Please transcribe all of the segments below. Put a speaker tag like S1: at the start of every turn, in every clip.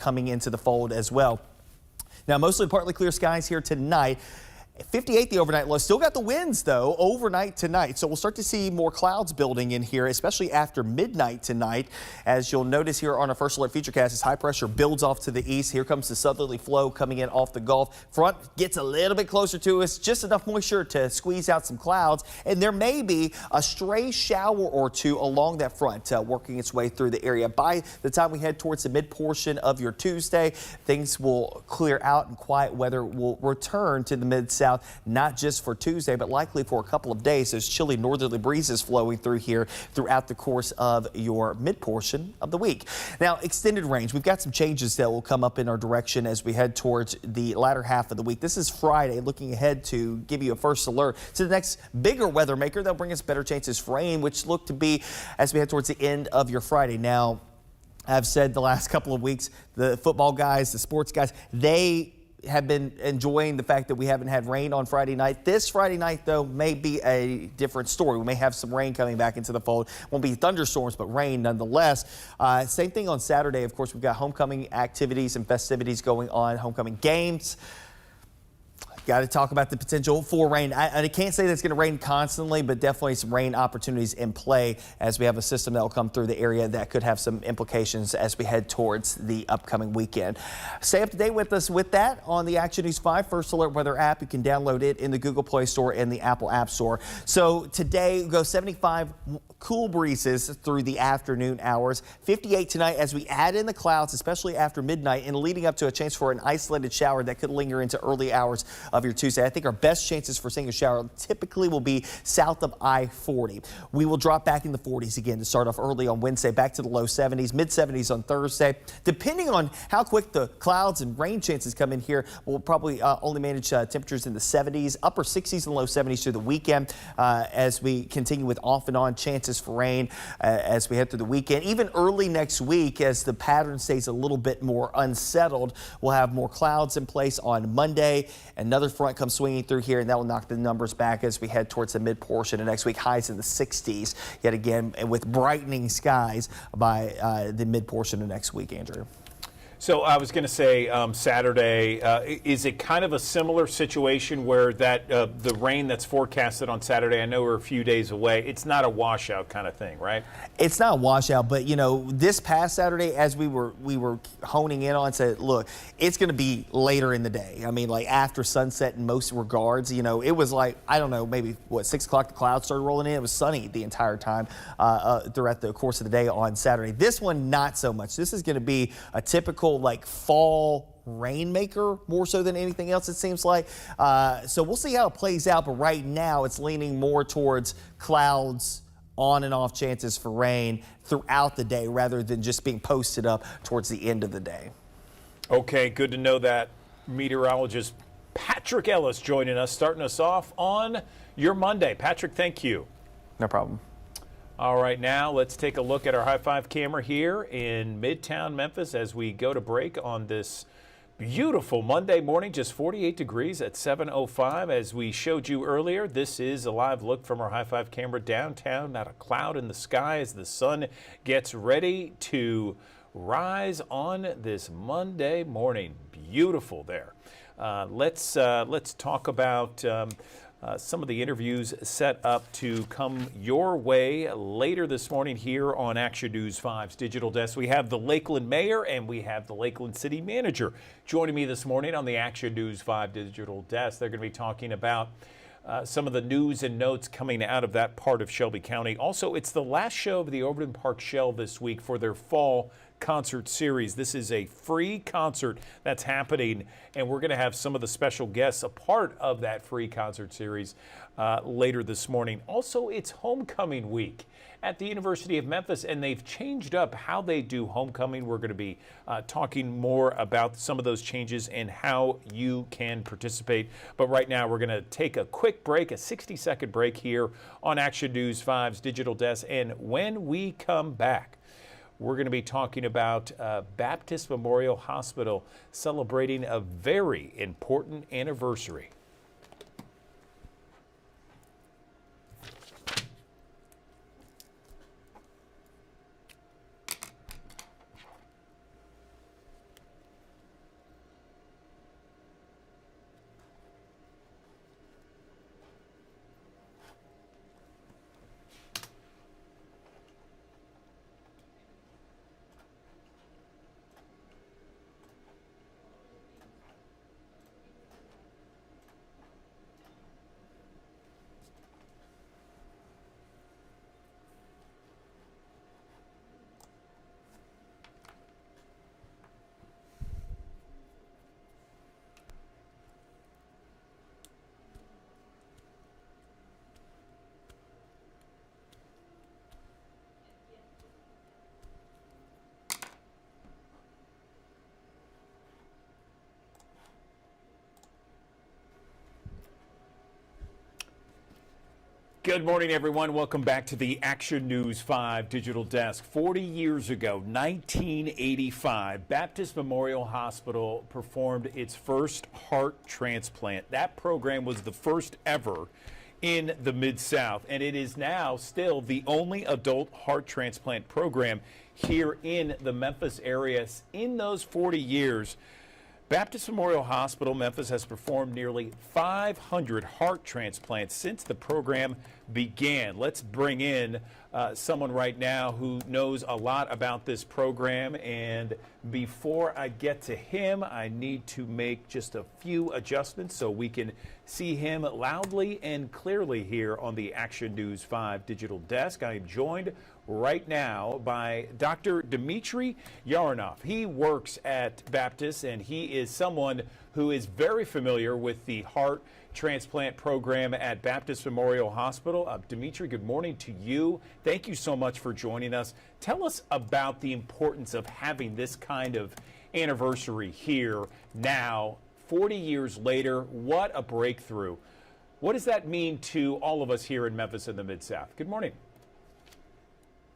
S1: coming into the fold as well. Now, mostly partly clear skies here tonight. 58 the overnight low. Still got the winds, though, overnight tonight. So we'll start to see more clouds building in here, especially after midnight tonight. As you'll notice here on our first alert featurecast, as high pressure builds off to the east. Here comes the southerly flow coming in off the Gulf. Front gets a little bit closer to us, just enough moisture to squeeze out some clouds. And there may be a stray shower or two along that front working its way through the area. By the time we head towards the mid portion of your Tuesday, things will clear out and quiet weather will return to the mid-south. Not just for Tuesday, but likely for a couple of days. There's chilly northerly breezes flowing through here throughout the course of your mid portion of the week. Now, extended range. We've got some changes that will come up in our direction as we head towards the latter half of the week. This is Friday, looking ahead to give you a first alert to the next bigger weather maker. They'll bring us better chances for rain, which look to be as we head towards the end of your Friday. Now, I've said the last couple of weeks, the football guys, the sports guys, they have been enjoying the fact that we haven't had rain on Friday night. This Friday night, though, may be a different story. We may have some rain coming back into the fold. Won't be thunderstorms, but rain nonetheless. Same thing on Saturday. Of course, we've got homecoming activities and festivities going on, homecoming games. Got to talk about the potential for rain. I can't say that it's going to rain constantly, but definitely some rain opportunities in play as we have a system that will come through the area that could have some implications as we head towards the upcoming weekend. Stay up to date with us with that on the Action News 5 First Alert Weather app. You can download it in the Google Play Store and the Apple App Store. So today, we go 75 cool breezes through the afternoon hours. 58 tonight as we add in the clouds, especially after midnight and leading up to a chance for an isolated shower that could linger into early hours of your Tuesday. I think our best chances for seeing a shower typically will be south of I-40. We will drop back in the 40s again to start off early on Wednesday, back to the low 70s, mid 70s on Thursday. Depending on how quick the clouds and rain chances come in here, we'll probably only manage temperatures in the 70s, upper 60s and low 70s through the weekend as we continue with off and on chances for rain as we head through the weekend. Even early next week, as the pattern stays a little bit more unsettled, we'll have more clouds in place on Monday. Another front comes swinging through here, and that will knock the numbers back as we head towards the mid portion of next week. Highs in the 60s yet again, with brightening skies by the mid portion of next week, Andrew.
S2: So I was going to say Saturday, is it kind of a similar situation where that the rain that's forecasted on Saturday, I know we're a few days away, it's not a washout kind of thing, right?
S1: It's not a washout, but, you know, this past Saturday, as we were honing in on, said, look, it's going to be later in the day. I mean, like after sunset in most regards. You know, it was like, I don't know, maybe, 6 o'clock the clouds started rolling in. It was sunny the entire time throughout the course of the day on Saturday. This one, not so much. This is going to be a typical like fall rainmaker more so than anything else, it seems like. So we'll see how it plays out. But right now it's leaning more towards clouds, on and off chances for rain throughout the day rather than just being posted up towards the end of the day.
S2: Okay, good to know that. Meteorologist Patrick Ellis joining us, starting us off on your Monday. Patrick, thank you.
S1: No problem.
S2: All right, now let's take a look at our high five camera here in Midtown Memphis as we go to break on this beautiful Monday morning, just 48 degrees at 7:05. As we showed you earlier, this is a live look from our high five camera downtown. Not a cloud in the sky as the sun gets ready to rise on this Monday morning. Beautiful there. Let's talk about some of the interviews set up to come your way later this morning here on Action News 5's Digital Desk. We have the Lakeland Mayor and we have the Lakeland City Manager joining me this morning on the Action News 5 Digital Desk. They're going to be talking about some of the news and notes coming out of that part of Shelby County. Also, it's the last show of the Overton Park Shell this week for their fall concert series. This is a free concert that's happening, and we're going to have some of the special guests a part of that free concert series later this morning. Also, it's homecoming week at the University of Memphis, and they've changed up how they do homecoming. We're going to be talking more about some of those changes and how you can participate. But right now, we're going to take a quick break, a 60-second break here on Action News 5's Digital Desk. And when we come back, we're going to be talking about Baptist Memorial Hospital celebrating a very important anniversary. Good morning, everyone. Welcome back to the Action News 5 Digital Desk. 40 years ago, 1985, Baptist Memorial Hospital performed its first heart transplant. That program was the first ever in the Mid-South, and it is now still the only adult heart transplant program here in the Memphis area. In those 40 years, Baptist Memorial Hospital, Memphis, has performed nearly 500 heart transplants since the program began. Let's bring in someone right now who knows a lot about this program. And before I get to him, I need to make just a few adjustments so we can see him loudly and clearly here on the Action News 5 Digital Desk. I am joined right now by Dr. Dmitry Yaronov. He works at Baptist, and he is someone who is very familiar with the heart transplant program at Baptist Memorial Hospital. Dmitry, good morning to you. Thank you so much for joining us. Tell us about the importance of having this kind of anniversary here now, 40 years later. What a breakthrough. What does that mean to all of us here in Memphis and the Mid-South? Good morning.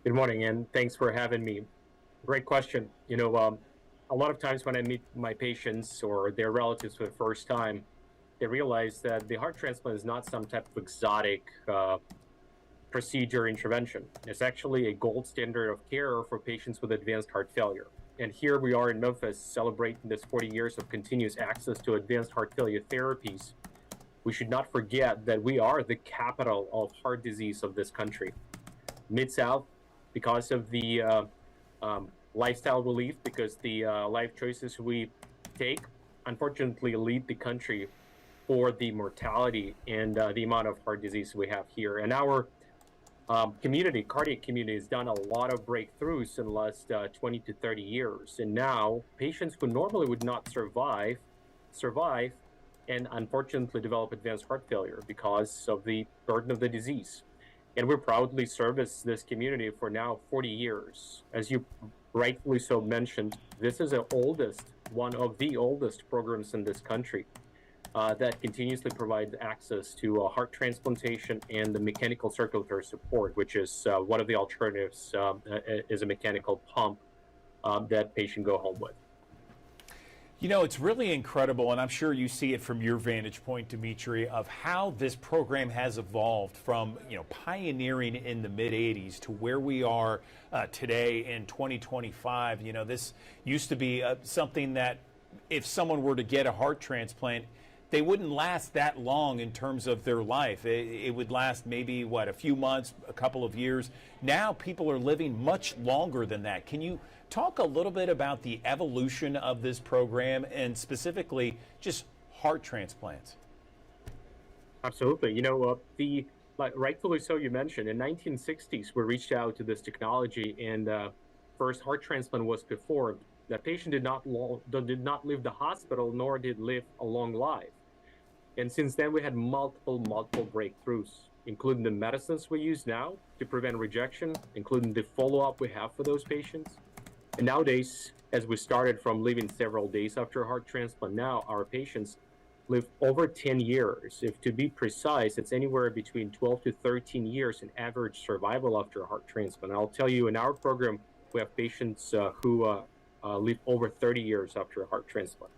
S3: Good morning, and thanks for having me. Great question. You know, a lot of times when I meet my patients or their relatives for the first time, they realize that the heart transplant is not some type of exotic procedure intervention. It's actually a gold standard of care for patients with advanced heart failure. And here we are in Memphis celebrating this 40 years of continuous access to advanced heart failure therapies. We should not forget that we are the capital of heart disease of this country. Mid-South, because of the lifestyle relief, because the life choices we take, unfortunately lead the country for the mortality and the amount of heart disease we have here. And our community, cardiac community, has done a lot of breakthroughs in the last 20 to 30 years. And now patients who normally would not survive and unfortunately develop advanced heart failure because of the burden of the disease. And we proudly service this community for now 40 years. As you rightfully so mentioned, this is one of the oldest programs in this country that continuously provides access to heart transplantation and the mechanical circulatory support, which is one of the alternatives is a mechanical pump that patient go home with.
S2: You know, it's really incredible, and I'm sure you see it from your vantage point, Dmitry, of how this program has evolved from, pioneering in the mid-'80s to where we are today in 2025. You know, this used to be something that if someone were to get a heart transplant, they wouldn't last that long in terms of their life. It would last maybe, a few months, a couple of years. Now people are living much longer than that. Can you talk a little bit about the evolution of this program and specifically just heart transplants?
S3: Absolutely. You know, rightfully so, you mentioned in 1960s, we reached out to this technology, and first heart transplant was performed. That patient did not leave the hospital, nor did live a long life. And since then, we had multiple breakthroughs, including the medicines we use now to prevent rejection, including the follow-up we have for those patients. And nowadays, as we started from living several days after a heart transplant, now our patients live over 10 years. If to be precise, it's anywhere between 12 to 13 years in average survival after a heart transplant. I'll tell you, in our program, we have patients who live over 30 years after a heart transplant.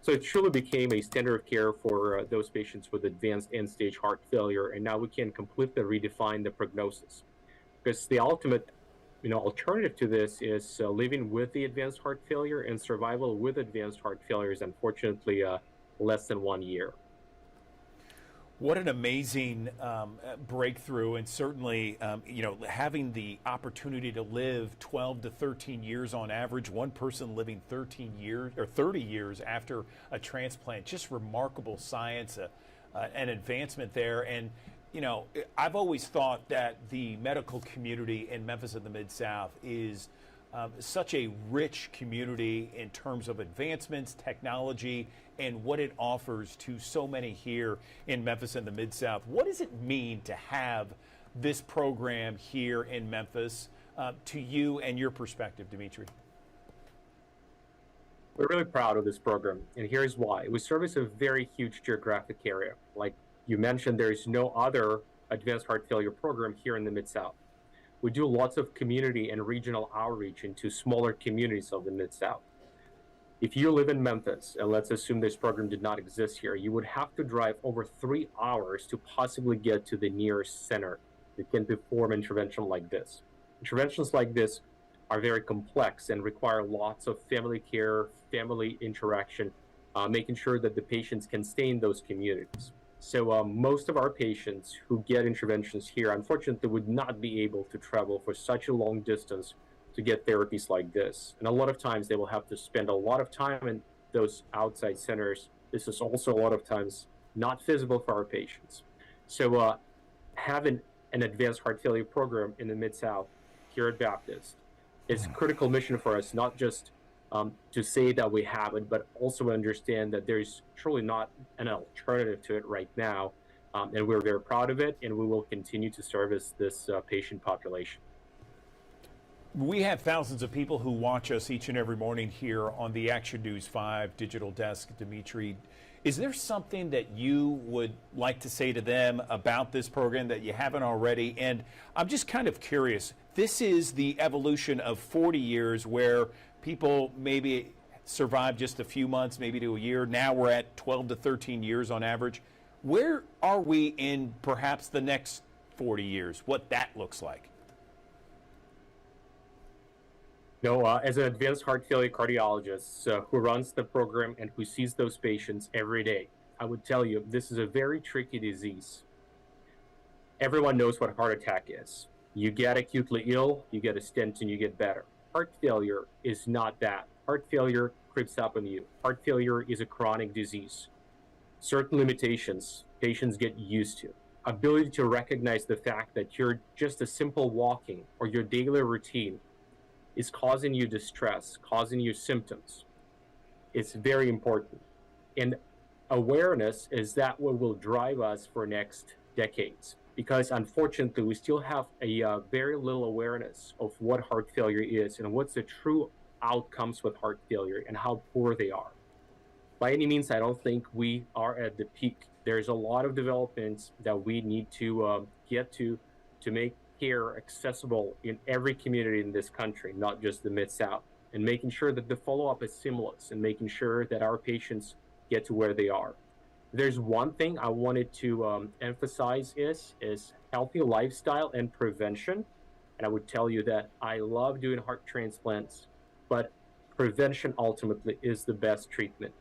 S3: So it truly became a standard of care for those patients with advanced end-stage heart failure, and now we can completely redefine the prognosis. Because the ultimate alternative to this is living with the advanced heart failure, and survival with advanced heart failure is unfortunately less than 1 year.
S2: What an amazing breakthrough, and certainly, having the opportunity to live 12 to 13 years on average, one person living 13 years or 30 years after a transplant, just remarkable science, an advancement there. And, I've always thought that the medical community in Memphis and the Mid-South is such a rich community in terms of advancements, technology, and what it offers to so many here in Memphis and the Mid-South. What does it mean to have this program here in Memphis to you and your perspective, Dmitry?
S3: We're really proud of this program, and here's why. We service a very huge geographic area. Like you mentioned, there is no other advanced heart failure program here in the Mid-South. We do lots of community and regional outreach into smaller communities of the Mid-South. If you live in Memphis, and let's assume this program did not exist here, you would have to drive over 3 hours to possibly get to the nearest center that can perform intervention like this. Interventions like this are very complex and require lots of family care, family interaction, making sure that the patients can stay in those communities. So most of our patients who get interventions here, unfortunately, would not be able to travel for such a long distance to get therapies like this. And a lot of times they will have to spend a lot of time in those outside centers. This is also a lot of times not feasible for our patients. So having an advanced heart failure program in the Mid-South here at Baptist is a critical mission for us, not just to say that we have it, but also understand that there's truly not an alternative to it right now. And we're very proud of it, and we will continue to service this patient population.
S2: We have thousands of people who watch us each and every morning here on the Action News 5 digital desk. Dimitri, is there something that you would like to say to them about this program that you haven't already? And I'm just kind of curious. This is the evolution of 40 years where people maybe survive just a few months, maybe to a year. Now we're at 12 to 13 years on average. Where are we in perhaps the next 40 years? What that looks like?
S3: No, as an advanced heart failure cardiologist who runs the program and who sees those patients every day, I would tell you this is a very tricky disease. Everyone knows what heart attack is. You get acutely ill, you get a stent, and you get better. Heart failure is not that. Heart failure creeps up on you. Heart failure is a chronic disease. Certain limitations patients get used to. Ability to recognize the fact that you're just a simple walking or your daily routine is causing you distress, causing you symptoms. It's very important. And awareness is that what will drive us for next decades. Because unfortunately, we still have a very little awareness of what heart failure is and what's the true outcomes with heart failure and how poor they are. By any means, I don't think we are at the peak. There's a lot of developments that we need to get to make care accessible in every community in this country, not just the Mid-South, and making sure that the follow-up is seamless and making sure that our patients get to where they are. There's one thing I wanted to emphasize is healthy lifestyle and prevention. And I would tell you that I love doing heart transplants, but prevention ultimately is the best treatment.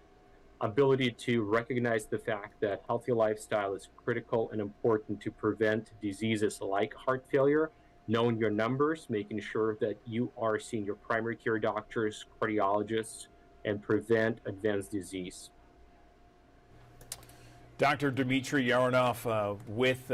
S3: Ability to recognize the fact that healthy lifestyle is critical and important to prevent diseases like heart failure, knowing your numbers, making sure that you are seeing your primary care doctors, cardiologists, and prevent advanced disease.
S2: Dr. Dmitry Yaronov with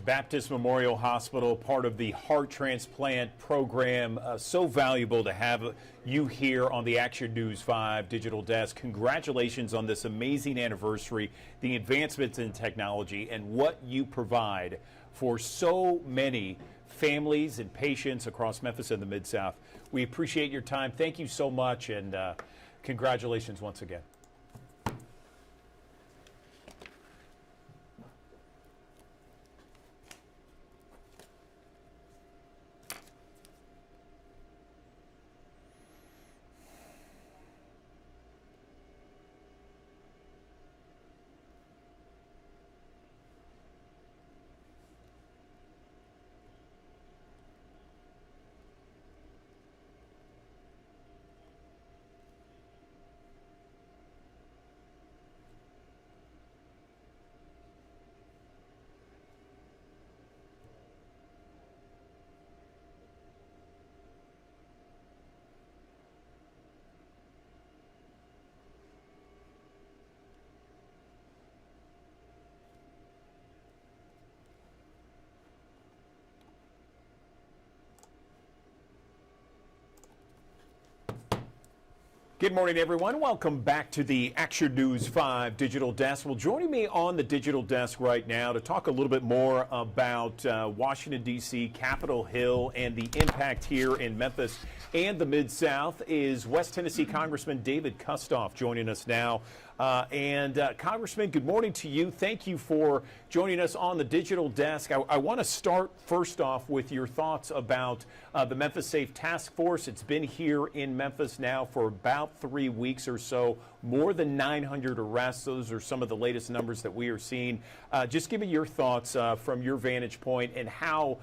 S2: Baptist Memorial Hospital, part of the heart transplant program. So valuable to have you here on the Action News 5 digital desk. Congratulations on this amazing anniversary, the advancements in technology, and what you provide for so many families and patients across Memphis and the Mid-South. We appreciate your time. Thank you so much, and congratulations once again. Good morning, everyone. Welcome back to the Action News 5 Digital Desk. Well, joining me on the digital desk right now to talk a little bit more about Washington, D.C., Capitol Hill, and the impact here in Memphis and the Mid-South is West Tennessee Congressman David Kustoff joining us now. Congressman, good morning to you. Thank you for joining us on the digital desk. I want to start first off with your thoughts about the Memphis Safe Task Force. It's been here in Memphis now for about 3 weeks or so, more than 900 arrests. Those are some of the latest numbers that we are seeing. Just give me your thoughts from your vantage point and how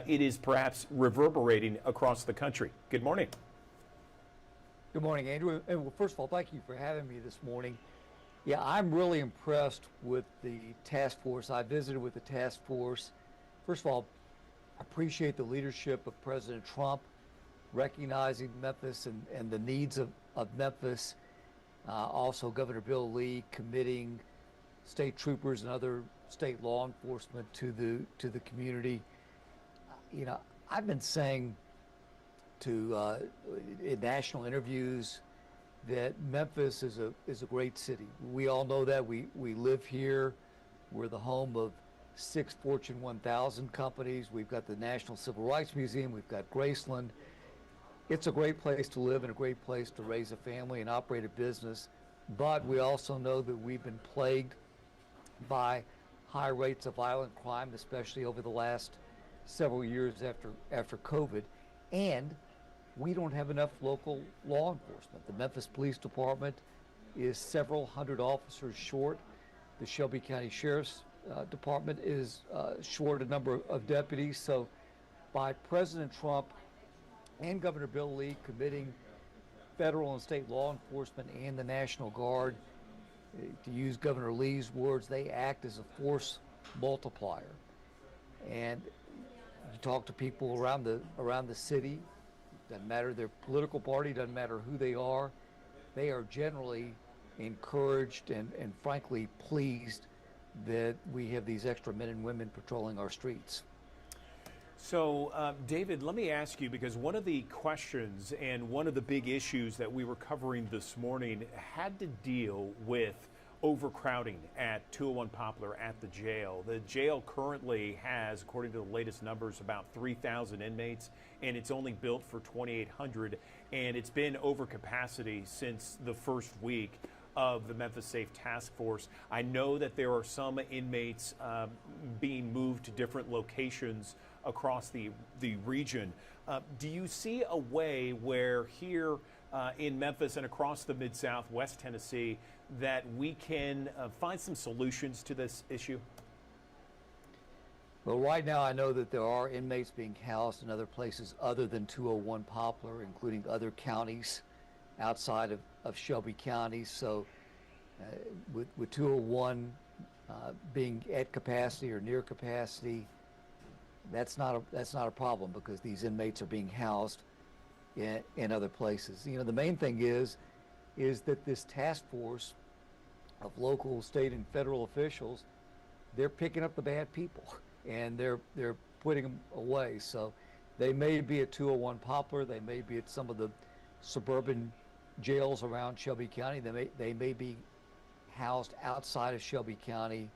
S2: it is perhaps reverberating across the country. Good morning.
S4: Good morning, Andrew. And well, first of all, thank you for having me this morning. Yeah, I'm really impressed with the task force. I visited with the task force. First of all, I appreciate the leadership of President Trump recognizing Memphis and the needs of Memphis. Also, Governor Bill Lee committing state troopers and other state law enforcement to the community. You know, I've been saying to in national interviews that Memphis is a great city. We all know that. We live here. We're the home of 6 Fortune 1000 companies. We've got the National Civil Rights Museum. We've got Graceland. It's a great place to live and a great place to raise a family and operate a business. But we also know that we've been plagued by high rates of violent crime, especially over the last several years after COVID. And we don't have enough local law enforcement. The Memphis Police Department is several hundred officers short. The Shelby County Sheriff's Department is short a number of deputies. So by President Trump and Governor Bill Lee committing federal and state law enforcement and the National Guard, to use Governor Lee's words, they act as a force multiplier. And you talk to people around the city, doesn't matter their political party, doesn't matter who they are generally encouraged and frankly pleased that we have these extra men and women patrolling our streets.
S2: So, David, let me ask you, because one of the questions and one of the big issues that we were covering this morning had to deal with overcrowding at 201 Poplar at the jail. The jail currently has, according to the latest numbers, about 3,000 inmates, and it's only built for 2,800, and it's been over capacity since the first week of the Memphis Safe Task Force. I know that there are some inmates being moved to different locations across the region. Do you see a way where here in Memphis and across the Mid-South, West Tennessee, that we can find some solutions to this issue?
S4: Well, right now I know that there are inmates being housed in other places other than 201 Poplar, including other counties outside of Shelby County. So with 201 being at capacity or near capacity, that's not a problem because these inmates are being housed in other places. You know, the main thing is that this task force of local, state, and federal officials, they're picking up the bad people and they're putting them away. So they may be at 201 Poplar, they may be at some of the suburban jails around Shelby County, they may be housed outside of Shelby County,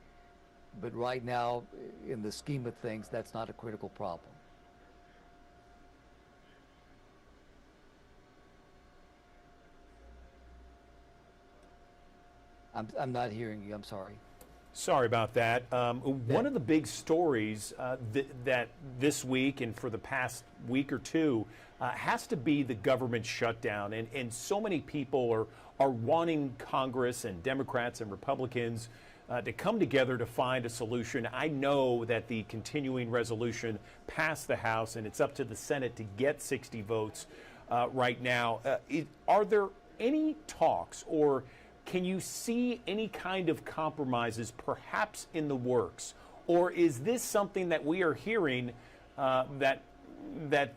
S4: but right now, in the scheme of things, that's not a critical problem. I'm not hearing you, I'm sorry.
S2: Sorry about that. One of the big stories that this week and for the past week or two has to be the government shutdown. And so many people are wanting Congress and Democrats and Republicans to come together to find a solution. I know that the continuing resolution passed the House and it's up to the Senate to get 60 votes right now. Are there any talks or can you see any kind of compromises perhaps in the works? Or is this something that we are hearing that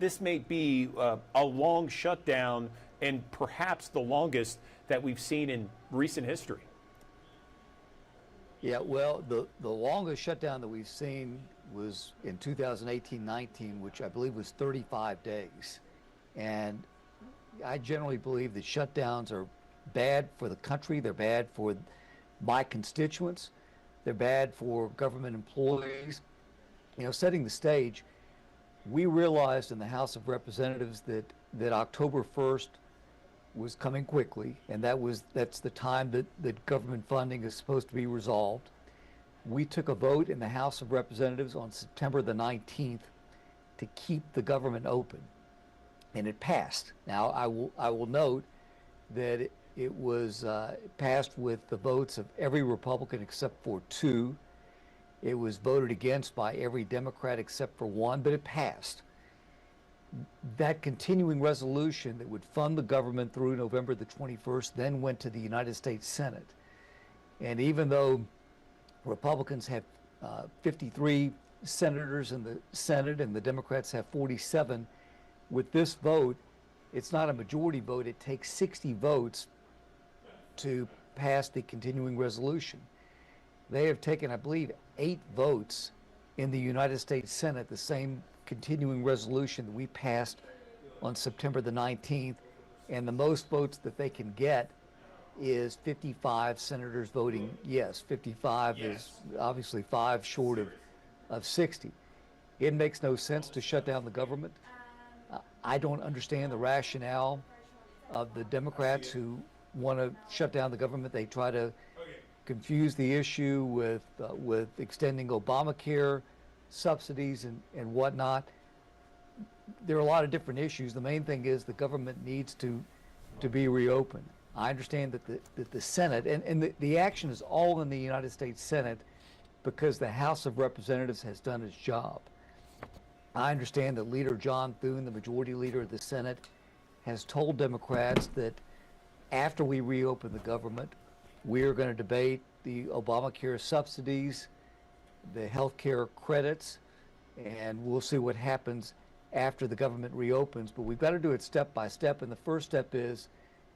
S2: this may be a long shutdown and perhaps the longest that we've seen in recent history?
S4: Yeah, well, the longest shutdown that we've seen was in 2018-19, which I believe was 35 days. And I generally believe that shutdowns are bad for the country. They're bad for my constituents. They're bad for government employees. You know, setting the stage, we realized in the House of Representatives that October 1st was coming quickly, and that's the time that government funding is supposed to be resolved. We took a vote in the House of Representatives on September the 19th to keep the government open, and it passed. Now, I will note that it was passed with the votes of every Republican except for two. It was voted against by every Democrat except for one, but it passed. That continuing resolution that would fund the government through November the 21st then went to the United States Senate. And even though Republicans have 53 senators in the Senate and the Democrats have 47, with this vote, it's not a majority vote. It takes 60 votes to pass the continuing resolution. They have taken, I believe, 8 votes in the United States Senate, the same continuing resolution that we passed on September the 19th, and the most votes that they can get is 55 senators voting yes. 55 is obviously 5 short of 60. It makes no sense to shut down the government. I don't understand the rationale of the Democrats who want to shut down the government. They try to confuse the issue with extending Obamacare subsidies and whatnot. There are a lot of different issues. The main thing is the government needs to be reopened. I understand that the Senate, and the action is all in the United States Senate because the House of Representatives has done its job. I understand that Leader John Thune, the majority leader of the Senate, has told Democrats that after we reopen the government, we're going to debate the Obamacare subsidies, the health care credits, and we'll see what happens after the government reopens. But we've got to do it step by step, and the first step is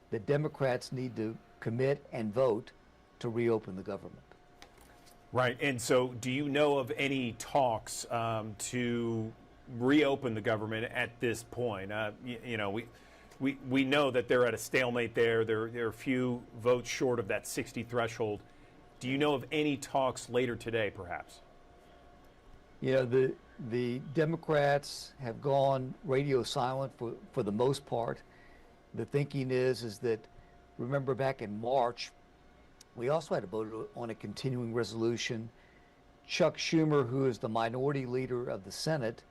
S4: the Democrats need to commit and vote to reopen the government.
S2: Right. And so do you know of any talks to reopen the government at this point? We know that they're at a stalemate there. There are a few votes short of that 60 threshold. Do you know of any talks later today, perhaps?
S4: You know, the Democrats have gone radio silent for the most part. The thinking is that, remember back in March, we also had a vote on a continuing resolution. Chuck Schumer, who is the minority leader of the Senate,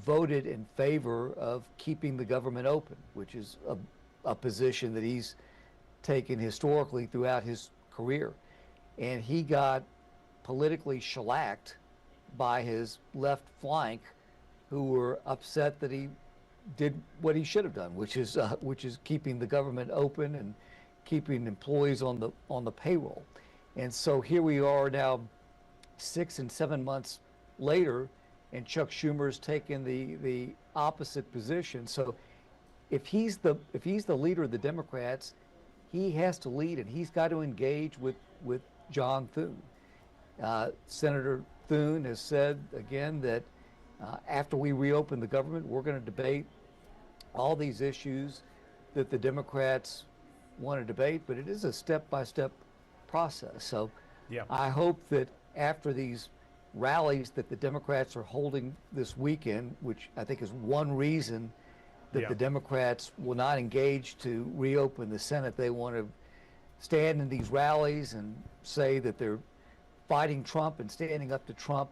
S4: voted in favor of keeping the government open, which is a position that he's taken historically throughout his career. And he got politically shellacked by his left flank, who were upset that he did what he should have done, which is keeping the government open and keeping employees on the payroll. And so here we are now, 6 and 7 months later, and Chuck Schumer's taken the opposite position. So if he's the leader of the Democrats, he has to lead, and he's got to engage with John Thune. Senator Thune has said again that after we reopen the government, we're going to debate all these issues that the Democrats want to debate, but it is a step-by-step process. So
S2: Yeah.
S4: I hope that after these rallies that the Democrats are holding this weekend, which I think is one reason that the Democrats will not engage to reopen the Senate. They want to stand in these rallies and say that they're fighting Trump and standing up to Trump.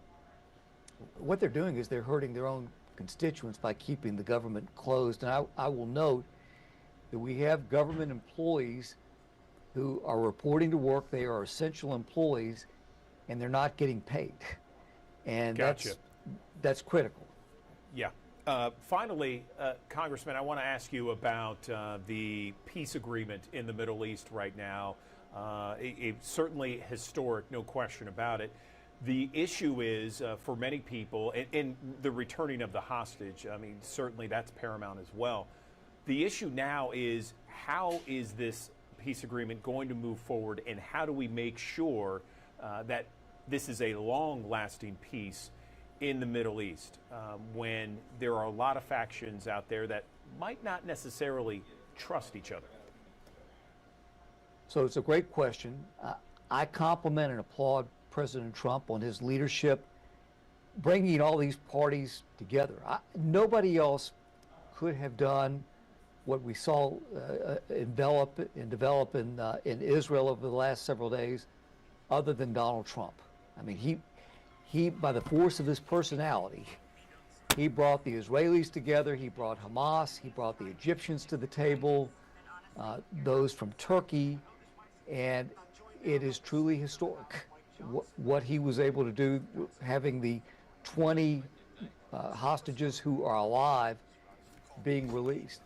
S4: What they're doing is they're hurting their own constituents by keeping the government closed. And I will note that we have government employees who are reporting to work. They are essential employees, and they're not getting paid. And
S2: Gotcha.
S4: that's critical.
S2: Yeah. Finally, Congressman, I want to ask you about the peace agreement in the Middle East right now. It's certainly historic, no question about it. The issue is, for many people, and the returning of the hostage, I mean, certainly that's paramount as well. The issue now is, how is this peace agreement going to move forward, and how do we make sure that this is a long-lasting peace in the Middle East when there are a lot of factions out there that might not necessarily trust each other?
S4: So it's a great question. I compliment and applaud President Trump on his leadership, bringing all these parties together. Nobody else could have done what we saw develop in Israel over the last several days, other than Donald Trump. I mean, he by the force of his personality, he brought the Israelis together. He brought Hamas. He brought the Egyptians to the table, those from Turkey, and it is truly historic what he was able to do, having the 20 hostages who are alive being released,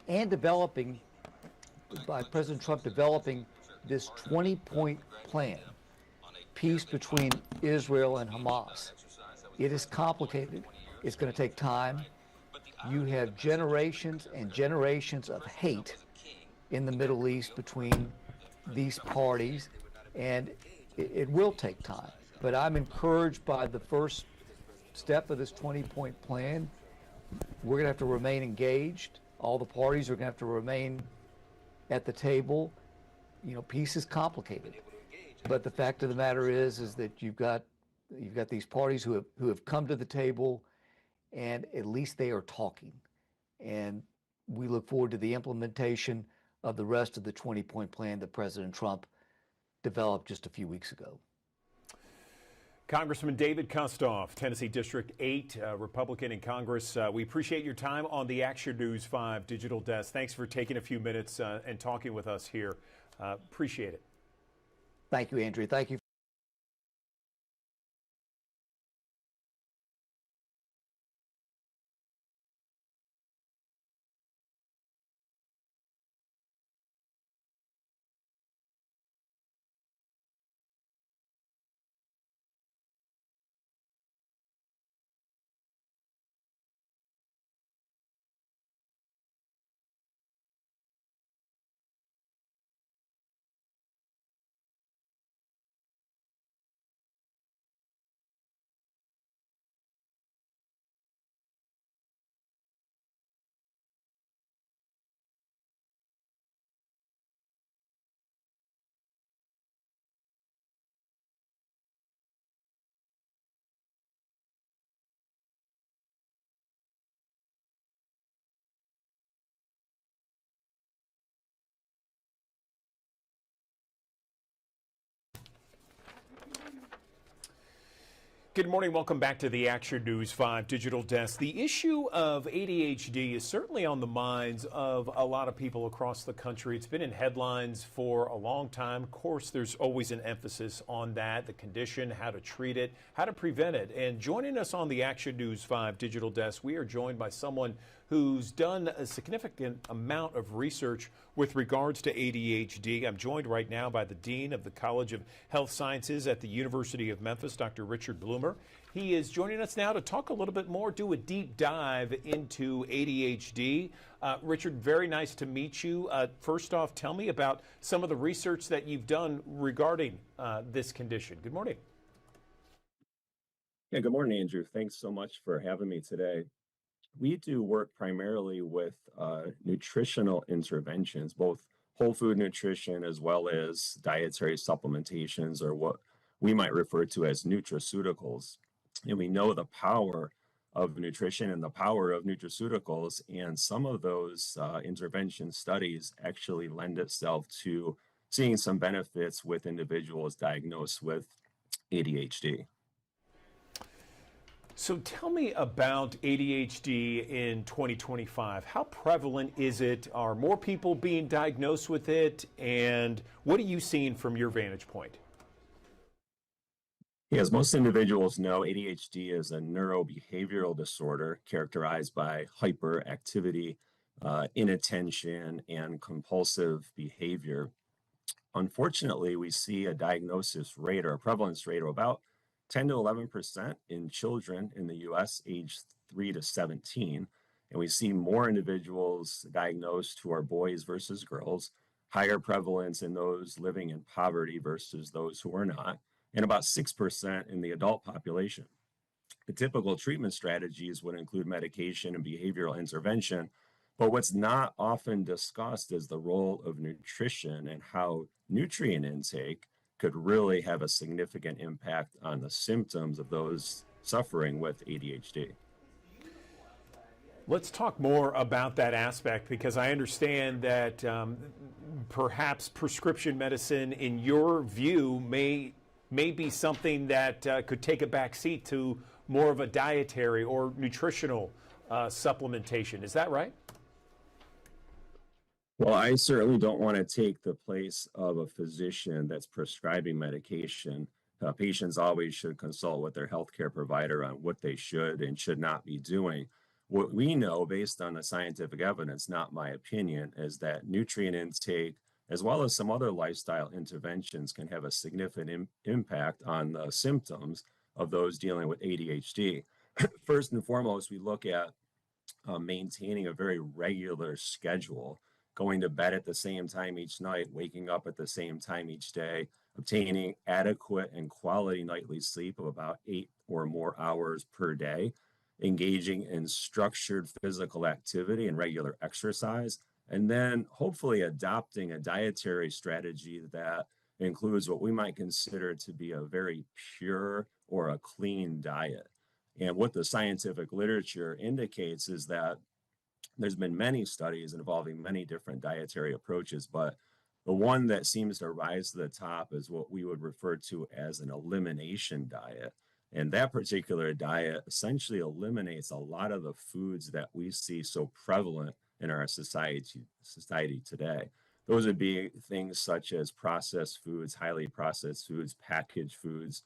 S4: and developing, by President Trump, developing this 20-point plan, peace between Israel and Hamas. It is complicated. It's going to take time. You have generations and generations of hate in the Middle East between these parties, and it will take time. But I'm encouraged by the first step of this 20-point plan. We're going to have to remain engaged. All the parties are going to have to remain at the table. You know, peace is complicated, but the fact of the matter is that you've got these parties who have come to the table, and at least they are talking. And we look forward to the implementation of the rest of the 20-point plan that President Trump developed just a few weeks ago.
S2: Congressman David Kustoff, Tennessee District 8, Republican in Congress. We appreciate your time on the Action News 5 digital desk. Thanks for taking a few minutes and talking with us here. Appreciate it.
S4: Thank you, Andrew. Thank you.
S2: Good morning. Welcome back to the Action News 5 digital desk. The issue of ADHD is certainly on the minds of a lot of people across the country. It's been in headlines for a long time. Of course, there's always an emphasis on that, the condition, how to treat it, how to prevent it. And joining us on the Action News 5 digital desk, we are joined by someone who's done a significant amount of research with regards to ADHD. I'm joined right now by the Dean of the College of Health Sciences at the University of Memphis, Dr. Richard Bloomer. He is joining us now to talk a little bit more, do a deep dive into ADHD. Richard, very nice to meet you. First off, tell me about some of the research that you've done regarding this condition. Good morning.
S5: Yeah, good morning, Andrew. Thanks so much for having me today. We do work primarily with nutritional interventions, both whole food nutrition as well as dietary supplementations, or what we might refer to as nutraceuticals. And we know the power of nutrition and the power of nutraceuticals, and some of those intervention studies actually lend itself to seeing some benefits with individuals diagnosed with ADHD.
S2: So tell me about ADHD in 2025. How prevalent is it? Are more people being diagnosed with it? And what are you seeing from your vantage point?
S5: As most individuals know, ADHD is a neurobehavioral disorder characterized by hyperactivity, inattention, and compulsive behavior. Unfortunately, we see a diagnosis rate or a prevalence rate of about 10 to 11% in children in the US aged 3 to 17. And we see more individuals diagnosed who are boys versus girls, higher prevalence in those living in poverty versus those who are not, and about 6% in the adult population. The typical treatment strategies would include medication and behavioral intervention, But what's not often discussed is the role of nutrition and how nutrient intake could really have a significant impact on the symptoms of those suffering with ADHD.
S2: Let's talk more about that aspect, because I understand that perhaps prescription medicine, in your view, may be something that could take a back seat to more of a dietary or nutritional supplementation. Is that right?
S5: Well, I certainly don't want to take the place of a physician that's prescribing medication. Patients always should consult with their healthcare provider on what they should and should not be doing. What we know, based on the scientific evidence, not my opinion, is that nutrient intake, as well as some other lifestyle interventions, can have a significant impact on the symptoms of those dealing with ADHD. First and foremost, we look at maintaining a very regular schedule, going to bed at the same time each night, waking up at the same time each day, obtaining adequate and quality nightly sleep of about 8 or more hours per day, engaging in structured physical activity and regular exercise, and then hopefully adopting a dietary strategy that includes what we might consider to be a very pure or a clean diet. And what the scientific literature indicates is that there's been many studies involving many different dietary approaches, but the one that seems to rise to the top is what we would refer to as an elimination diet. And that particular diet essentially eliminates a lot of the foods that we see so prevalent in our society today. Those would be things such as processed foods, highly processed foods, packaged foods.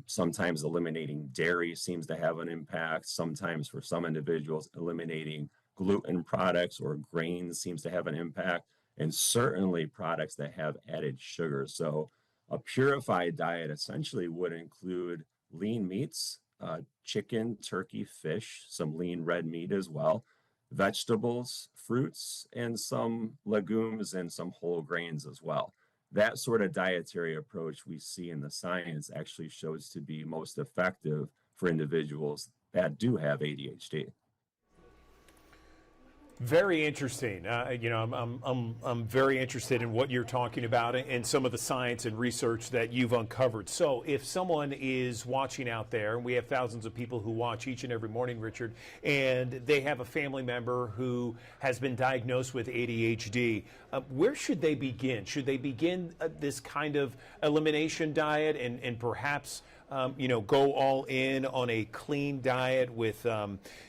S5: Sometimes eliminating dairy seems to have an impact. Sometimes, for some individuals, eliminating gluten products or grains seems to have an impact, and certainly products that have added sugar. So a purified diet essentially would include lean meats, chicken, turkey, fish, some lean red meat as well, vegetables, fruits, and some legumes and some whole grains as well. That sort of dietary approach we see in the science actually shows to be most effective for individuals that do have ADHD.
S2: Very interesting. I'm very interested in what you're talking about and some of the science and research that you've uncovered. So if someone is watching out there, and we have thousands of people who watch each and every morning, Richard, and they have a family member who has been diagnosed with ADHD, where should they begin? Should they begin this kind of elimination diet and perhaps go all in on a clean diet with,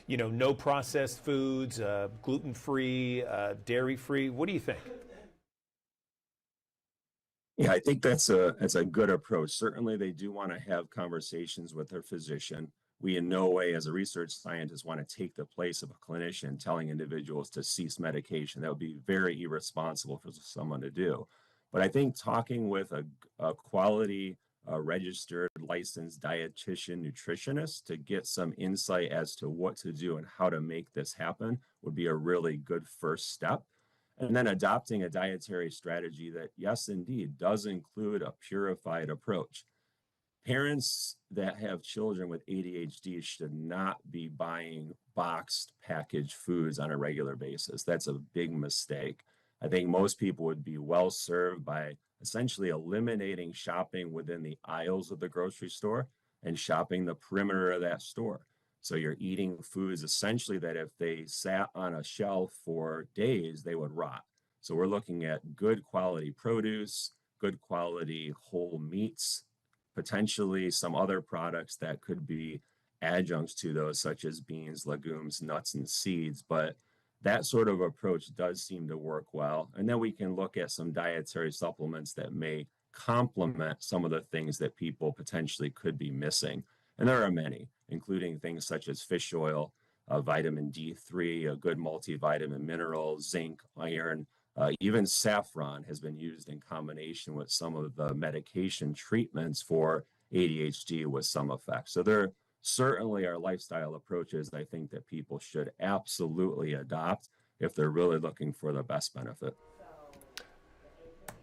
S2: no processed foods, gluten-free, dairy-free? What do you think?
S5: Yeah, I think that's a good approach. Certainly, they do want to have conversations with their physician. We in no way, as a research scientist, want to take the place of a clinician telling individuals to cease medication. That would be very irresponsible for someone to do. But I think talking with a quality registered licensed dietitian nutritionist to get some insight as to what to do and how to make this happen would be a really good first step. And then adopting a dietary strategy that, yes, indeed, does include a purified approach. Parents that have children with ADHD should not be buying boxed packaged foods on a regular basis. That's a big mistake. I think most people would be well served by essentially eliminating shopping within the aisles of the grocery store and shopping the perimeter of that store. So you're eating foods essentially that if they sat on a shelf for days, they would rot. So we're looking at good quality produce, good quality whole meats, potentially some other products that could be adjuncts to those, such as beans, legumes, nuts, and seeds. But that sort of approach does seem to work well. And then we can look at some dietary supplements that may complement some of the things that people potentially could be missing. And there are many, including things such as fish oil, vitamin D3, a good multivitamin mineral, zinc, iron, even saffron has been used in combination with some of the medication treatments for ADHD with some effect. So there certainly are lifestyle approaches I think that people should absolutely adopt if they're really looking for the best benefit.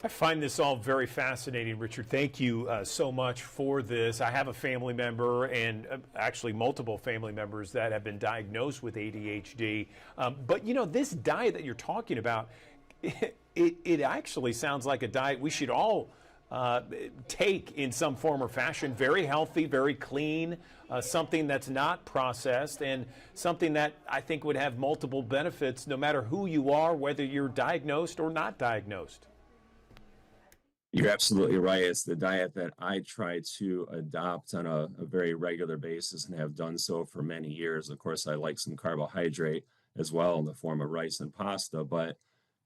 S2: I find this all very fascinating, Richard. Thank you so much for this. I have a family member, and actually multiple family members, that have been diagnosed with ADHD. But you know, this diet that you're talking about, it actually sounds like a diet we should all take in some form or fashion. Very healthy, very clean, something that's not processed, and something that I think would have multiple benefits no matter who you are, whether you're diagnosed or not diagnosed.
S5: You're absolutely right. It's the diet that I try to adopt on a very regular basis and have done so for many years. Of course, I like some carbohydrate as well in the form of rice and pasta, but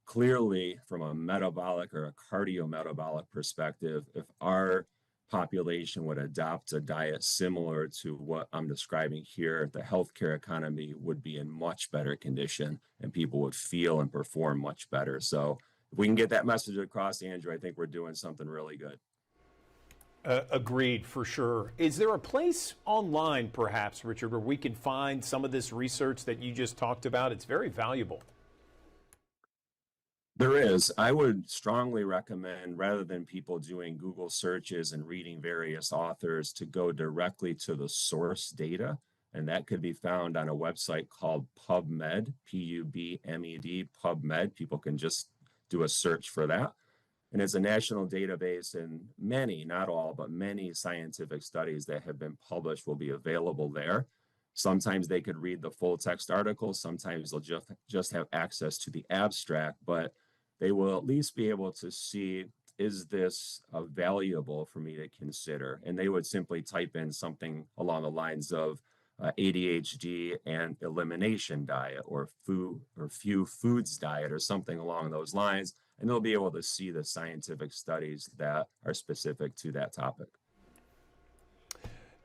S5: clearly from a metabolic or a cardiometabolic perspective, if our population would adopt a diet similar to what I'm describing here, the healthcare economy would be in much better condition and people would feel and perform much better. So if we can get that message across, Andrew, I think we're doing something really good.
S2: Agreed, for sure. Is there a place online, perhaps, Richard, where we can find some of this research that you just talked about? It's very valuable.
S5: There is. I would strongly recommend, rather than people doing Google searches and reading various authors, to go directly to the source data. And that could be found on a website called PubMed, PubMed, PubMed. People can just do a search for that. And it's a national database, and many, not all, but many scientific studies that have been published will be available there. Sometimes they could read the full text article. Sometimes they'll just have access to the abstract, but they will at least be able to see, is this valuable for me to consider? And they would simply type in something along the lines of ADHD and elimination diet, or food or few foods diet, or something along those lines, and they'll be able to see the scientific studies that are specific to that topic.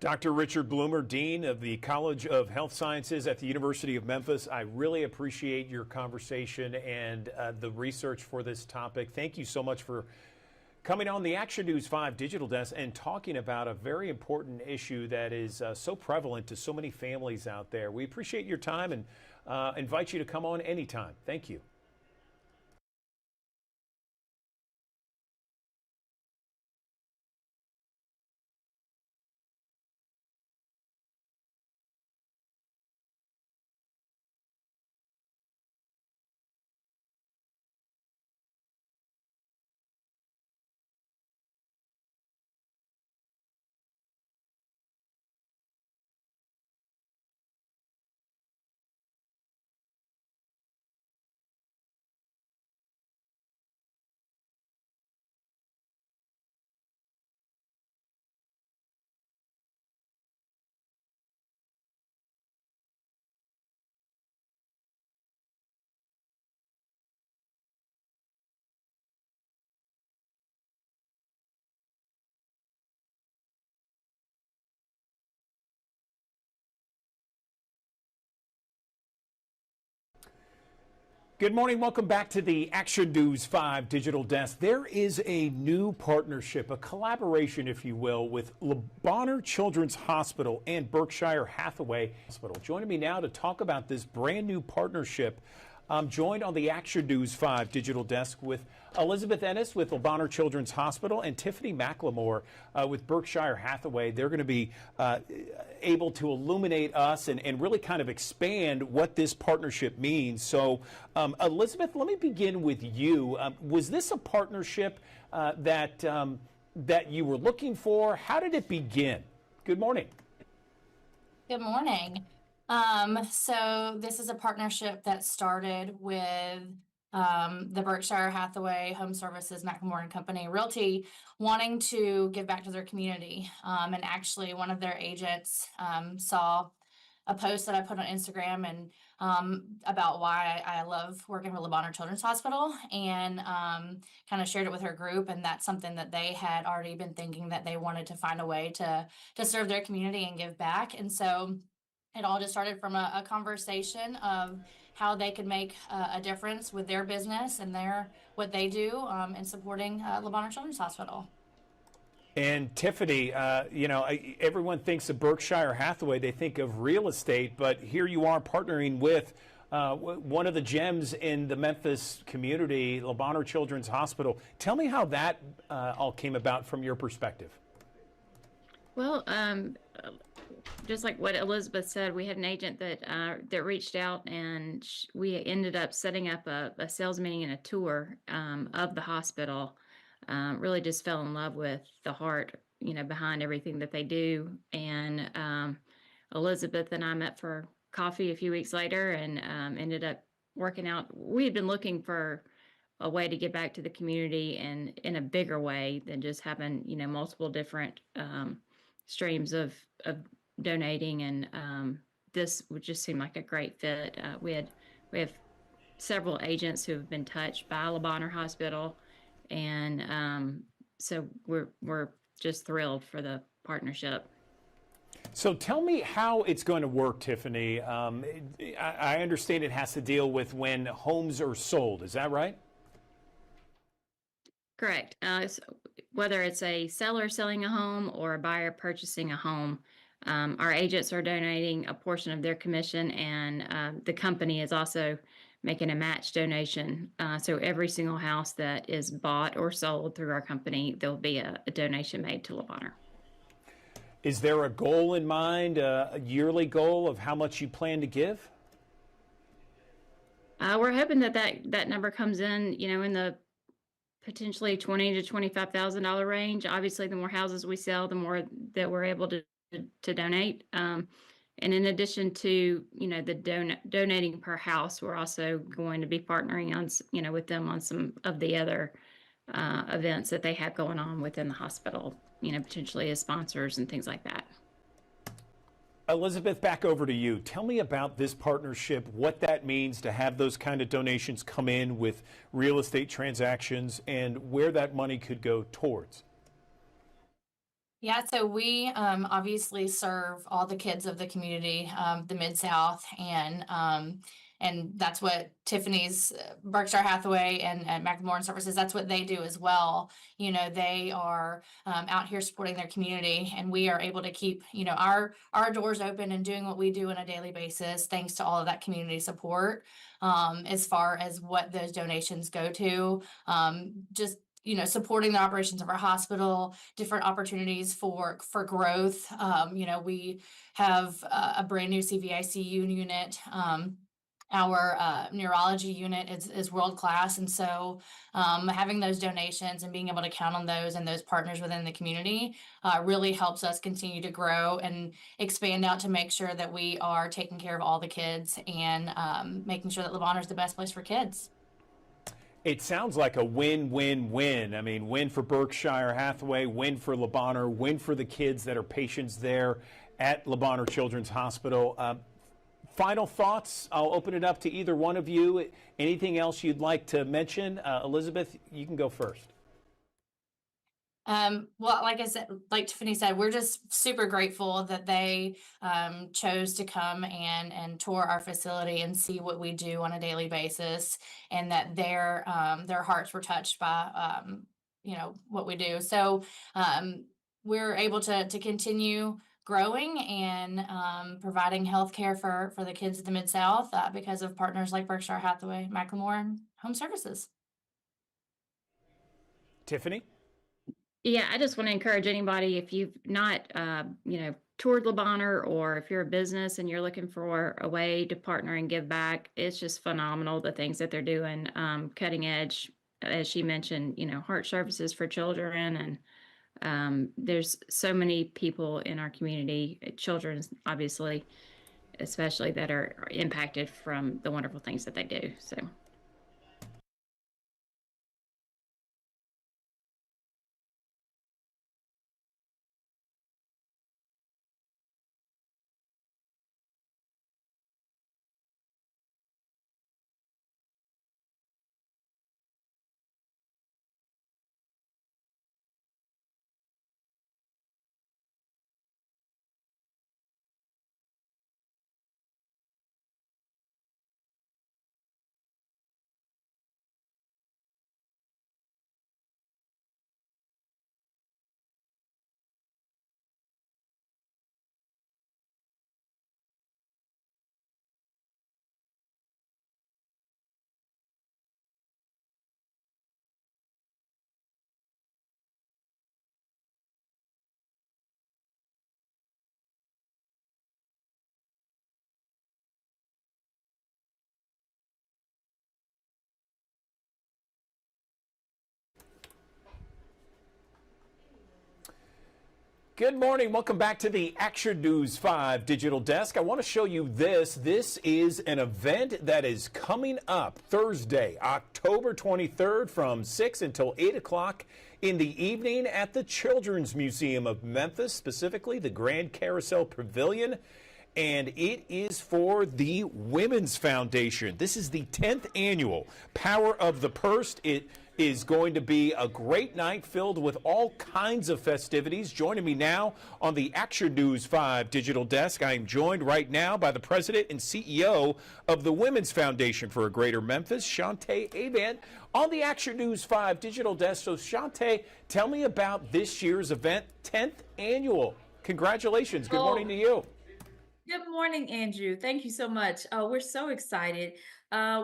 S2: Dr. Richard Bloomer, Dean of the College of Health Sciences at the University of Memphis, I really appreciate your conversation and the research for this topic. Thank you so much for coming on the Action News 5 Digital Desk and talking about a very important issue that is so prevalent to so many families out there. We appreciate your time and invite you to come on anytime. Thank you. Good morning. Welcome back to the Action News 5 Digital Desk. There is a new partnership, a collaboration, if you will, with Le Bonheur Children's Hospital and Berkshire Hathaway Hospital. Joining me now to talk about this brand new partnership, I'm joined on the Action News 5 Digital Desk with Elizabeth Ennis with Le Bonheur Children's Hospital and Tiffany McLemore with Berkshire Hathaway. They're going to be able to illuminate us and really kind of expand what this partnership means. So, Elizabeth, let me begin with you. Was this a partnership that you were looking for? How did it begin? Good morning.
S6: Good morning. So this is a partnership that started with the Berkshire Hathaway Home Services, McLemore and Company Realty, wanting to give back to their community. And actually, one of their agents saw a post that I put on Instagram and about why I love working with Le Bonheur Children's Hospital, and kind of shared it with her group. And that's something that they had already been thinking, that they wanted to find a way to serve their community and give back. And so it all just started from a conversation of how they could make a difference with their business and what they do in supporting Le Bonheur Children's Hospital.
S2: And Tiffany, everyone thinks of Berkshire Hathaway, they think of real estate, but here you are partnering with one of the gems in the Memphis community, Le Bonheur Children's Hospital. Tell me how that all came about from your perspective.
S7: Well, just like what Elizabeth said, we had an agent that reached out, and we ended up setting up a sales meeting and a tour of the hospital. Really just fell in love with the heart, behind everything that they do. And Elizabeth and I met for coffee a few weeks later, and ended up working out. We had been looking for a way to get back to the community and in a bigger way than just having, multiple different streams of donating, and this would just seem like a great fit. We have several agents who have been touched by Le Bonheur Hospital, and so we're just thrilled for the partnership.
S2: So tell me how it's going to work, Tiffany. I understand it has to deal with when homes are sold. Is that right?
S7: Correct. Whether it's a seller selling a home or a buyer purchasing a home, our agents are donating a portion of their commission, and the company is also making a match donation. So every single house that is bought or sold through our company, there'll be a donation made to Le Bonheur.
S2: Is there a goal in mind, a yearly goal of how much you plan to give?
S7: We're hoping that number comes in, in the potentially $20,000 to $25,000 range. Obviously, the more houses we sell, the more that we're able to donate. And in addition to, the donating per house, we're also going to be partnering on, with them on some of the other events that they have going on within the hospital, potentially as sponsors and things like that.
S2: Elizabeth, back over to you. Tell me about this partnership, what that means to have those kind of donations come in with real estate transactions, and where that money could go towards.
S6: Yeah, so we obviously serve all the kids of the community, the Mid-South, and that's what Tiffany's Berkshire Hathaway and McLaurin Services, that's what they do as well. They are out here supporting their community, and we are able to keep, our doors open and doing what we do on a daily basis, thanks to all of that community support. As far as what those donations go to, just supporting the operations of our hospital, different opportunities for growth. We have a brand new CVICU unit. Our neurology unit is world class, and so having those donations and being able to count on those and those partners within the community really helps us continue to grow and expand out to make sure that we are taking care of all the kids and making sure that Le Bonheur is the best place for kids.
S2: It sounds like a win-win-win. I mean, win for Berkshire Hathaway, win for Le Bonheur, win for the kids that are patients there at Le Bonheur Children's Hospital. Final thoughts? I'll open it up to either one of you. Anything else you'd like to mention? Elizabeth, you can go first.
S6: Well, like I said, like Tiffany said, we're just super grateful that they chose to come and tour our facility and see what we do on a daily basis, and that their hearts were touched by what we do. So we're able to continue growing and providing health care for the kids of the Mid-South because of partners like Berkshire Hathaway, McLaurin Home Services.
S2: Tiffany?
S7: Yeah, I just want to encourage anybody, if you've not, toured Le Bonheur, or if you're a business and you're looking for a way to partner and give back, it's just phenomenal, the things that they're doing, cutting edge, as she mentioned, heart services for children. And there's so many people in our community, children, obviously, especially, that are impacted from the wonderful things that they do. So.
S2: Good morning. Welcome back to the Action News 5 digital desk. I want to show you this. This is an event that is coming up Thursday, October 23rd from 6 until 8 o'clock in the evening at the Children's Museum of Memphis, specifically the Grand Carousel Pavilion. And it is for the Women's Foundation. This is the 10th annual Power of the Purse. It is going to be a great night filled with all kinds of festivities. Joining me now on the Action News 5 digital desk, I am joined right now by the president and CEO of the Women's Foundation for a Greater Memphis, Shantae Avant, on the Action News 5 digital desk. So Shantae, tell me about this year's event, 10th annual. Congratulations. Good morning to you.
S8: Good morning, Andrew. Thank you so much. We're so excited.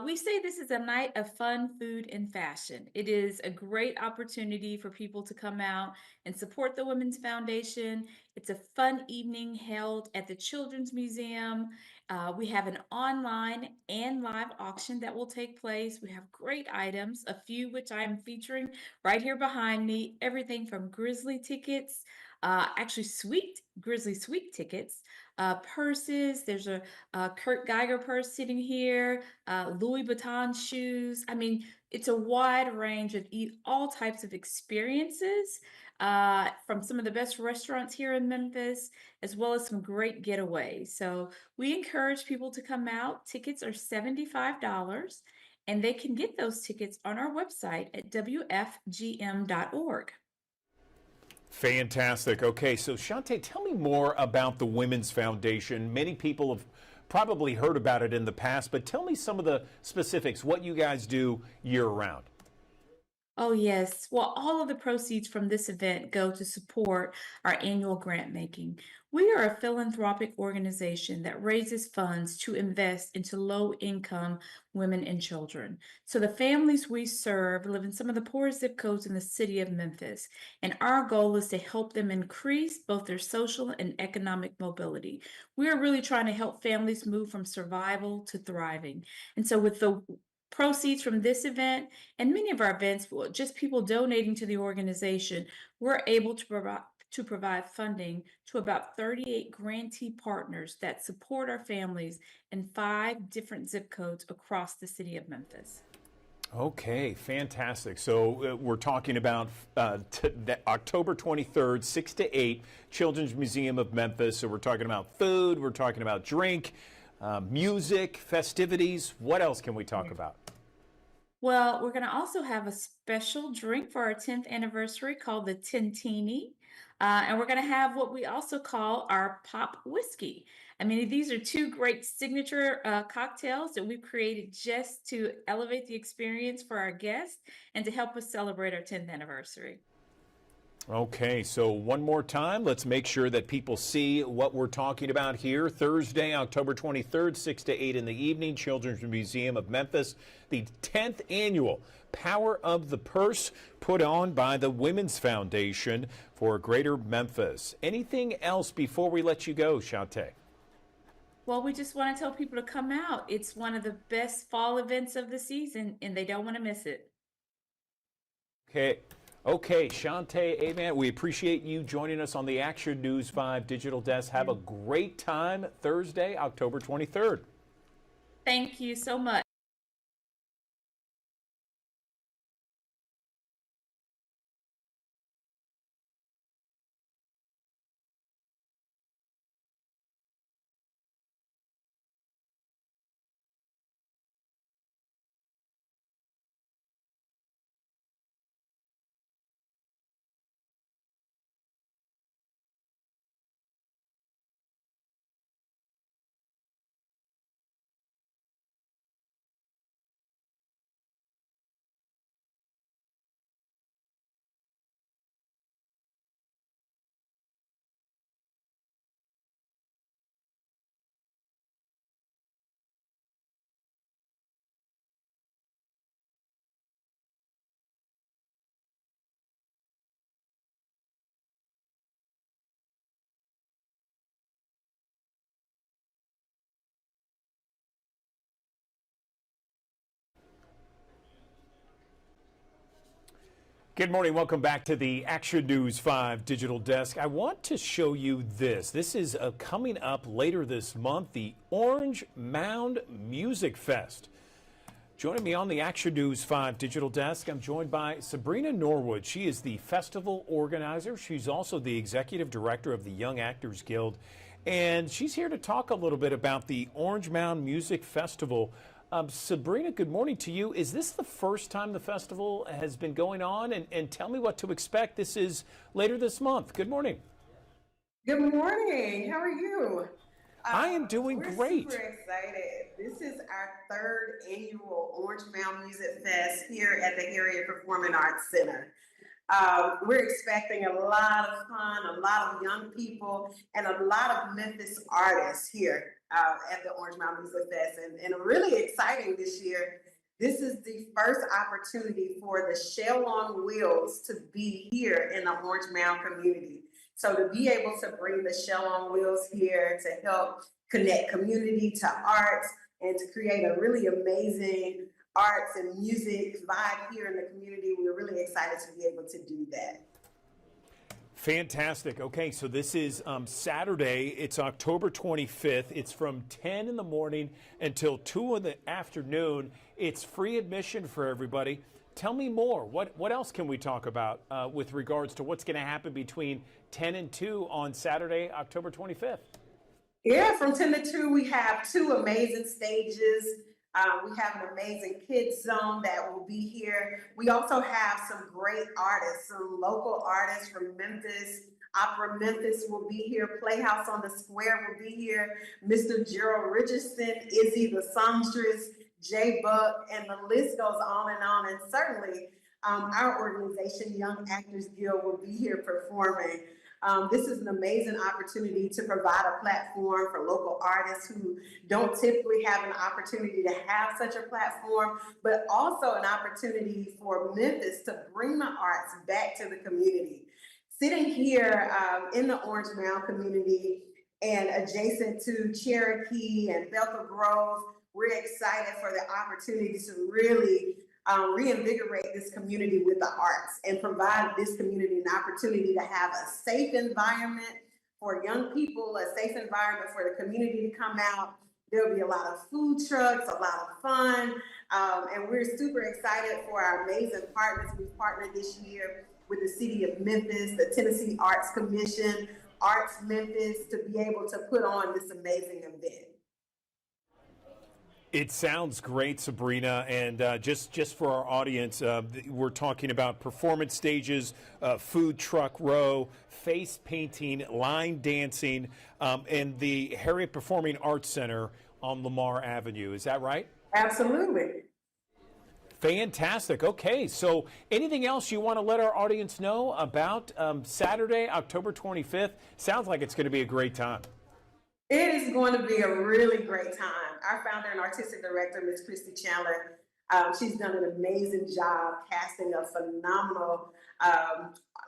S8: We say this is a night of fun, food, and fashion. It is a great opportunity for people to come out and support the Women's Foundation. It's a fun evening held at the Children's Museum. We have an online and live auction that will take place. We have great items, a few which I am featuring right here behind me. Everything from Grizzly tickets, actually sweet Grizzly sweet tickets, purses. There's a Kurt Geiger purse sitting here, Louis Vuitton shoes. I mean, it's a wide range of all types of experiences from some of the best restaurants here in Memphis, as well as some great getaways. So we encourage people to come out. Tickets are $75, and they can get those tickets on our website at wfgm.org.
S2: Fantastic. Okay, so Shantae, tell me more about the Women's Foundation. Many people have probably heard about it in the past, but tell me some of the specifics, what you guys do year-round.
S8: Oh, yes. Well, all of the proceeds from this event go to support our annual grant making. We are a philanthropic organization that raises funds to invest into low income women and children. So the families we serve live in some of the poorest zip codes in the city of Memphis. And our goal is to help them increase both their social and economic mobility. We are really trying to help families move from survival to thriving. And so with the proceeds from this event and many of our events, well, just people donating to the organization, we're able to provide funding to about 38 grantee partners that support our families in 5 different zip codes across the city of Memphis.
S2: Okay, fantastic. So we're talking about October 23rd, 6 to 8, Children's Museum of Memphis. So we're talking about food, we're talking about drink, music, festivities. What else can we talk about?
S8: Well, we're going to also have a special drink for our 10th anniversary called the Tintini. And we're going to have what we also call our pop whiskey. I mean, these are 2 great signature cocktails that we've created just to elevate the experience for our guests and to help us celebrate our 10th anniversary.
S2: Okay, so one more time, let's make sure that people see what we're talking about here. Thursday, October 23rd, 6 to 8 in the evening, Children's Museum of Memphis, the 10th annual Power of the Purse put on by the Women's Foundation for Greater Memphis. Anything else before we let you go, Shantae?
S8: Well, we just want to tell people to come out. It's one of the best fall events of the season, and they don't want to miss it.
S2: Okay, Shantae Avant, we appreciate you joining us on the Action News 5 digital desk. Have a great time Thursday, October 23rd.
S8: Thank you so much.
S2: Good morning. Welcome back to the Action News 5 digital desk. I want to show you this. This is coming up later this month, the Orange Mound Music Fest. Joining me on the Action News 5 digital desk, I'm joined by Sabrina Norwood. She is the festival organizer. She's also the executive director of the Young Actors Guild. And she's here to talk a little bit about the Orange Mound Music Festival. Sabrina, good morning to you. Is this the first time the festival has been going on? And tell me what to expect. This is later this month. Good morning.
S9: Good morning. How are you?
S2: I am doing
S9: we're
S2: great.
S9: Super excited. This is our third annual Orange Mound Music Fest here at the Harriet Performing Arts Center. We're expecting a lot of fun, a lot of young people, and a lot of Memphis artists here at the Orange Mound Music Fest. And really exciting this year. This is the first opportunity for the Shell on Wheels to be here in the Orange Mound community. So to be able to bring the Shell on Wheels here to help connect community to arts and to create a really amazing arts and music vibe here in the community, we're really excited to be able to do that.
S2: Fantastic. Okay, so this is Saturday. It's October 25th. It's from 10 in the morning until 2 in the afternoon. It's free admission for everybody. Tell me more. What else can we talk about with regards to what's going to happen between 10 and 2 on Saturday, October 25th?
S9: Yeah, from 10 to 2, we have 2 amazing stages. We have an amazing kids zone that will be here. We also have some great artists, some local artists from Memphis. Opera Memphis will be here. Playhouse on the Square will be here. Mr. Gerald Richardson, Izzy the Songstress, Jay Buck, and the list goes on and on. And certainly our organization, Young Actors Guild, will be here performing. This is an amazing opportunity to provide a platform for local artists who don't typically have an opportunity to have such a platform, but also an opportunity for Memphis to bring the arts back to the community. Sitting here in the Orange Mound community and adjacent to Cherokee and Bethel Grove, we're excited for the opportunity to really reinvigorate this community with the arts and provide this community an opportunity to have a safe environment for young people, a safe environment for the community to come out. There'll be a lot of food trucks, a lot of fun, and we're super excited for our amazing partners. We've partnered this year with the City of Memphis, the Tennessee Arts Commission, Arts Memphis, to be able to put on this amazing event.
S2: It sounds great, Sabrina, and just for our audience, we're talking about performance stages, food truck row, face painting, line dancing, and the Harriet Performing Arts Center on Lamar Avenue. Is that right?
S9: Absolutely.
S2: Fantastic. Okay, so anything else you want to let our audience know about Saturday, October 25th? Sounds like it's going to be a great time.
S9: It is going to be a really great time. Our founder and artistic director, Ms. Christy Chandler, she's done an amazing job casting a phenomenal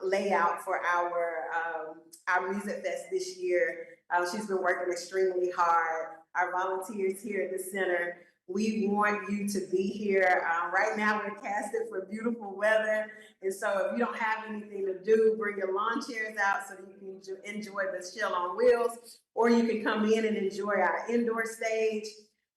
S9: layout for our music fest this year. She's been working extremely hard. Our volunteers here at the center, we want you to be here. Right now, we're casted for beautiful weather. And so if you don't have anything to do, bring your lawn chairs out so you can enjoy the Shell on Wheels, or you can come in and enjoy our indoor stage.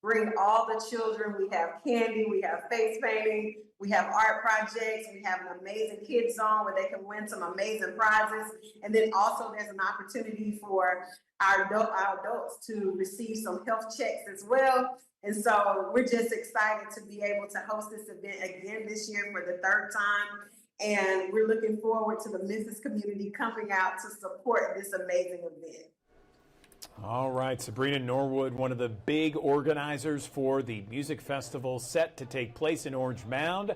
S9: Bring all the children. We have candy, we have face painting, we have art projects, we have an amazing kids zone where they can win some amazing prizes. And then also there's an opportunity for our adults to receive some health checks as well. And so we're just excited to be able to host this event again this year for the 3rd time. And we're looking forward to the Memphis community coming out to support this amazing event.
S2: All right, Sabrina Norwood, one of the big organizers for the music festival set to take place in Orange Mound,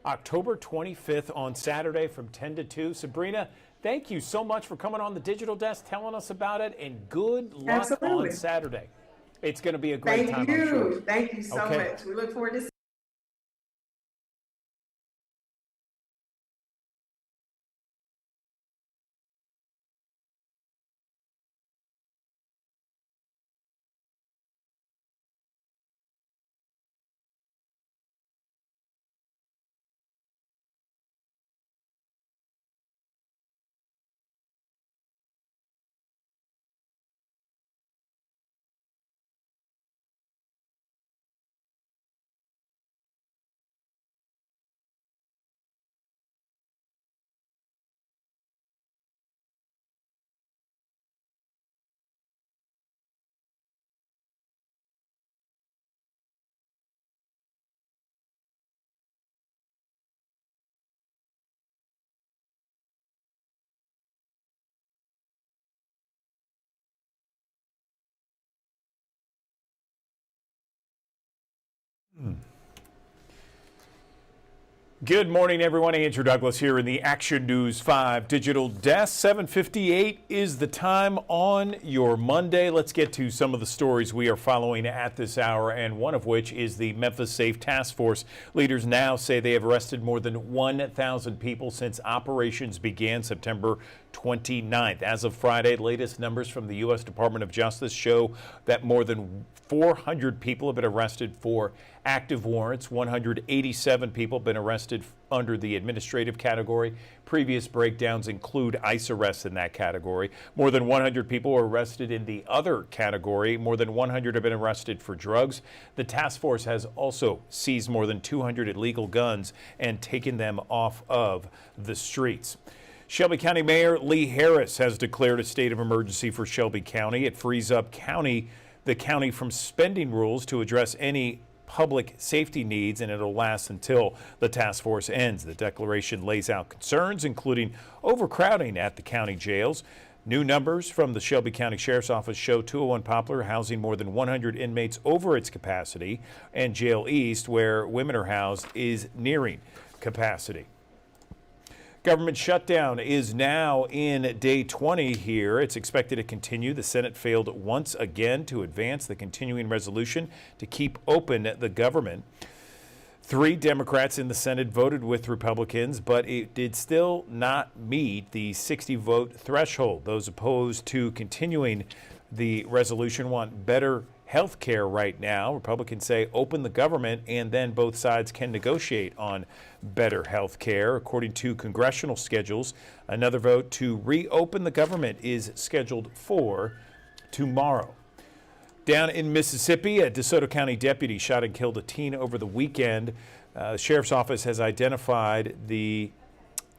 S2: October 25th on Saturday from 10 to 2. Sabrina, thank you so much for coming on the digital desk, telling us about it, and good luck
S9: Absolutely.
S2: on Saturday. It's going to be a great time, I'm sure.
S9: Thank you so much. We look forward to
S2: Good morning, everyone. Andrew Douglas here in the Action News 5 Digital Desk. 7:58 is the time on your Monday. Let's get to some of the stories we are following at this hour, and one of which is the Memphis Safe Task Force. Leaders now say they have arrested more than 1,000 people since operations began September 29th. As of Friday, latest numbers from the U.S. Department of Justice show that more than 400 people have been arrested for active warrants. 187 people have been arrested under the administrative category. Previous breakdowns include ICE arrests in that category. More than 100 people were arrested in the other category. More than 100 have been arrested for drugs. The task force has also seized more than 200 illegal guns and taken them off of the streets. Shelby County Mayor Lee Harris has declared a state of emergency for Shelby County. It frees up the county from spending rules to address any public safety needs, and it'll last until the task force ends. The declaration lays out concerns, including overcrowding at the county jails. New numbers from the Shelby County Sheriff's Office show 201 Poplar housing more than 100 inmates over its capacity, and Jail East, where women are housed, is nearing capacity. Government shutdown is now in day 20 here. It's expected to continue. The Senate failed once again to advance the continuing resolution to keep open the government. 3 Democrats in the Senate voted with Republicans, but it did still not meet the 60-vote threshold. Those opposed to continuing the resolution want better health care right now. Republicans say open the government, and then both sides can negotiate on better health care. According to congressional schedules, another vote to reopen the government is scheduled for tomorrow. Down in Mississippi, a DeSoto County deputy shot and killed a teen over the weekend. The sheriff's office has identified the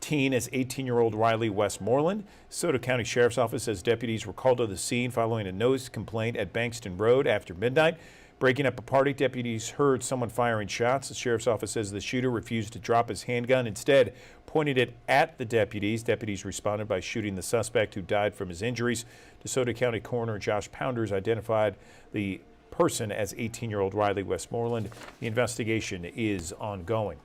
S2: teen as 18-year-old Riley Westmoreland. DeSoto County Sheriff's Office says deputies were called to the scene following a noise complaint at Bankston Road after midnight. Breaking up a party, deputies heard someone firing shots. The Sheriff's Office says the shooter refused to drop his handgun, instead pointed it at the deputies. Deputies responded by shooting the suspect, who died from his injuries. DeSoto County Coroner Josh Pounders identified the person as 18-year-old Riley Westmoreland. The investigation is ongoing.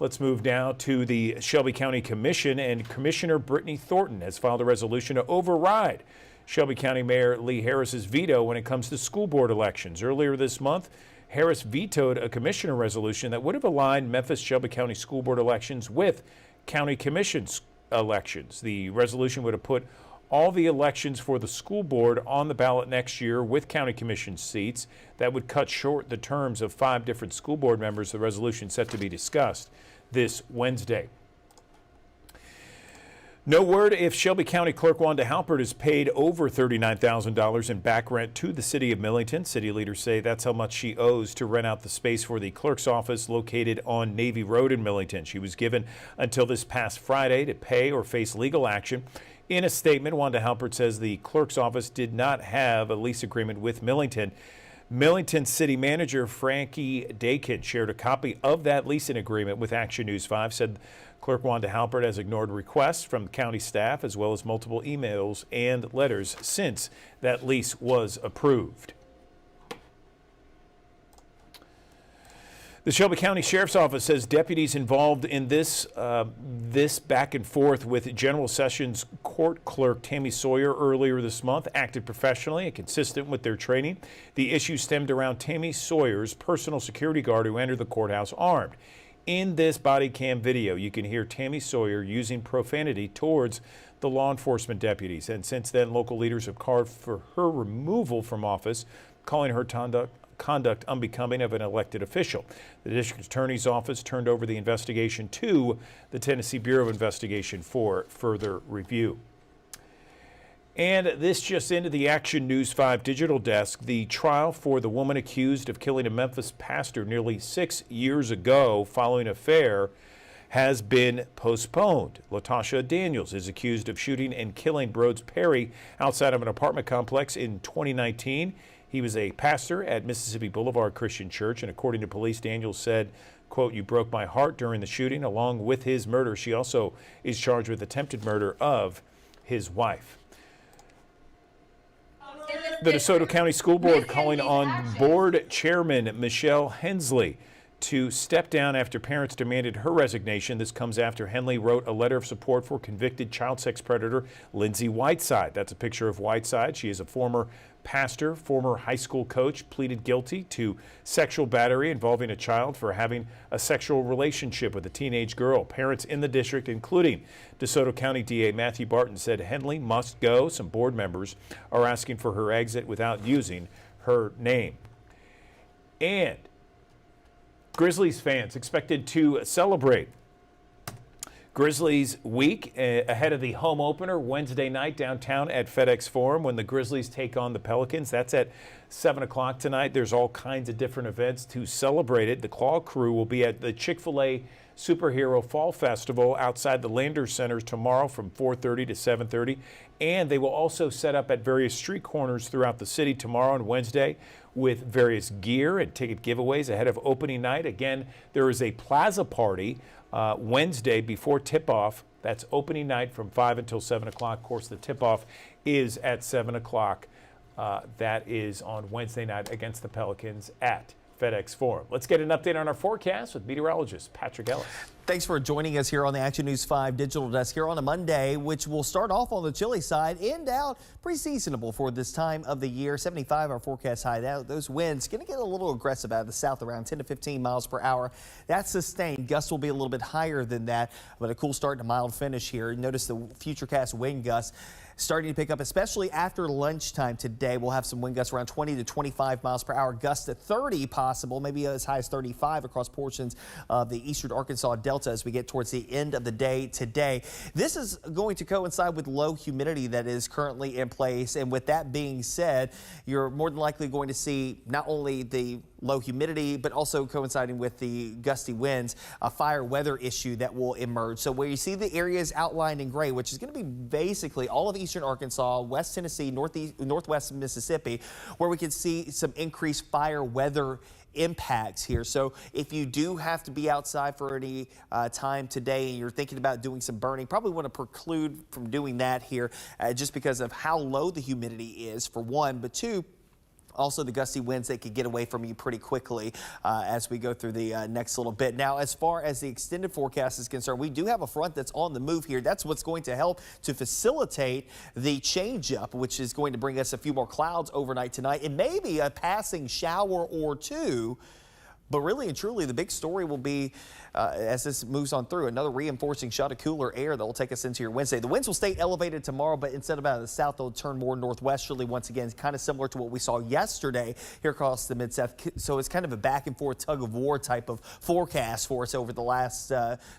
S2: Let's move now to the Shelby County Commission, and Commissioner Brittany Thornton has filed a resolution to override Shelby County Mayor Lee Harris's veto when it comes to school board elections. Earlier this month, Harris vetoed a commissioner resolution that would have aligned Memphis Shelby County school board elections with county commission elections. The resolution would have put all the elections for the school board on the ballot next year with county commission seats. That would cut short the terms of 5 different school board members. The resolution set to be discussed this Wednesday. No word if Shelby County Clerk Wanda Halpert has paid over $39,000 in back rent to the city of Millington. City leaders say that's how much she owes to rent out the space for the clerk's office located on Navy Road in Millington. She was given until this past Friday to pay or face legal action. In a statement, Wanda Halpert says the clerk's office did not have a lease agreement with Millington. Millington City Manager Frankie Dakin shared a copy of that leasing agreement with Action News 5, said Clerk Wanda Halpert has ignored requests from county staff as well as multiple emails and letters since that lease was approved. The Shelby County Sheriff's Office says deputies involved in this back and forth with General Sessions Court Clerk Tammy Sawyer earlier this month acted professionally and consistent with their training. The issue stemmed around Tammy Sawyer's personal security guard who entered the courthouse armed. In this body cam video, you can hear Tammy Sawyer using profanity towards the law enforcement deputies. And since then, local leaders have called for her removal from office, calling her conduct unbecoming of an elected official. The district attorney's office turned over the investigation to the Tennessee Bureau of Investigation for further review. And this just into the Action News 5 digital desk. The trial for the woman accused of killing a Memphis pastor nearly 6 years ago following an affair has been postponed. Latasha Daniels is accused of shooting and killing Broads Perry outside of an apartment complex in 2019. He was a pastor at Mississippi Boulevard Christian Church, and according to police, Daniels said, quote, "You broke my heart" during the shooting. Along with his murder, she also is charged with attempted murder of his wife. The DeSoto County School Board calling on board chairman Michelle Hensley to step down after parents demanded her resignation. This comes after Henley wrote a letter of support for convicted child sex predator Lindsay Whiteside. That's a picture of Whiteside. She is a former pastor, former high school coach, pleaded guilty to sexual battery involving a child for having a sexual relationship with a teenage girl. Parents in the district, including DeSoto County DA Matthew Barton, said Henley must go. Some board members are asking for her exit without using her name. And Grizzlies fans expected to celebrate Grizzlies week ahead of the home opener Wednesday night downtown at FedEx Forum when the Grizzlies take on the Pelicans. That's at 7 o'clock tonight. There's all kinds of different events to celebrate it. The Claw Crew will be at the Chick-fil-A Superhero Fall Festival outside the Landers Center tomorrow from 4:30 to 7:30. And they will also set up at various street corners throughout the city tomorrow and Wednesday with various gear and ticket giveaways ahead of opening night. Again, there is a plaza party Wednesday before tip-off. That's opening night from 5 until 7 o'clock. Of course, the tip-off is at 7 o'clock. That is on Wednesday night against the Pelicans at FedEx Forum. Let's get an update on our forecast with meteorologist Patrick Ellis.
S1: Thanks for joining us here on the Action News 5 digital desk here on a Monday, which will start off on the chilly side, end out pretty seasonable for this time of the year. 75 our forecast high. Those winds going to get a little aggressive out of the south, around 10 to 15 miles per hour. That's sustained. Gusts will be a little bit higher than that, but a cool start and a mild finish here. Notice the futurecast wind gusts starting to pick up, especially after lunchtime today. We'll have some wind gusts around 20 to 25 miles per hour, gusts at 30 possible, maybe as high as 35 across portions of the eastern Arkansas Delta as we get towards the end of the day today. This is going to coincide with low humidity that is currently in place. And with that being said, you're more than likely going to see not only the low humidity, but also coinciding with the gusty winds, a fire weather issue that will emerge. So where you see the areas outlined in gray, which is going to be basically all of eastern Arkansas, West Tennessee, northwest Mississippi, where we can see some increased fire weather impacts here. So if you do have to be outside for any time today and you're thinking about doing some burning, probably want to preclude from doing that here just because of how low the humidity is, for one, but two, also the gusty winds that could get away from you pretty quickly as we go through the next little bit. Now, as far as the extended forecast is concerned, we do have a front that's on the move here. That's what's going to help to facilitate the change-up, which is going to bring us a few more clouds overnight tonight and maybe a passing shower or two. But really and truly, the big story will be, as this moves on through, another reinforcing shot of cooler air that will take us into your Wednesday. The winds will stay elevated tomorrow, but instead of out of the south, they'll turn more northwesterly once again, kind of similar to what we saw yesterday here across the mid-south. So it's kind of a back and forth tug of war type of forecast for us over the last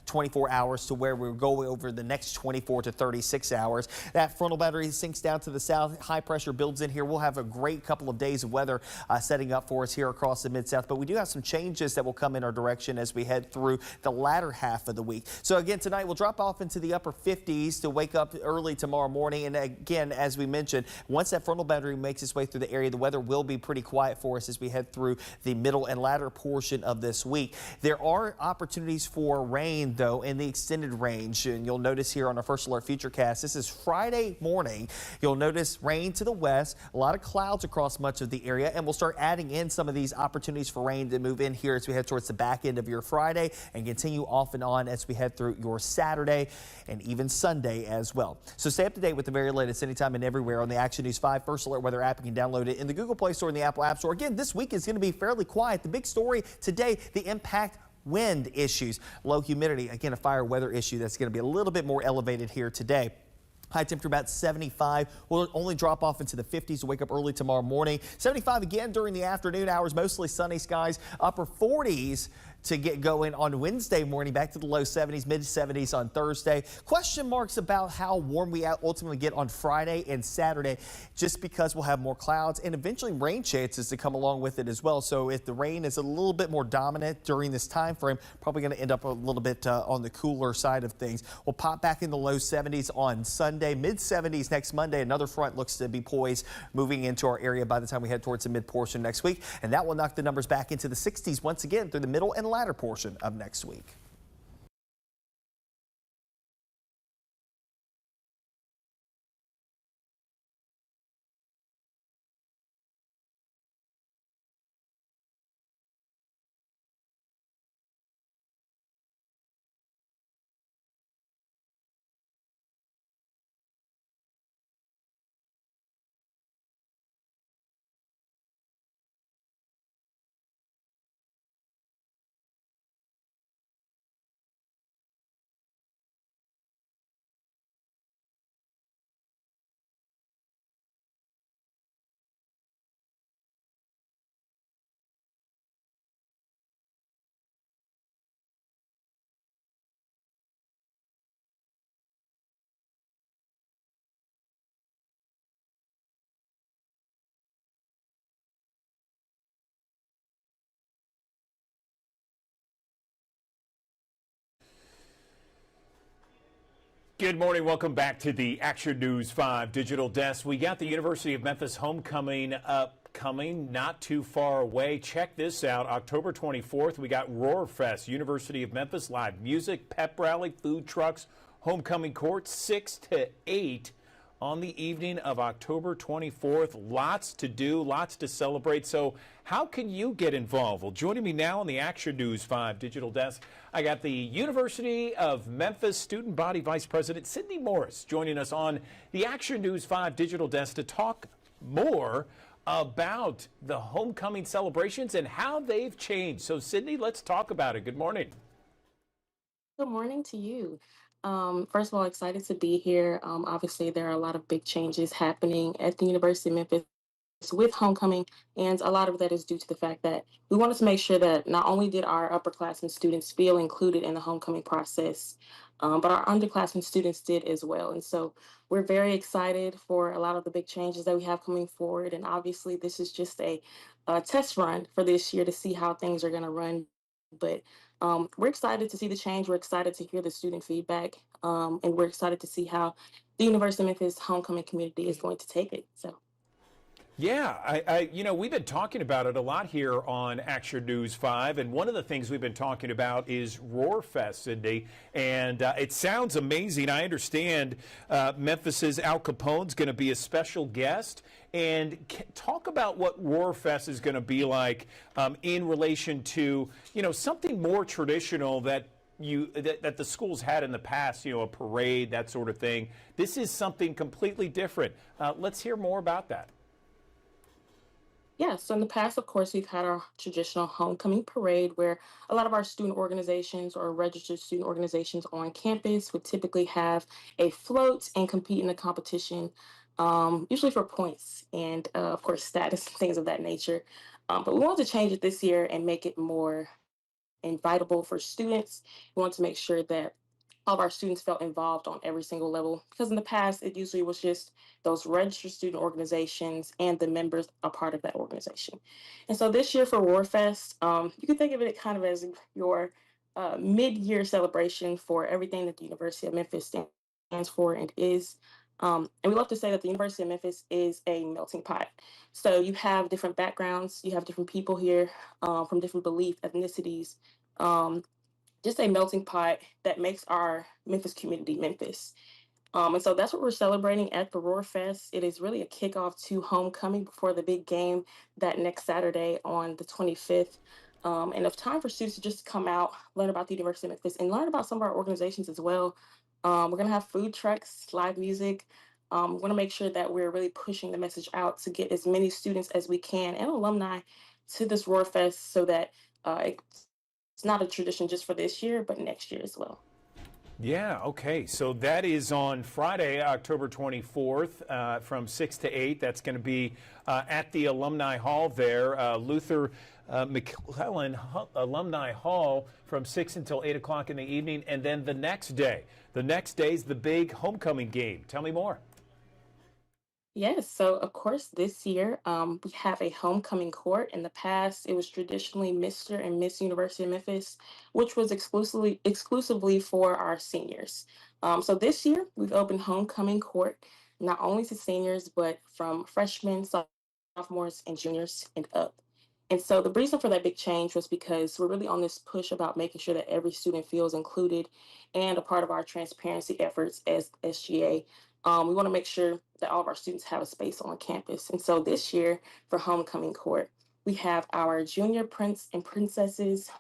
S1: 24 hours to where we're going over the next 24 to 36 hours. That frontal boundary sinks down to the south. High pressure builds in here. We'll have a great couple of days of weather setting up for us here across the mid-south, but we do have some changes that will come in our direction as we head through the latter half of the week. So again, tonight we'll drop off into the upper 50s to wake up early tomorrow morning. And again, as we mentioned, once that frontal boundary makes its way through the area, the weather will be pretty quiet for us as we head through the middle and latter portion of this week. There are opportunities for rain, though, in the extended range. And you'll notice here on our first alert futurecast, this is Friday morning. You'll notice rain to the west, a lot of clouds across much of the area, and we'll start adding in some of these opportunities for rain to move in here as we head towards the back end of your Friday and continue off and on as we head through your Saturday and even Sunday as well. So stay up to date with the very latest anytime and everywhere on the Action News 5 First Alert Weather app. You can download it in the Google Play Store and the Apple App Store. Again, this week is going to be fairly quiet. The big story today, the impact wind issues, low humidity, again, a fire weather issue that's going to be a little bit more elevated here today. High temperature about 75. We'll only drop off into the 50s to wake up early tomorrow morning. 75 again during the afternoon hours, mostly sunny skies. Upper 40s to get going on Wednesday morning, back to the low 70s, mid 70s on Thursday. Question marks about how warm we ultimately get on Friday and Saturday, just because we'll have more clouds and eventually rain chances to come along with it as well. So if the rain is a little bit more dominant during this time frame, probably going to end up a little bit on the cooler side of things. We'll pop back in the low 70s on Sunday, mid 70s next Monday. Another front looks to be poised moving into our area by the time we head towards the mid portion next week, and that will knock the numbers back into the 60s once again through the middle and latter portion of next week.
S2: Good morning. Welcome back to the Action News 5 Digital Desk. We got the University of Memphis homecoming upcoming, not too far away. Check this out. October 24th, we got Roar Fest, University of Memphis, live music, pep rally, food trucks, homecoming court, 6 to 8 on the evening of October 24th. Lots to do, lots to celebrate. So how can you get involved? Well, joining me now on the Action News 5 Digital Desk, I got the University of Memphis Student Body Vice President Sydney Morris joining us on the Action News 5 Digital Desk to talk more about the homecoming celebrations and how they've changed. So Sydney, let's talk about it. Good morning.
S10: Good morning to you. First of all, excited to be here. Obviously, there are a lot of big changes happening at the University of Memphis with homecoming, and a lot of that is due to the fact that we wanted to make sure that not only did our upperclassmen students feel included in the homecoming process, but our underclassmen students did as well. And so we're very excited for a lot of the big changes that we have coming forward. And obviously, this is just a test run for this year to see how things are going to run. But we're excited to see the change. We're excited to hear the student feedback, and we're excited to see how the University of Memphis homecoming community is going to take it. So.
S2: Yeah, we've been talking about it a lot here on Action News 5, and one of the things we've been talking about is Roar Fest, Cindy, and it sounds amazing. I understand Memphis's Al Capone's going to be a special guest, and talk about what Roar Fest is going to be like in relation to, something more traditional that that the schools had in the past, a parade, that sort of thing. This is something completely different. Let's hear more about that.
S10: Yeah, so in the past, of course, we've had our traditional homecoming parade where a lot of our student organizations or registered student organizations on campus would typically have a float and compete in a competition, usually for points and, of course, status, things of that nature. But we wanted to change it this year and make it more invitable for students. We want to make sure that all of our students felt involved on every single level, because in the past it usually was just those registered student organizations and the members are part of that organization. And so this year for Warfest, you can think of it kind of as your mid-year celebration for everything that the University of Memphis stands for and is. And we love to say that the University of Memphis is a melting pot. So you have different backgrounds, you have different people here from different belief, ethnicities, just a melting pot that makes our Memphis community Memphis. And so that's what we're celebrating at the Roar Fest. It is really a kickoff to homecoming before the big game that next Saturday on the 25th. And enough time for students to just come out, learn about the University of Memphis, and learn about some of our organizations as well. We're going to have food trucks, live music. We want to make sure that we're really pushing the message out to get as many students as we can and alumni to this Roar Fest so that it's not a tradition just for this year, but next year as well.
S2: Yeah, okay. So that is on Friday, October 24th from 6 to 8. That's going to be at the Alumni Hall there, Luther McClellan Alumni Hall from 6 until 8 o'clock in the evening. And then the next day is the big homecoming game. Tell me more.
S10: Yes, so of course this year we have a homecoming court. In the past, it was traditionally Mr. and Miss University of Memphis, which was exclusively for our seniors. So this year we've opened homecoming court not only to seniors but from freshmen, sophomores, and juniors and up. And so the reason for that big change was because we're really on this push about making sure that every student feels included and a part of our transparency efforts as SGA. We want to make sure that all of our students have a space on campus. And so this year for homecoming court, we have our junior prince and princesses,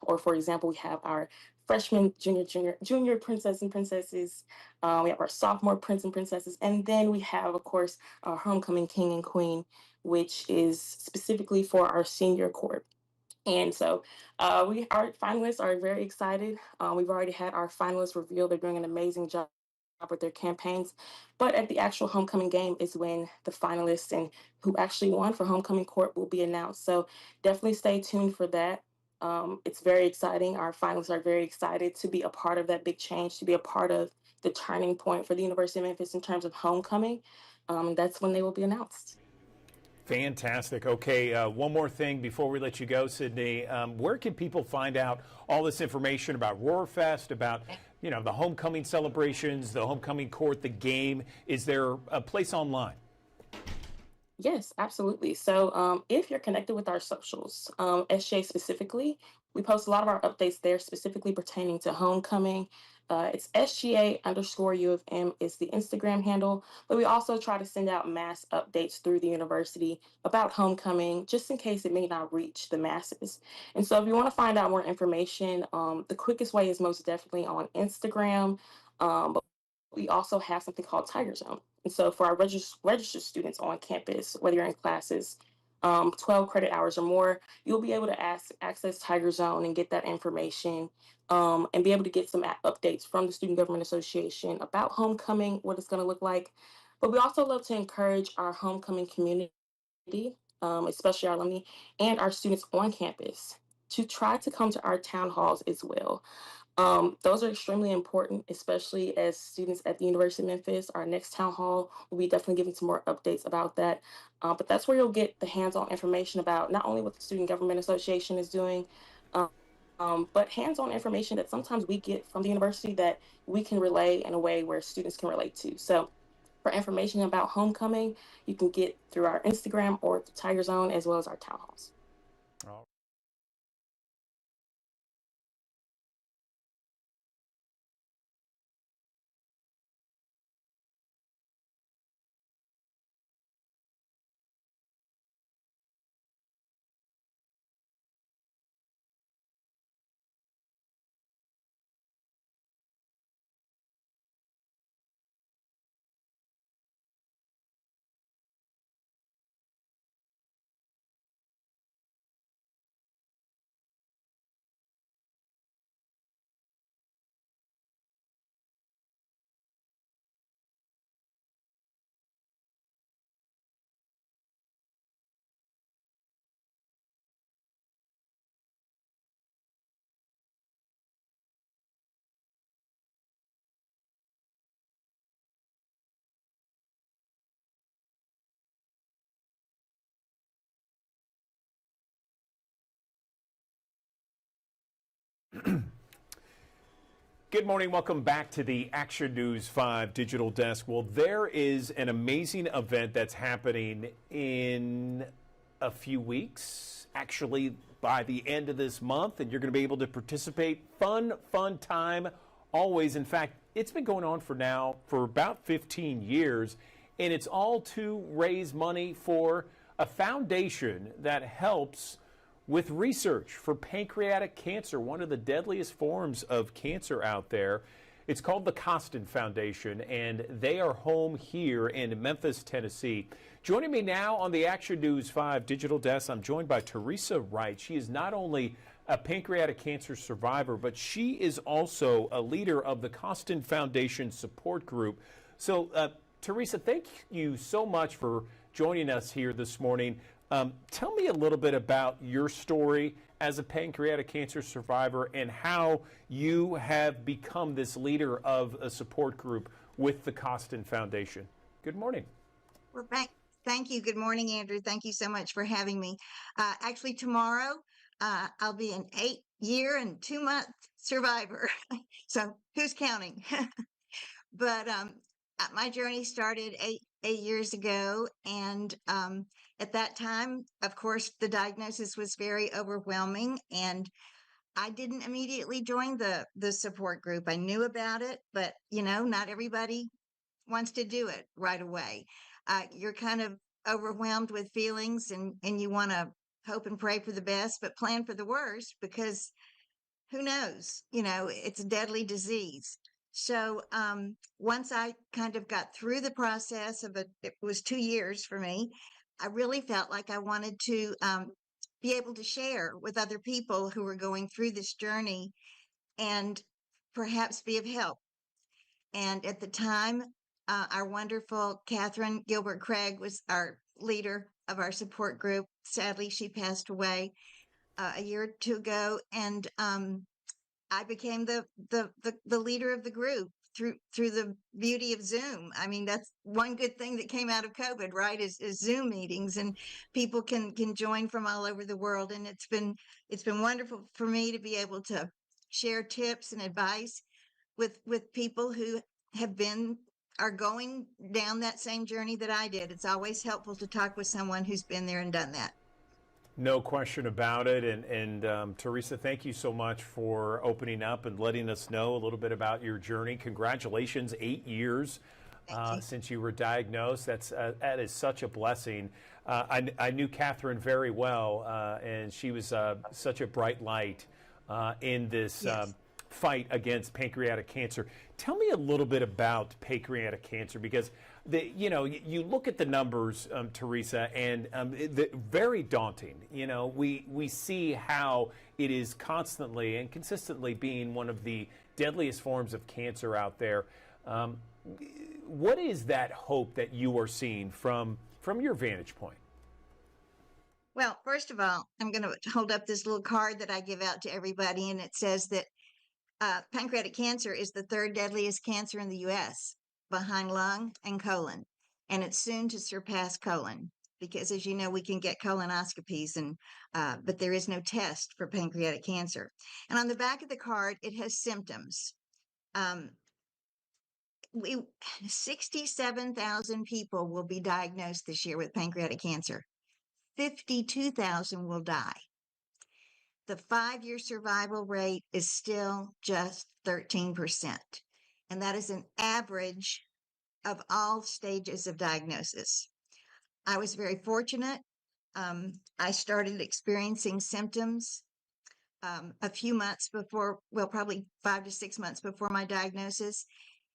S10: or for example, we have our freshman, junior princess and princesses. We have our sophomore prince and princesses. And then we have, of course, our homecoming king and queen, which is specifically for our senior court. And so our finalists are very excited. We've already had our finalists reveal. They're doing an amazing job with their campaigns. But at the actual homecoming game is when the finalists and who actually won for homecoming court will be announced. So definitely stay tuned for that. It's very exciting. Our finalists are very excited to be a part of that big change, to be a part of the turning point for the University of Memphis in terms of homecoming. That's when they will be announced.
S2: Fantastic. Okay, one more thing before we let you go, Sydney. Where can people find out all this information about Roar Fest, about you know, the homecoming celebrations, the homecoming court, the game? Is there a place online?
S10: Yes, absolutely. So if you're connected with our socials, SJ specifically, we post a lot of our updates there specifically pertaining to homecoming. It's SGA_U of M is the Instagram handle, but we also try to send out mass updates through the university about homecoming, just in case it may not reach the masses. And so if you want to find out more information, the quickest way is most definitely on Instagram. But we also have something called Tiger Zone. And so for our registered students on campus, whether you're in classes 12 credit hours or more, you'll be able to access Tiger Zone and get that information and be able to get some updates from the Student Government Association about homecoming, what it's going to look like. But we also love to encourage our homecoming community, especially our alumni and our students on campus, to try to come to our town halls as well. Those are extremely important, especially as students at the University of Memphis. Our next town hall will be definitely giving some more updates about that. But that's where you'll get the hands-on information about not only what the Student Government Association is doing, but hands-on information that sometimes we get from the university that we can relay in a way where students can relate to. So for information about homecoming, you can get through our Instagram or the Tiger Zone as well as our town halls.
S2: Oh. Good morning. Welcome back to the Action News 5 digital desk. Well, there is an amazing event that's happening in a few weeks, actually by the end of this month, and you're going to be able to participate. Fun time always. In fact, it's been going on for about 15 years, and it's all to raise money for a foundation that helps with research for pancreatic cancer, one of the deadliest forms of cancer out there. It's called the Costin Foundation, and they are home here in Memphis, Tennessee. Joining me now on the Action News 5 digital desk, I'm joined by Teresa Wright. She is not only a pancreatic cancer survivor, but she is also a leader of the Costin Foundation support group. So, Teresa, thank you so much for joining us here this morning. Tell me a little bit about your story as a pancreatic cancer survivor and how you have become this leader of a support group with the Costin Foundation. Good morning.
S11: Well, thank you. Good morning, Andrew. Thank you so much for having me. Actually, tomorrow I'll be an 8-year and 2-month survivor. So who's counting? But my journey started eight years ago, and at that time, of course, the diagnosis was very overwhelming, and I didn't immediately join the support group. I knew about it, but not everybody wants to do it right away. You're kind of overwhelmed with feelings, and you want to hope and pray for the best, but plan for the worst, because who knows? It's a deadly disease. So once I kind of got through the process of it was 2 years for me. I really felt like I wanted to be able to share with other people who were going through this journey and perhaps be of help. And at the time, our wonderful Catherine Gilbert Craig was our leader of our support group. Sadly, she passed away a year or two ago, and I became the leader of the group through the beauty of Zoom. I mean, that's one good thing that came out of COVID, right? Is Zoom meetings, and people can join from all over the world, and it's been wonderful for me to be able to share tips and advice with people who are going down that same journey that I did. It's always helpful to talk with someone who's been there and done that.
S2: No question about it. And Teresa, thank you so much for opening up and letting us know a little bit about your journey. Congratulations, 8 years since you were diagnosed. That is such a blessing. I knew Catherine very well, and she was such a bright light in this fight against pancreatic cancer. Tell me a little bit about pancreatic cancer, because you look at the numbers, Teresa, and they're very daunting. We see how it is constantly and consistently being one of the deadliest forms of cancer out there. What is that hope that you are seeing from your vantage point?
S11: Well, first of all, I'm going to hold up this little card that I give out to everybody, and it says that pancreatic cancer is the third deadliest cancer in the U.S., behind lung and colon, and it's soon to surpass colon, because, as you know, we can get colonoscopies, but there is no test for pancreatic cancer. And on the back of the card, it has symptoms. 67,000 people will be diagnosed this year with pancreatic cancer. 52,000 will die. The 5-year survival rate is still just 13%. And that is an average of all stages of diagnosis. I was very fortunate. I started experiencing symptoms a few months before, well, probably 5 to 6 months before my diagnosis,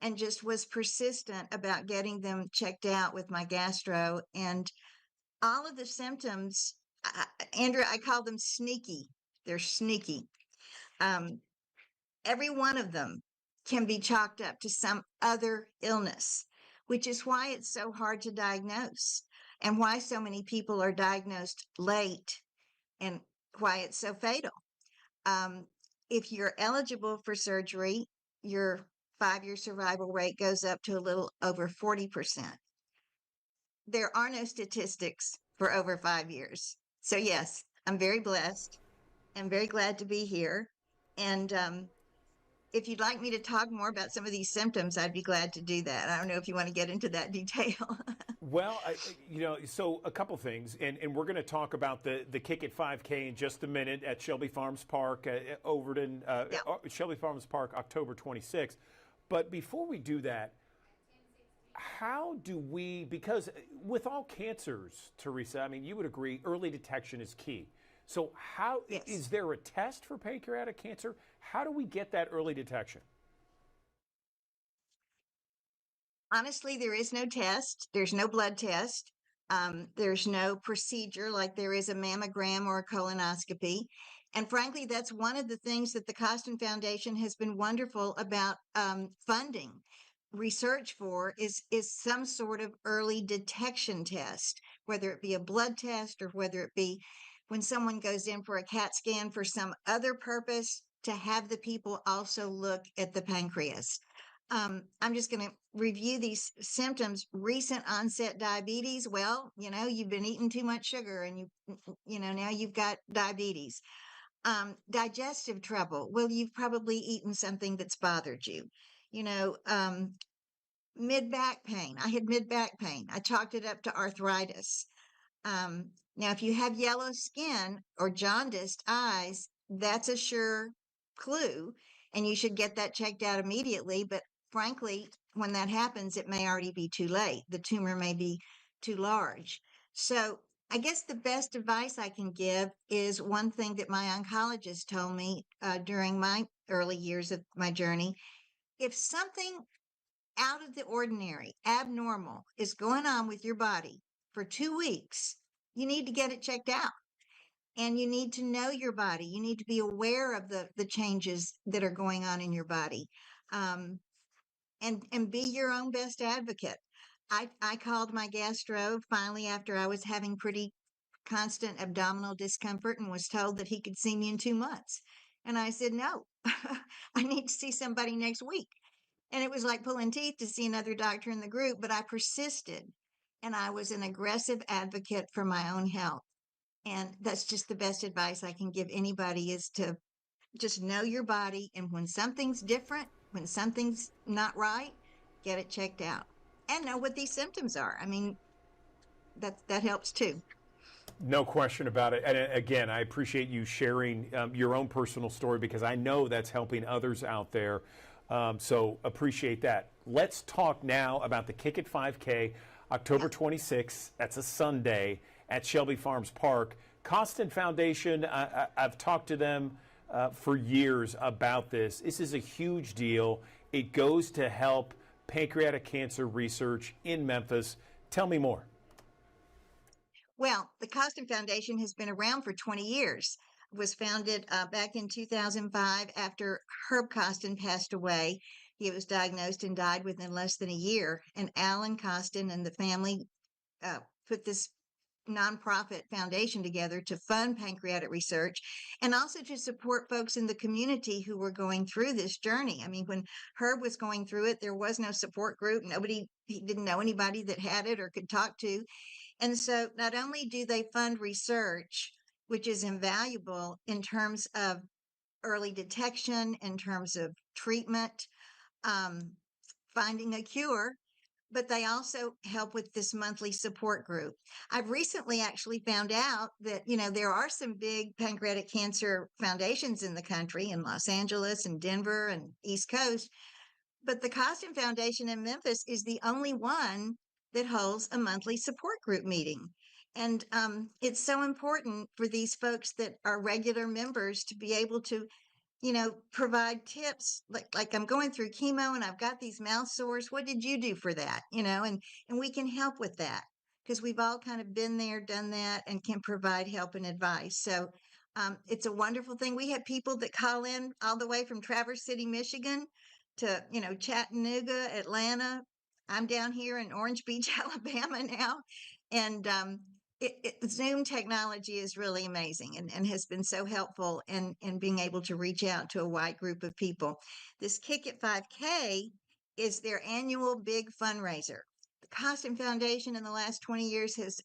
S11: and just was persistent about getting them checked out with my gastro. And all of the symptoms, Andrea, I call them sneaky. They're sneaky. Every one of them can be chalked up to some other illness, which is why it's so hard to diagnose, and why so many people are diagnosed late, and why it's so fatal. If you're eligible for surgery, your 5-year survival rate goes up to a little over 40%. There are no statistics for over 5 years. So yes, I'm very blessed. I'm very glad to be here. And if you'd like me to talk more about some of these symptoms, I'd be glad to do that. I don't know if you want to get into that detail.
S2: Well, so a couple things, and we're going to talk about the Kick It 5K in just a minute at Shelby Farms Park, Overton, Shelby Farms Park, October 26th. But before we do that, how do we, because with all cancers, Teresa, I mean, you would agree early detection is key. So how is there a test for pancreatic cancer? How do we get that early detection?
S11: Honestly, there is no test. There's no blood test. There's no procedure like there is a mammogram or a colonoscopy. And frankly, that's one of the things that the Costin Foundation has been wonderful about funding research for is some sort of early detection test, whether it be a blood test or whether it be when someone goes in for a CAT scan for some other purpose, to have the people also look at the pancreas. I'm just going to review these symptoms. Recent onset diabetes. Well, you've been eating too much sugar, and now you've got diabetes. Digestive trouble. Well, you've probably eaten something that's bothered you. Mid-back pain. I had mid-back pain. I chalked it up to arthritis. Now, if you have yellow skin or jaundiced eyes, that's a sure clue, and you should get that checked out immediately. But frankly, when that happens, it may already be too late. The tumor may be too large. So I guess the best advice I can give is one thing that my oncologist told me during my early years of my journey. If something out of the ordinary, abnormal, is going on with your body for 2 weeks, you need to get it checked out. And you need to know your body. You need to be aware of the changes that are going on in your body. And be your own best advocate. I called my gastro finally after I was having pretty constant abdominal discomfort, and was told that he could see me in 2 months. And I said, no, I need to see somebody next week. And it was like pulling teeth to see another doctor in the group, but I persisted, and I was an aggressive advocate for my own health. And that's just the best advice I can give anybody, is to just know your body. And when something's different, when something's not right, get it checked out and know what these symptoms are. I mean, that helps too.
S2: No question about it. And again, I appreciate you sharing your own personal story because I know that's helping others out there. So appreciate that. Let's talk now about the Kick It 5K, October 26th. That's a Sunday at Shelby Farms Park. Costin Foundation, I've talked to them for years about this. This is a huge deal. It goes to help pancreatic cancer research in Memphis. Tell me more.
S11: Well, the Costin Foundation has been around for 20 years. It was founded back in 2005 after Herb Costin passed away. He was diagnosed and died within less than a year. And Alan Costin and the family put this nonprofit foundation together to fund pancreatic research and also to support folks in the community who were going through this journey. I mean, when Herb was going through it, there was no support group. He didn't know anybody that had it or could talk to. And so not only do they fund research, which is invaluable in terms of early detection, in terms of treatment, finding a cure, but they also help with this monthly support group. I've recently actually found out that, there are some big pancreatic cancer foundations in the country, in Los Angeles and Denver and East Coast, but the Costin Foundation in Memphis is the only one that holds a monthly support group meeting. And it's so important for these folks that are regular members to be able to provide tips like I'm going through chemo and I've got these mouth sores. What did you do for that? And we can help with that because we've all kind of been there, done that, and can provide help and advice. So it's a wonderful thing. We have people that call in all the way from Traverse City, Michigan to, Chattanooga, Atlanta. I'm down here in Orange Beach, Alabama now. And Zoom technology is really amazing and has been so helpful in being able to reach out to a wide group of people. This Kick It 5K is their annual big fundraiser. The Costin Foundation in the last 20 years has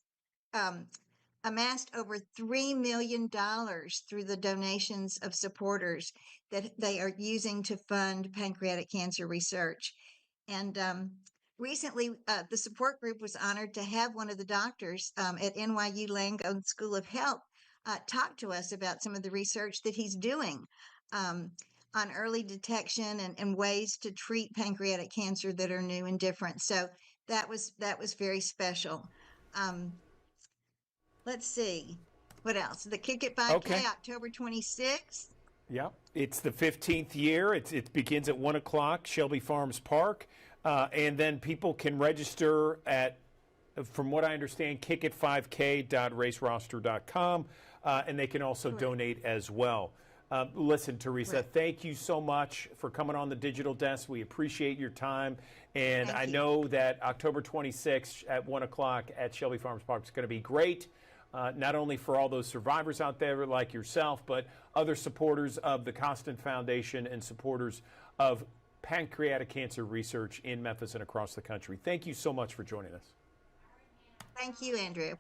S11: amassed over $3 million through the donations of supporters that they are using to fund pancreatic cancer research. And recently, the support group was honored to have one of the doctors at NYU Langone School of Health talk to us about some of the research that he's doing on early detection and ways to treat pancreatic cancer that are new and different. So that was very special. Let's see. What else? The Kick It 5K,
S2: Okay.
S11: October 26th.
S2: Yeah, it's the 15th year. It begins at 1 o'clock, Shelby Farms Park. And then people can register at, from what I understand, kickit5k.raceroster.com. And they can also donate as well. Listen, Teresa, thank you so much for coming on the Digital Desk. We appreciate your time. And I know that October 26th at 1 o'clock at Shelby Farms Park is going to be great. Not only for all those survivors out there like yourself, but other supporters of the Costin Foundation and supporters of pancreatic cancer research in Memphis and across the country. Thank you so much for joining us.
S11: Thank you, Andrea.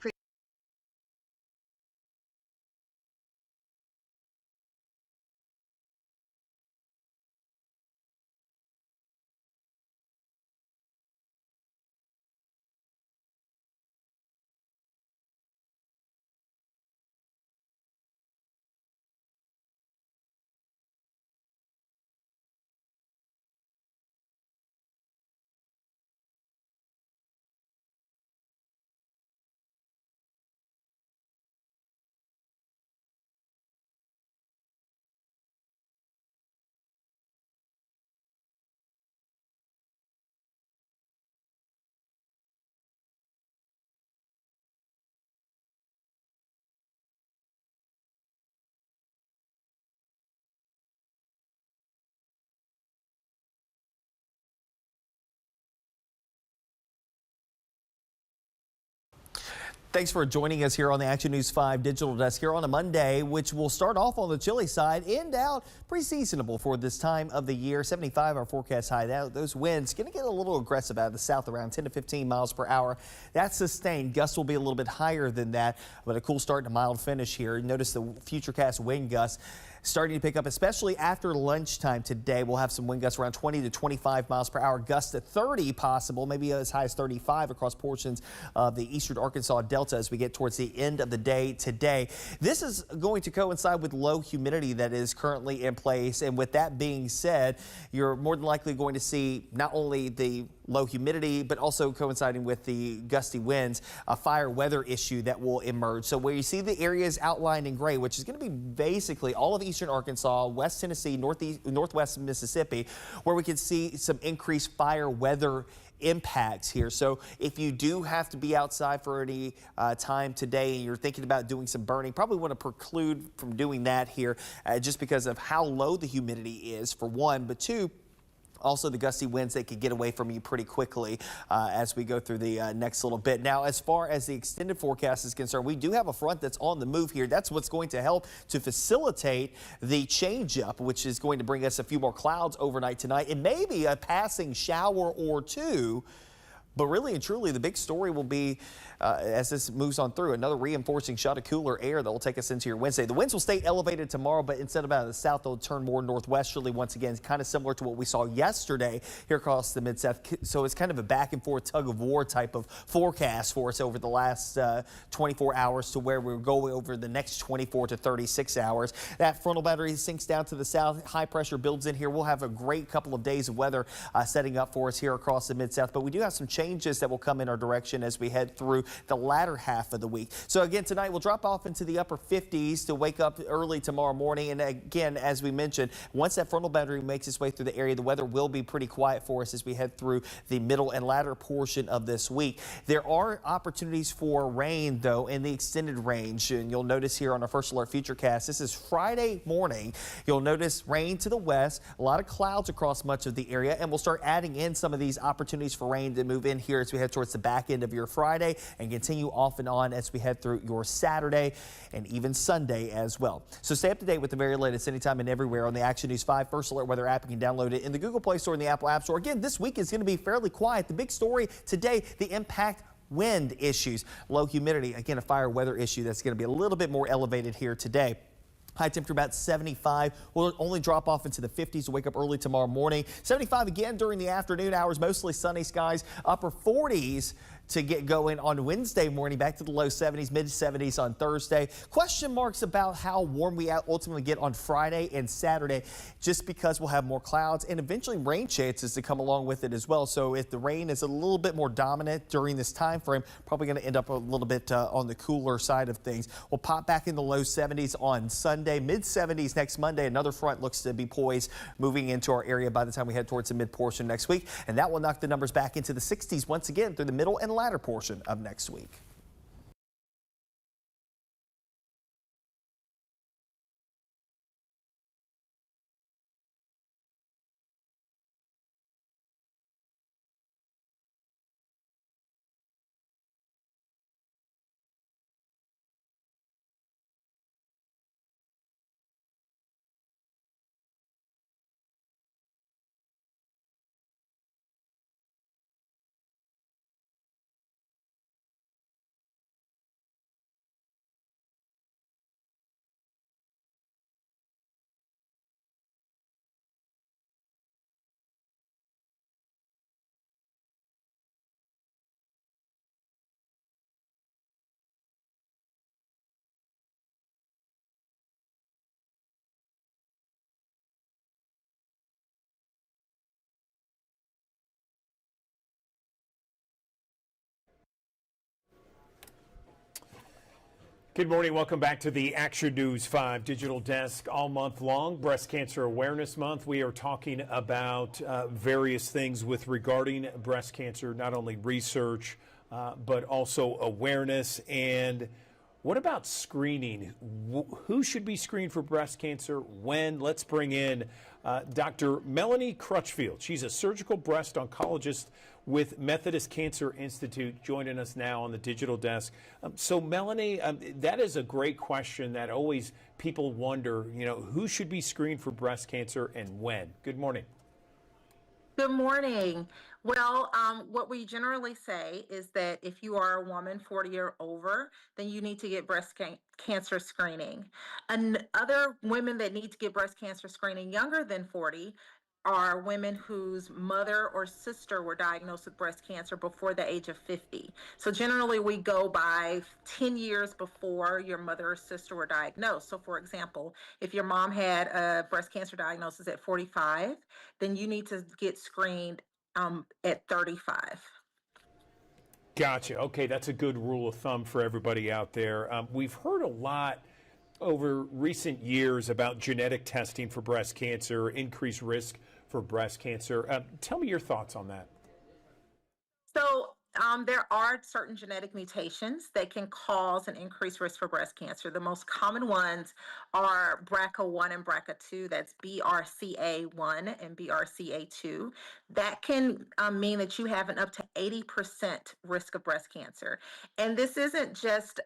S1: Thanks for joining us here on the Action News 5 Digital Desk here on a Monday, which will start off on the chilly side, end out pretty seasonable for this time of the year. 75 our forecast high. Those winds going to get a little aggressive out of the south, around 10 to 15 miles per hour. That's sustained. Gusts will be a little bit higher than that, but a cool start and a mild finish here. Notice the futurecast wind gusts starting to pick up, especially after lunchtime today. We'll have some wind gusts around 20 to 25 miles per hour, gusts to 30 possible, maybe as high as 35 across portions of the eastern Arkansas Delta as we get towards the end of the day today. This is going to coincide with low humidity that is currently in place. And with that being said, you're more than likely going to see not only the low humidity, but also coinciding with the gusty winds, a fire weather issue that will emerge. So where you see the areas outlined in gray, which is going to be basically all of eastern Arkansas, West Tennessee, northwest Mississippi, where we can see some increased fire weather impacts here. So if you do have to be outside for any time today and you're thinking about doing some burning, probably want to preclude from doing that here just because of how low the humidity is, for one, but two, also the gusty winds, they could get away from you pretty quickly as we go through the next little bit. Now, as far as the extended forecast is concerned, we do have a front that's on the move here. That's what's going to help to facilitate the change up, which is going to bring us a few more clouds overnight tonight and maybe a passing shower or two. But really and truly, the big story will be, as this moves on through, another reinforcing shot of cooler air that will take us into your Wednesday. The winds will stay elevated tomorrow, but instead of out of the south, they'll turn more northwesterly once again, kind of similar to what we saw yesterday here across the mid-south. So it's kind of a back and forth tug of war type of forecast for us over the last 24 hours to where we're going over the next 24 to 36 hours. That frontal boundary sinks down to the south. High pressure builds in here. We'll have a great couple of days of weather setting up for us here across the mid-south, but we do have some changes that will come in our direction as we head through the latter half of the week. So again, tonight we'll drop off into the upper 50s to wake up early tomorrow morning. And again, as we mentioned, once that frontal boundary makes its way through the area, the weather will be pretty quiet for us as we head through the middle and latter portion of this week. There are opportunities for rain, though, in the extended range. And you'll notice here on our first alert futurecast, this is Friday morning. You'll notice rain to the west, a lot of clouds across much of the area, and we'll start adding in some of these opportunities for rain to move in here as we head towards the back end of your Friday and continue off and on as we head through your Saturday and even Sunday as well. So stay up to date with the very latest anytime and everywhere on the Action News 5 First Alert Weather app. You can download it in the Google Play Store and the Apple App Store. Again, this week is going to be fairly quiet. The big story today, the impact wind issues, low humidity, again, a fire weather issue that's going to be a little bit more elevated here today. High temperature about 75. We'll only drop off into the 50s to wake up early tomorrow morning. 75 again during the afternoon hours, mostly sunny skies. Upper 40s to get going on Wednesday morning, back to the low 70s, mid 70s on Thursday. Question marks about how warm we ultimately get on Friday and Saturday, just because we'll have more clouds and eventually rain chances to come along with it as well. So if the rain is a little bit more dominant during this time frame, probably going to end up a little bit on the cooler side of things. We'll pop back in the low 70s on Sunday, mid 70s next Monday. Another front looks to be poised moving into our area by the time we head towards the mid portion next week, and that will knock the numbers back into the 60s once again through the middle and latter portion of next week.
S2: Good morning. Welcome back to the Action News 5 Digital Desk all month long. Breast Cancer Awareness Month. We are talking about various things with regarding breast cancer, not only research, but also awareness. And what about screening? Who should be screened for breast cancer? When? Let's bring in Dr. Melanie Crutchfield. She's a surgical breast oncologist with Methodist Cancer Institute, joining us now on the digital desk. So Melanie, that is a great question that always people wonder, who should be screened for breast cancer and when? Good morning.
S12: Good morning. Well, what we generally say is that if you are a woman 40 or over, then you need to get cancer screening. And other women that need to get breast cancer screening younger than 40 are women whose mother or sister were diagnosed with breast cancer before the age of 50. So generally we go by 10 years before your mother or sister were diagnosed. So for example, if your mom had a breast cancer diagnosis at 45, then you need to get screened at 35.
S2: Gotcha. Okay, that's a good rule of thumb for everybody out there. We've heard a lot over recent years about genetic testing for breast cancer, increased risk for breast cancer. Tell me your thoughts on that.
S12: So there are certain genetic mutations that can cause an increased risk for breast cancer. The most common ones are BRCA1 and BRCA2, that's BRCA1 and BRCA2. That can mean that you have an up to 80% risk of breast cancer. And this isn't just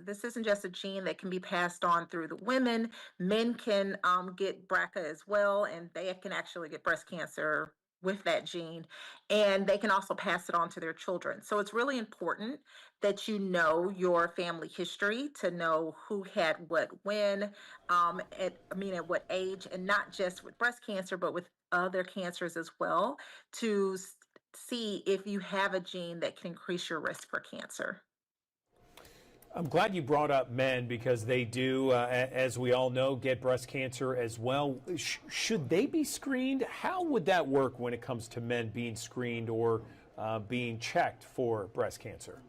S12: this isn't just a gene that can be passed on through the women. Men can get BRCA as well, and they can actually get breast cancer with that gene, and they can also pass it on to their children. So it's really important that you know your family history to know who had what when, at what age, and not just with breast cancer, but with other cancers as well, to see if you have a gene that can increase your risk for cancer.
S2: I'm glad you brought up men because they do, as we all know, get breast cancer as well. Should they be screened? How would that work when it comes to men being screened or being checked for breast cancer?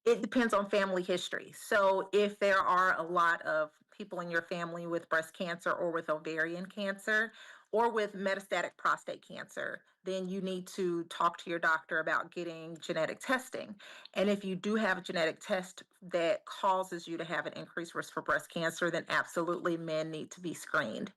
S12: It depends on family history. So if there are a lot of people in your family with breast cancer or with ovarian cancer or with metastatic prostate cancer, then you need to talk to your doctor about getting genetic testing. And if you do have a genetic test that causes you to have an increased risk for breast cancer, then absolutely men need to be screened.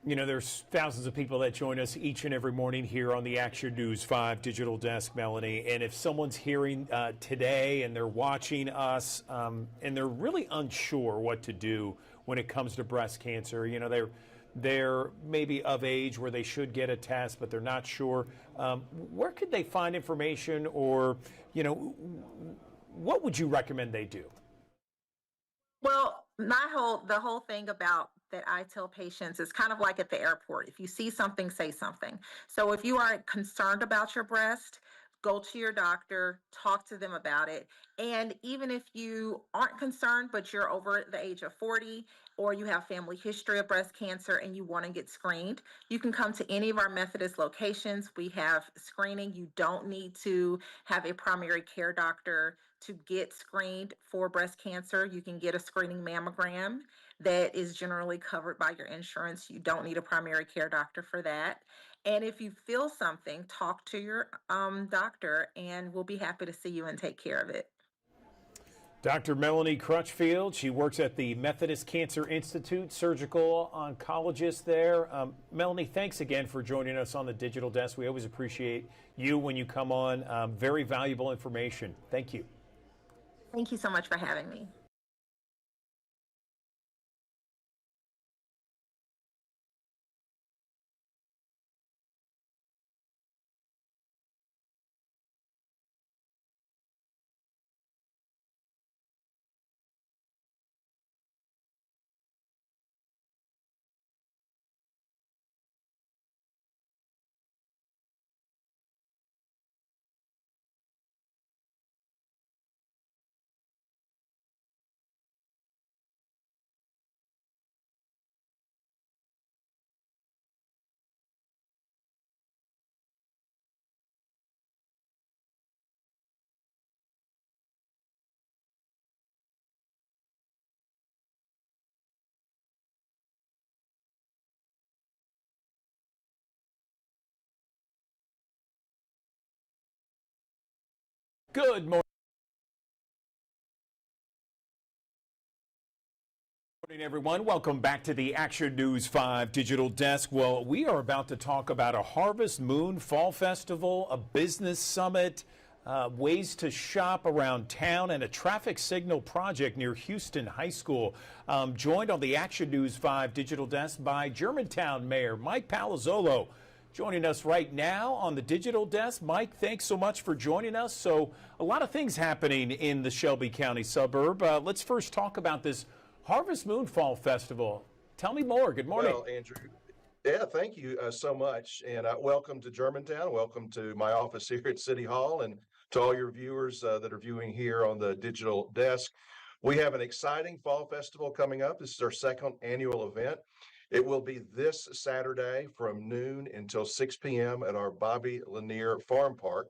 S2: You know, there's thousands of people that join us each and every morning here on the Action News 5 Digital Desk, Melanie. And if someone's hearing today and they're watching us and they're really unsure what to do when it comes to breast cancer, you know, they're maybe of age where they should get a test, but they're not sure. Where could they find information, or, you know, what would you recommend they do?
S12: Well, the whole thing about that I tell patients is kind of like at the airport. If you see something, say something. So if you are concerned about your breast, go to your doctor, talk to them about it. And even if you aren't concerned, but you're over the age of 40, or you have family history of breast cancer and you want to get screened, you can come to any of our Methodist locations. We have screening. You don't need to have a primary care doctor to get screened for breast cancer. You can get a screening mammogram that is generally covered by your insurance. You don't need a primary care doctor for that. And if you feel something, talk to your doctor, and we'll be happy to see you and take care of it.
S2: Dr. Melanie Crutchfield, she works at the Methodist Cancer Institute, surgical oncologist there. Melanie, thanks again for joining us on the Digital Desk. We always appreciate you when you come on. Very valuable information. Thank you.
S12: Thank you so much for having me.
S2: Good morning, everyone. Welcome back to the Action News 5 Digital Desk. Well, we are about to talk about a Harvest Moon Fall Festival, a business summit, ways to shop around town and a traffic signal project near Houston High School. Joined on the Action News 5 digital desk by Germantown Mayor Mike Palazzolo. Joining us right now on the digital desk. Mike, thanks so much for joining us. So a lot of things happening in the Shelby County suburb. Let's first talk about this Harvest Moon Fall Festival. Tell me more. Good morning.
S13: Well, Andrew, yeah, thank you so much. And welcome to Germantown. Welcome to my office here at City Hall and to all your viewers that are viewing here on the digital desk. We have an exciting fall festival coming up. This is our second annual event. It will be this Saturday from noon until 6 p.m. at our Bobby Lanier Farm Park,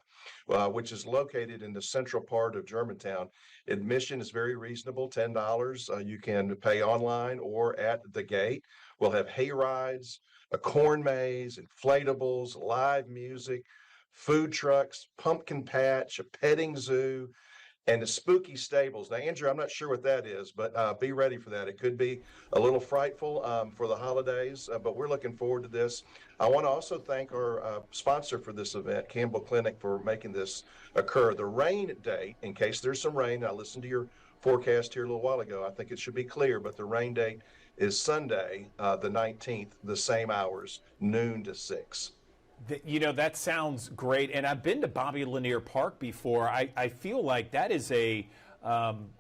S13: which is located in the central part of Germantown. Admission is very reasonable, $10. You can pay online or at the gate. We'll have hay rides, a corn maze, inflatables, live music, food trucks, pumpkin patch, a petting zoo, and the spooky stables. Now, Andrew, I'm not sure what that is, but be ready for that. It could be a little frightful for the holidays, but we're looking forward to this. I want to also thank our sponsor for this event, Campbell Clinic, for making this occur. The rain date, in case there's some rain, I listened to your forecast here a little while ago. I think it should be clear, but the rain date is Sunday, the 19th, the same hours, noon to 6.
S2: You know, that sounds great. And I've been to Bobby Lanier Park before. I feel like that is a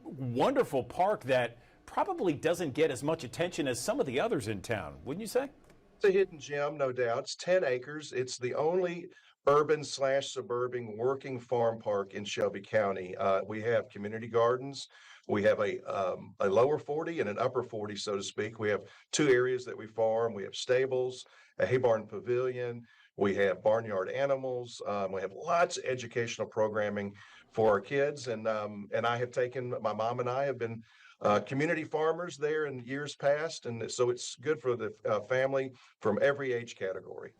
S2: wonderful park that probably doesn't get as much attention as some of the others in town, wouldn't you say?
S13: It's a hidden gem, no doubt. It's 10 acres. It's the only urban/suburban working farm park in Shelby County. We have community gardens. We have a lower 40 and an upper 40, so to speak. We have two areas that we farm. We have stables, a hay barn pavilion. We have barnyard animals. We have lots of educational programming for our kids. And I have taken, my mom and I have been community farmers there in years past. And so it's good for the family from every age category.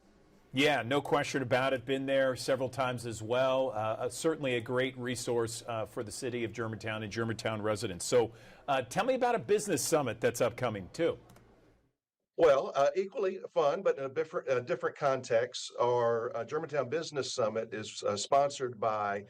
S2: Yeah, no question about it. Been there several times as well. Certainly a great resource for the city of Germantown and Germantown residents. So tell me about a business summit that's upcoming too.
S13: Well, equally fun, but in a different context. Our Germantown Business Summit is sponsored by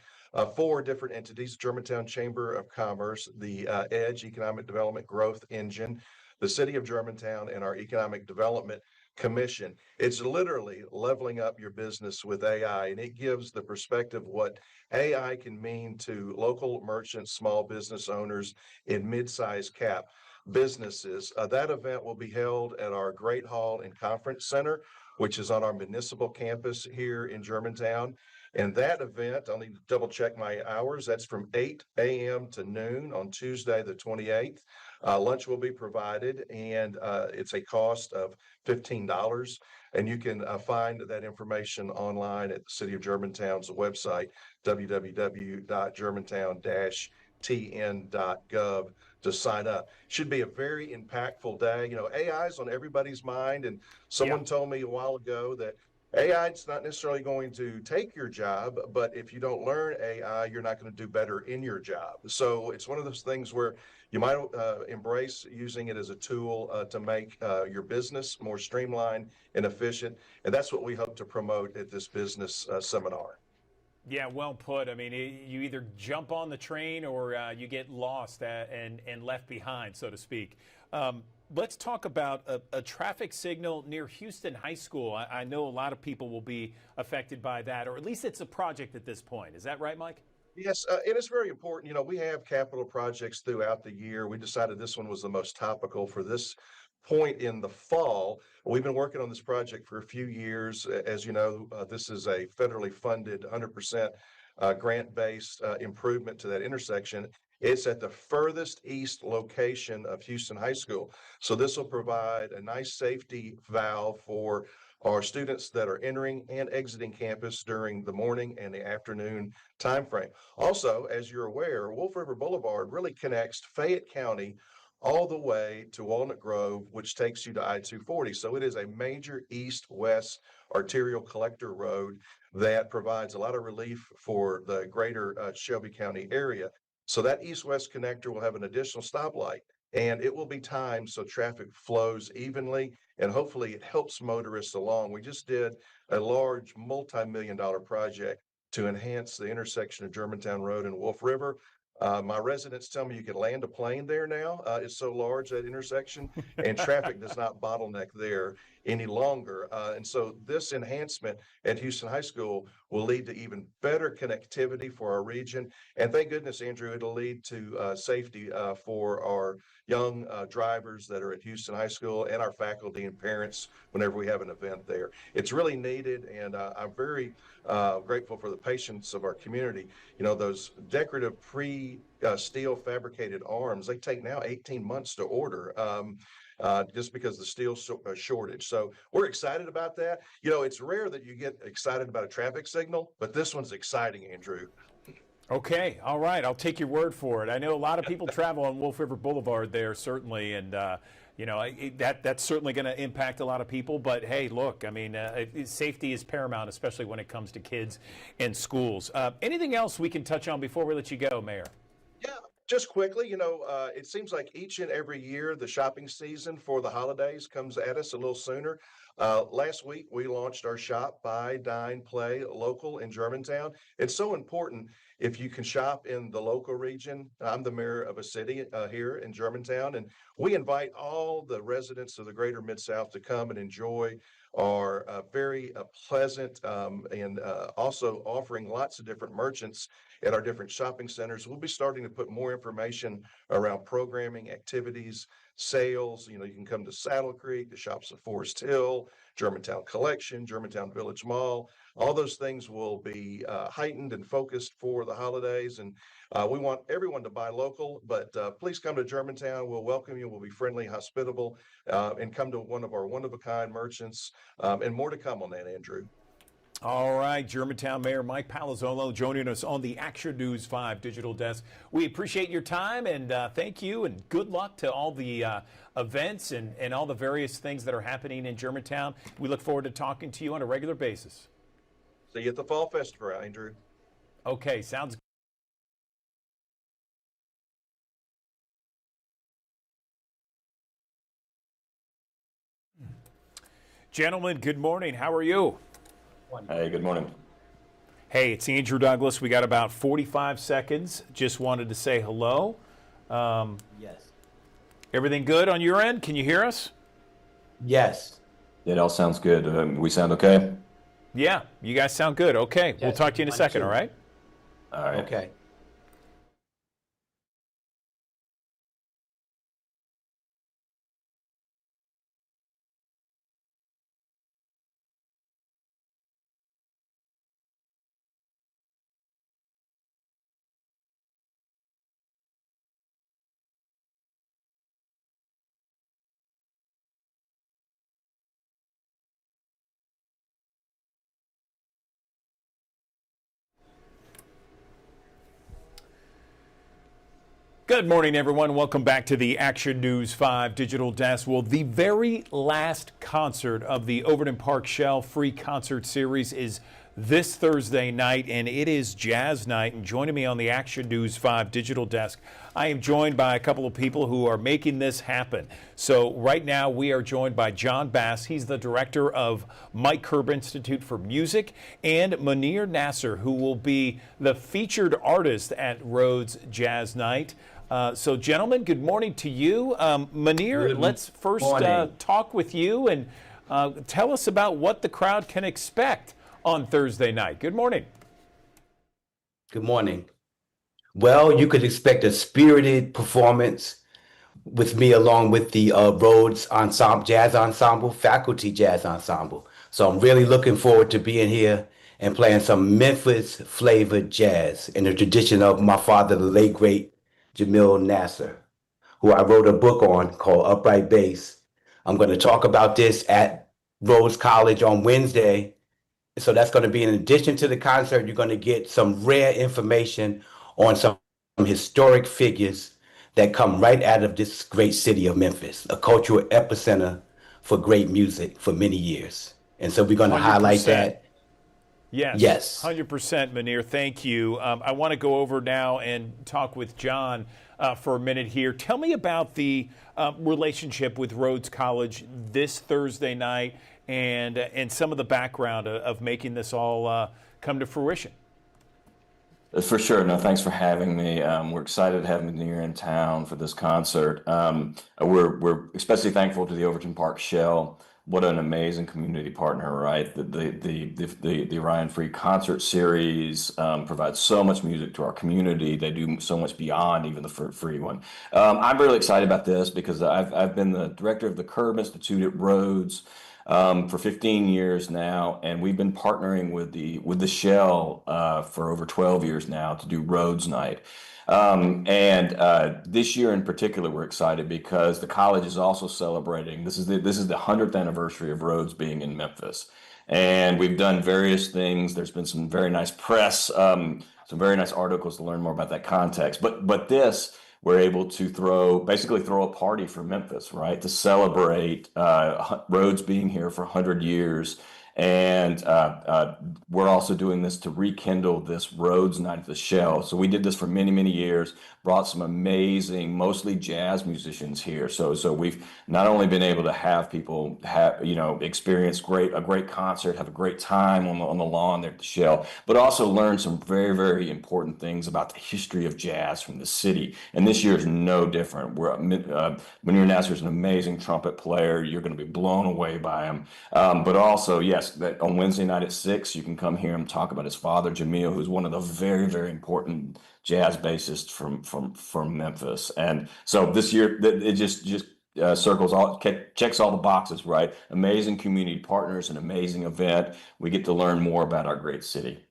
S13: 4 different entities: Germantown Chamber of Commerce, the EDGE Economic Development Growth Engine, the City of Germantown, and our Economic Development Commission. It's literally leveling up your business with AI, and it gives the perspective of what AI can mean to local merchants, small business owners in mid-sized cap businesses. That event will be held at our Great Hall and Conference Center, which is on our municipal campus here in Germantown. And that event, I'll need to double check my hours. That's from 8 a.m. to noon on Tuesday, the 28th. Lunch will be provided, and it's a cost of $15. And you can find that information online at the City of Germantown's website, www.germantown-tn.gov, to sign up. Should be a very impactful day. You know, AI is on everybody's mind, and someone told me a while ago that AI is not necessarily going to take your job, but if you don't learn AI, you're not going to do better in your job. So it's one of those things where you might embrace using it as a tool to make your business more streamlined and efficient. And that's what we hope to promote at this business seminar.
S2: Yeah, well put. I mean, you either jump on the train or you get lost and left behind, so to speak. Let's talk about a traffic signal near Houston High School. I know a lot of people will be affected by that, or at least it's a project at this point. Is that right, Mike?
S13: Yes, it is very important. You know, we have capital projects throughout the year. We decided this one was the most topical for this point in the fall. We've been working on this project for a few years. As you know, this is a federally funded 100% grant-based improvement to that intersection. It's at the furthest east location of Houston High School. So this will provide a nice safety valve for our students that are entering and exiting campus during the morning and the afternoon timeframe. Also, as you're aware, Wolf River Boulevard really connects Fayette County all the way to Walnut Grove, which takes you to I-240. So it is a major east-west arterial collector road that provides a lot of relief for the greater Shelby County area. So that east-west connector will have an additional stoplight, and it will be timed so traffic flows evenly, and hopefully it helps motorists along. We just did a large multi-million-dollar project to enhance the intersection of Germantown Road and Wolf River. My residents tell me you can land a plane there now. It's so large, that intersection, and traffic does not bottleneck there any longer. And so this enhancement at Houston High School will lead to even better connectivity for our region. And thank goodness, Andrew, it'll lead to safety for our young drivers that are at Houston High School and our faculty and parents whenever we have an event there. It's really needed, and I'm very grateful for the patience of our community. You know, those decorative steel fabricated arms, they take now 18 months to order. Just because the steel shortage. So we're excited about that. You know, it's rare that you get excited about a traffic signal, but this one's exciting, Andrew.
S2: Okay, all right. I'll take your word for it. I know a lot of people travel on Wolf River Boulevard there, certainly, and you know that's certainly going to impact a lot of people. But hey, look, I mean, safety is paramount, especially when it comes to kids and schools. Anything else we can touch on before we let you go, Mayor?
S13: Yeah, just quickly, you know, it seems like each and every year the shopping season for the holidays comes at us a little sooner. Last week we launched our Shop, Buy, Dine, Play local in Germantown. It's so important if you can shop in the local region. I'm the mayor of a city here in Germantown, and we invite all the residents of the greater Mid-South to come and enjoy our very pleasant and also offering lots of different merchants at our different shopping centers. We'll be starting to put more information around programming, activities, sales. You know, you can come to Saddle Creek, the shops at Forest Hill, Germantown Collection, Germantown Village Mall. All those things will be heightened and focused for the holidays. And we want everyone to buy local, but please come to Germantown. We'll welcome you. We'll be friendly, hospitable, and come to one of our one-of-a-kind merchants. And more to come on that, Andrew.
S2: All right, Germantown Mayor Mike Palazzolo joining us on the Action News 5 digital desk. We appreciate your time, and thank you, and good luck to all the events and all the various things that are happening in Germantown. We look forward to talking to you on a regular basis.
S13: See you at the Fall Festival, Andrew.
S2: Okay, sounds good. Gentlemen, good morning. How are you?
S5: Hey, good morning.
S2: Hey, it's Andrew Douglas. We got about 45 seconds. Just wanted to say hello.
S14: Yes.
S2: Everything good on your end? Can you hear us?
S14: Yes.
S5: It all sounds good. We sound okay?
S2: Yeah, you guys sound good. Okay, we'll
S14: Yes,
S2: talk to you in a
S14: 1,
S2: second,
S14: 2.
S2: all right?
S5: All right.
S14: Okay.
S2: Good morning, everyone. Welcome back to the Action News 5 digital desk. Well, the very last concert of the Overton Park Shell free concert series is this Thursday night, and it is Jazz Night. And joining me on the Action News 5 digital desk, I am joined by a couple of people who are making this happen. So right now we are joined by John Bass. He's the director of Mike Kerb Institute for Music, and Munir Nasser, who will be the featured artist at Rhodes Jazz Night. So, gentlemen, good morning to you. Munir, let's first talk with you and tell us about what the crowd can expect on Thursday night. Good morning.
S14: Good morning. Well, you could expect a spirited performance with me along with the Rhodes Ensemble, Jazz Ensemble, Faculty Jazz Ensemble. So I'm really looking forward to being here and playing some Memphis flavored jazz in the tradition of my father, the late great Jamil Nasser, who I wrote a book on called Upright Bass. I'm going to talk about this at Rhodes College on Wednesday. So that's going to be in addition to the concert, you're going to get some rare information on some historic figures that come right out of this great city of Memphis, a cultural epicenter for great music for many years. And so we're going to highlight
S2: 100%.
S14: that.
S2: Yes, 100%, Munir. Thank you. I want to go over now and talk with John for a minute here. Tell me about the relationship with Rhodes College this Thursday night and some of the background of making this all come to fruition.
S15: For sure. No, thanks for having me. We're excited to have Manir in town for this concert. We're especially thankful to the Overton Park Shell. What an amazing community partner, right? The Orion Free Concert Series provides so much music to our community. They do so much beyond even the free one. I'm really excited about this because I've been the director of the Curb Institute at Rhodes for 15 years now, and we've been partnering with the Shell for over 12 years now to do Rhodes Night. And this year in particular, we're excited because the college is also celebrating. This is the 100th anniversary of Rhodes being in Memphis, and we've done various things. There's been some very nice press, some very nice articles to learn more about that context. But this we're able to basically throw a party for Memphis, right, to celebrate Rhodes being here for 100 years. And we're also doing this to rekindle this Rhodes Night at the Shell. So we did this for many, many years, brought some amazing, mostly jazz musicians here. So we've not only been able to have people experience a great concert, have a great time on the lawn there at the Shell, but also learn some very, very important things about the history of jazz from the city. And this year is no different. Munir Nasser is an amazing trumpet player. You're going to be blown away by him. But also, yes, that on Wednesday night at 6, you can come hear him talk about his father, Jamil, who's one of the very, very important jazz bassists from Memphis. And so this year, it just checks all the boxes, right? Amazing community partners, an amazing event. We get to learn more about our great city.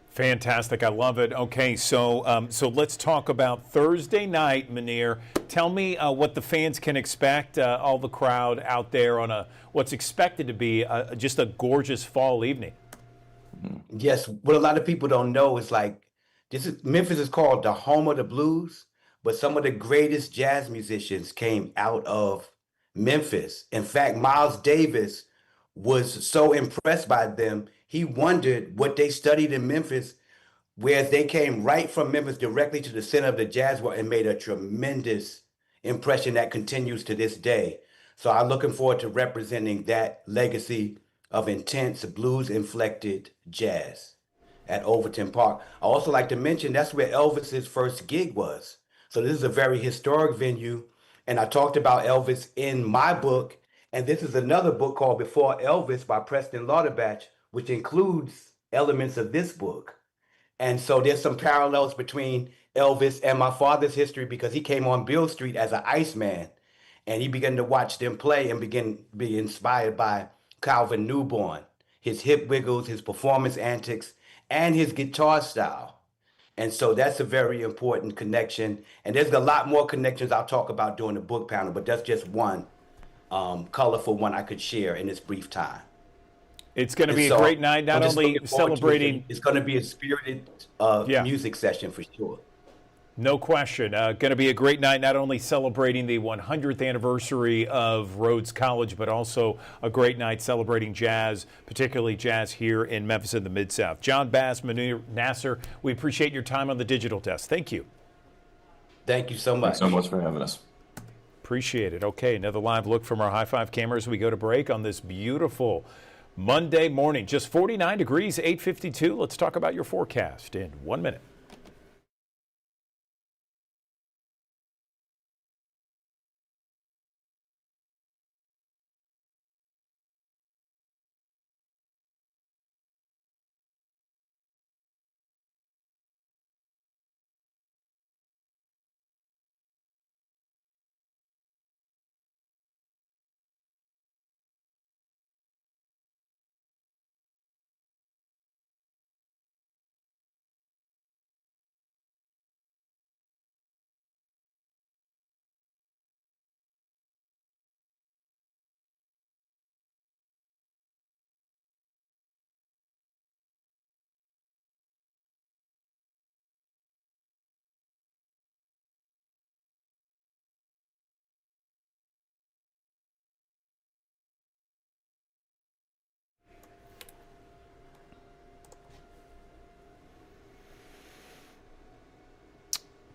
S2: Fantastic. I love it. Okay, so let's talk about Thursday night, Munir. Tell me what the fans can expect, all the crowd out there on what's expected to be just a gorgeous fall evening.
S14: Yes, what a lot of people don't know is like Memphis is called the home of the blues, but some of the greatest jazz musicians came out of Memphis. In fact, Miles Davis was so impressed by them, he wondered what they studied in Memphis, whereas they came right from Memphis directly to the center of the jazz world and made a tremendous impression that continues to this day. So I'm looking forward to representing that legacy of intense blues-inflected jazz at Overton Park. I also like to mention that's where Elvis's first gig was. So this is a very historic venue, and I talked about Elvis in my book, and this is another book called Before Elvis by Preston Lauterbach, which includes elements of this book. And so there's some parallels between Elvis and my father's history because he came on Beale Street as an Iceman, and he began to watch them play and begin to be inspired by Calvin Newborn, his hip wiggles, his performance antics, and his guitar style. And so that's a very important connection. And there's a lot more connections I'll talk about during the book panel, but that's just one colorful one I could share in this brief time.
S2: It's going to
S14: And
S2: be a
S14: so
S2: great night, not
S14: I'm just
S2: only
S14: looking forward to it.
S2: celebrating.
S14: It's going to be a spirited
S2: Yeah.
S14: music session for sure.
S2: No question. Going to be a great night, not only celebrating the 100th anniversary of Rhodes College, but also a great night celebrating jazz, particularly jazz here in Memphis in the Mid-South. John Bass, Munir Nasser, we appreciate your time on the Digital Desk. Thank you.
S14: Thank you so much.
S15: Thanks so much for having us.
S2: Appreciate it. Okay, another live look from our High Five cameras. We go to break on this beautiful Monday morning. Just 49 degrees, 8:52. Let's talk about your forecast in 1 minute.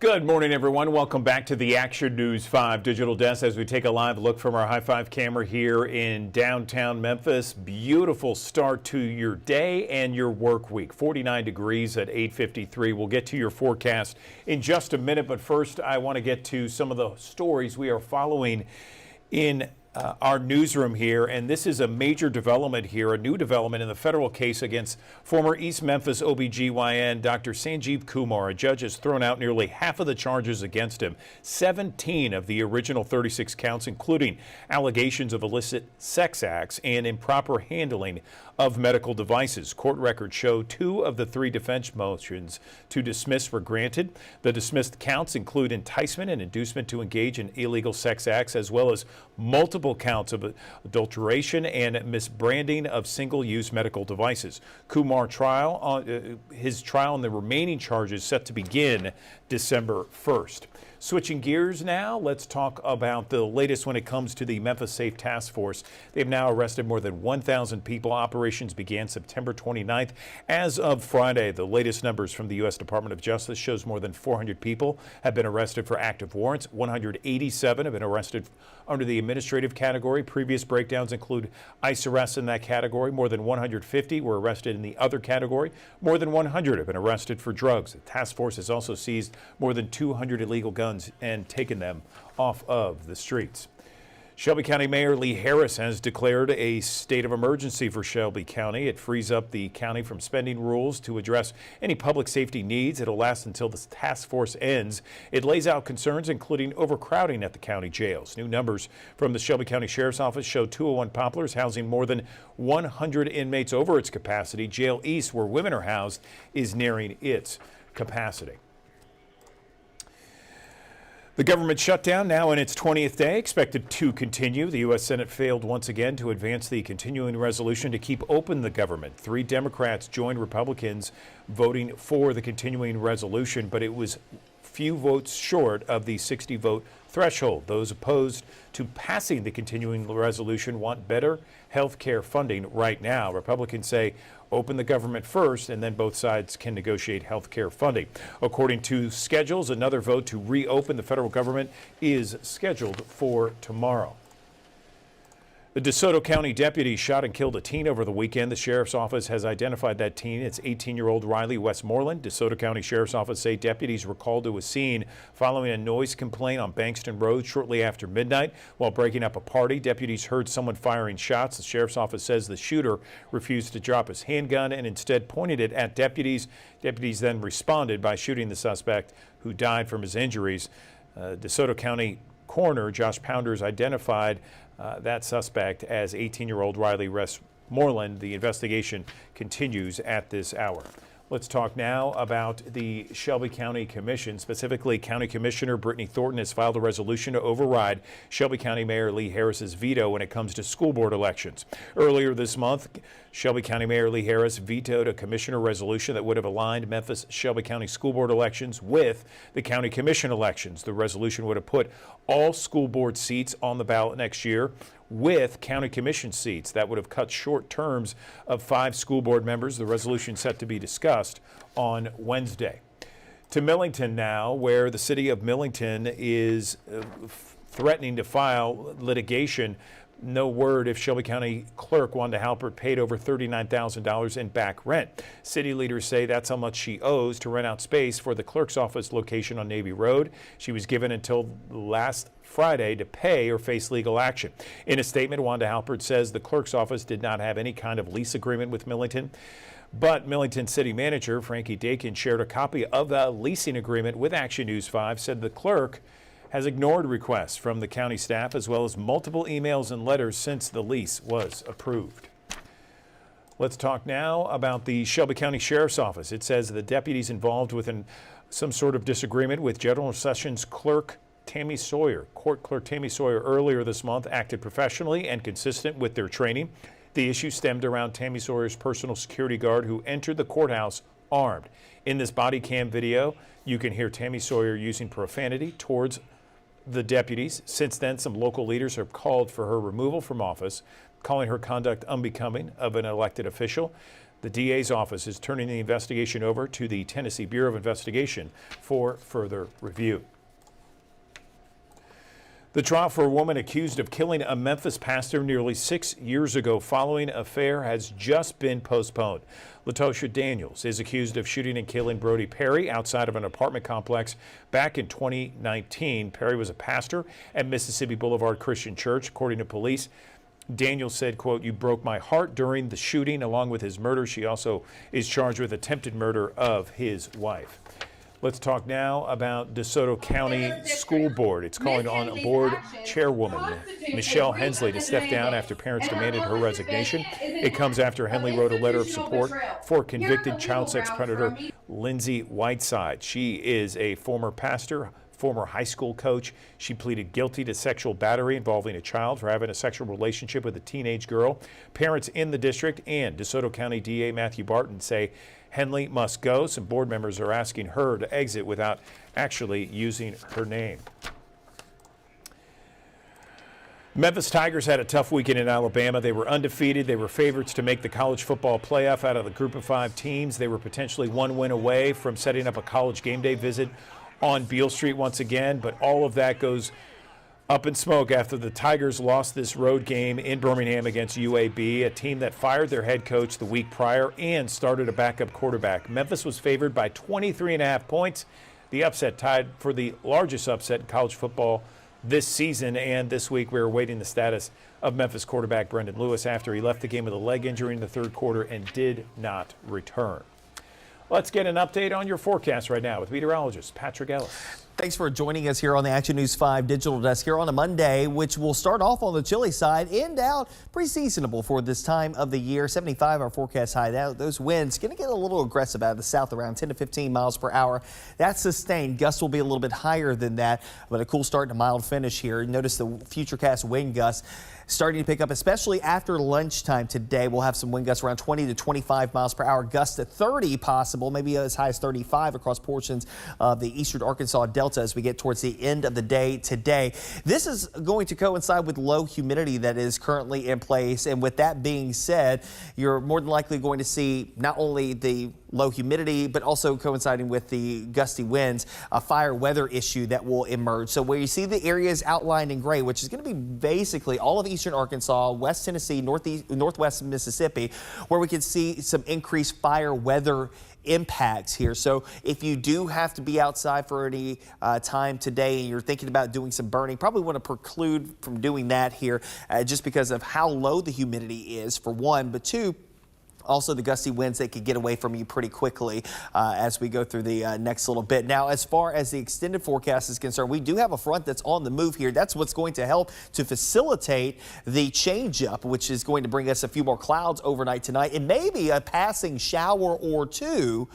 S2: Good morning, everyone. Welcome back to the Action News 5 Digital Desk as we take a live look from our High 5 camera here in downtown Memphis. Beautiful start to your day and your work week. 49 degrees at 8:53. We'll get to your forecast in just a minute, but first I want to get to some of the stories we are following in our newsroom here, and this is a major development here, a new development in the federal case against former East Memphis OBGYN Dr. Sanjeev Kumar. A judge has thrown out nearly half of the charges against him, 17 of the original 36 counts, including allegations of illicit sex acts and improper handling of medical devices. Court records show 2 of the 3 defense motions to dismiss were granted. The dismissed counts include enticement and inducement to engage in illegal sex acts, as well as multiple counts of adulteration and misbranding of single-use medical devices. Kumar his trial and the remaining charges set to begin December 1st. Switching gears now, let's talk about the latest when it comes to the Memphis Safe Task Force. They've now arrested more than 1,000 people. Operations began September 29th. As of Friday, the latest numbers from the U.S. Department of Justice shows more than 400 people have been arrested for active warrants. 187 have been arrested under the administrative category. Previous breakdowns include ICE arrests in that category. More than 150 were arrested in the other category. More than 100 have been arrested for drugs. The task force has also seized more than 200 illegal guns and taken them off of the streets. Shelby County Mayor Lee Harris has declared a state of emergency for Shelby County. It frees up the county from spending rules to address any public safety needs. It'll last until the task force ends. It lays out concerns including overcrowding at the county jails. New numbers from the Shelby County Sheriff's Office show 201 Poplars housing more than 100 inmates over its capacity. Jail East, where women are housed, is nearing its capacity. The government shutdown now in its 20th day, expected to continue. The U.S. Senate failed once again to advance the continuing resolution to keep open the government. 3 Democrats joined Republicans voting for the continuing resolution, but it was few votes short of the 60-vote threshold. Those opposed to passing the continuing resolution want better health care funding right now. Republicans say open the government first, and then both sides can negotiate health care funding. According to schedules, another vote to reopen the federal government is scheduled for tomorrow. The DeSoto County deputy shot and killed a teen over the weekend. The sheriff's office has identified that teen. It's 18-year-old Riley Westmoreland. DeSoto County Sheriff's Office say deputies were called to a scene following a noise complaint on Bankston Road shortly after midnight. While breaking up a party, deputies heard someone firing shots. The sheriff's office says the shooter refused to drop his handgun and instead pointed it at deputies. Deputies then responded by shooting the suspect, who died from his injuries. DeSoto County Coroner Josh Pounders identified that suspect as 18-year-old Riley Westmoreland. The investigation continues at this hour. Let's talk now about the Shelby County Commission. Specifically, County Commissioner Brittany Thornton has filed a resolution to override Shelby County Mayor Lee Harris's veto when it comes to school board elections. Earlier this month, Shelby County Mayor Lee Harris vetoed a commissioner resolution that would have aligned Memphis Shelby County school board elections with the county commission elections. The resolution would have put all school board seats on the ballot next year with county commission seats. That would have cut short terms of 5 school board members. The resolution set to be discussed on Wednesday. To Millington now, where the city of Millington is threatening to file litigation. No word if Shelby County Clerk Wanda Halpert paid over $39,000 in back rent. City leaders say that's how much she owes to rent out space for the clerk's office location on Navy Road. She was given until last Friday to pay or face legal action. In a statement, Wanda Halpert says the clerk's office did not have any kind of lease agreement with Millington. But Millington City Manager Frankie Dakin shared a copy of the leasing agreement with Action News 5, said the clerk has ignored requests from the county staff as well as multiple emails and letters since the lease was approved. Let's talk now about the Shelby County Sheriff's Office. It says the deputies involved with some sort of disagreement with General Sessions Clerk Tammy Sawyer. Court Clerk Tammy Sawyer earlier this month acted professionally and consistent with their training. The issue stemmed around Tammy Sawyer's personal security guard who entered the courthouse armed. In this body cam video, you can hear Tammy Sawyer using profanity towards the deputies. Since then, some local leaders have called for her removal from office, calling her conduct unbecoming of an elected official. The DA's office is turning the investigation over to the Tennessee Bureau of Investigation for further review. The trial for a woman accused of killing a Memphis pastor nearly 6 years ago following an affair has just been postponed. Latosha Daniels is accused of shooting and killing Brody Perry outside of an apartment complex back in 2019. Perry was a pastor at Mississippi Boulevard Christian Church. According to police, Daniels said, quote, "You broke my heart" during the shooting. Along with his murder, she also is charged with attempted murder of his wife. Let's talk now about DeSoto County School Board. It's calling on board chairwoman Michelle Hensley to step down after parents demanded her resignation. It comes after Henley wrote a letter of support for convicted child sex predator Lindsay Whiteside. She is a former pastor, former high school coach. She pleaded guilty to sexual battery involving a child for having a sexual relationship with a teenage girl. Parents in the district and DeSoto County DA Matthew Barton say Henley must go. Some board members are asking her to exit without actually using her name. Memphis Tigers had a tough weekend in Alabama. They were undefeated. They were favorites to make the college football playoff out of the group of 5 teams. They were potentially 1 win away from setting up a college game day visit on Beale Street once again, but all of that goes up in smoke after the Tigers lost this road game in Birmingham against UAB, a team that fired their head coach the week prior and started a backup quarterback. Memphis was favored by 23.5 points. The upset tied for the largest upset in college football this season, and this week we're awaiting the status of Memphis quarterback Brendan Lewis after he left the game with a leg injury in the third quarter and did not return. Let's get an update on your forecast right now with meteorologist Patrick Ellis.
S1: Thanks for joining us here on the Action News 5 digital desk here on a Monday, which will start off on the chilly side, end out pretty seasonable for this time of the year. 75 our forecast high. Those winds going to get a little aggressive out of the south, around 10 to 15 miles per hour. That's sustained. Gusts will be a little bit higher than that, but a cool start and a mild finish here. Notice the futurecast wind gusts starting to pick up, especially after lunchtime today. We'll have some wind gusts around 20 to 25 miles per hour, gusts to 30 possible, maybe as high as 35 across portions of the eastern Arkansas Delta as we get towards the end of the day today. This is going to coincide with low humidity that is currently in place. And with that being said, you're more than likely going to see not only the low humidity, but also coinciding with the gusty winds, a fire weather issue that will emerge. So where you see the areas outlined in gray, which is going to be basically all of eastern Arkansas, West Tennessee, northwest Mississippi, where we could see some increased fire weather impacts here. So if you do have to be outside for any time today and you're thinking about doing some burning, probably want to preclude from doing that here just because of how low the humidity is, for one, but two, also the gusty winds that could get away from you pretty quickly as we go through the next little bit. Now, as far as the extended forecast is concerned, we do have a front that's on the move here. That's what's going to help to facilitate the change-up, which is going to bring us a few more clouds overnight tonight and maybe a passing shower or two.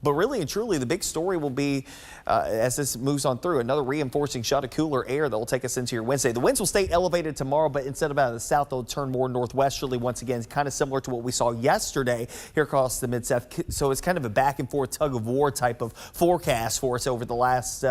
S1: But really and truly, the big story will be, as this moves on through, another reinforcing shot of cooler air that will take us into your Wednesday. The winds will stay elevated tomorrow, but instead of out of the south, they'll turn more northwesterly once again, kind of similar to what we saw yesterday here across the mid-south. So it's kind of a back and forth tug of war type of forecast for us over the last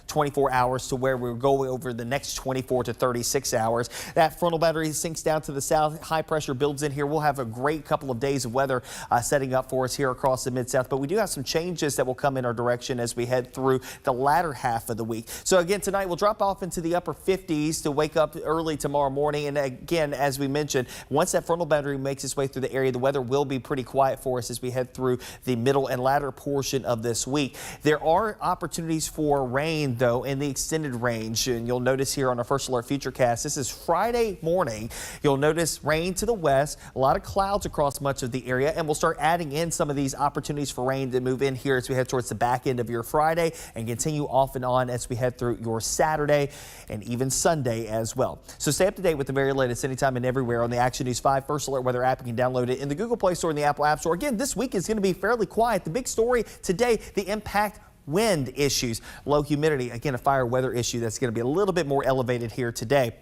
S1: 24 hours to where we're going over the next 24 to 36 hours. That frontal boundary sinks down to the south. High pressure builds in here. We'll have a great couple of days of weather setting up for us here across the mid-south, but we do have some changes that will come in our direction as we head through the latter half of the week. So again, tonight we'll drop off into the upper 50s to wake up early tomorrow morning. And again, as we mentioned, once that frontal boundary makes its way through the area, the weather will be pretty quiet for us as we head through the middle and latter portion of this week. There are opportunities for rain, though, in the extended range. And you'll notice here on our first alert futurecast, this is Friday morning. You'll notice rain to the west, a lot of clouds across much of the area, and we'll start adding in some of these opportunities for rain to move in here as we head towards the back end of your Friday and continue off and on as we head through your Saturday and even Sunday as well. So stay up to date with the very latest anytime and everywhere on the Action News 5 First Alert Weather app. You can download it in the Google Play Store and the Apple App Store. Again, this week is going to be fairly quiet. The big story today, the impact wind issues, low humidity, again, a fire weather issue that's going to be a little bit more elevated here today.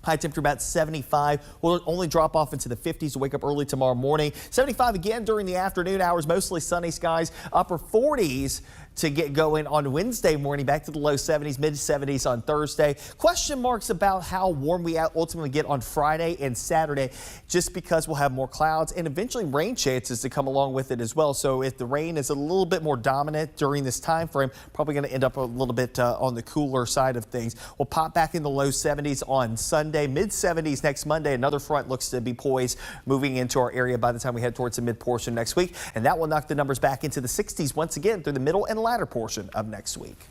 S1: High temperature about 75. Will only drop off into the 50s to wake up early tomorrow morning. 75 again during the afternoon hours, mostly sunny skies. Upper 40s to get going on Wednesday morning, back to the low 70s, mid 70s on Thursday. Question marks about how warm we ultimately get on Friday and Saturday, just because we'll have more clouds and eventually rain chances to come along with it as well. So if the rain is a little bit more dominant during this time frame, probably going to end up a little bit on the cooler side of things. We'll pop back in the low 70s on Sunday, mid 70s next Monday. Another front looks to be poised moving into our area by the time we head towards the mid portion next week, and that will knock the numbers back into the 60s once again through the middle and latter portion of next week.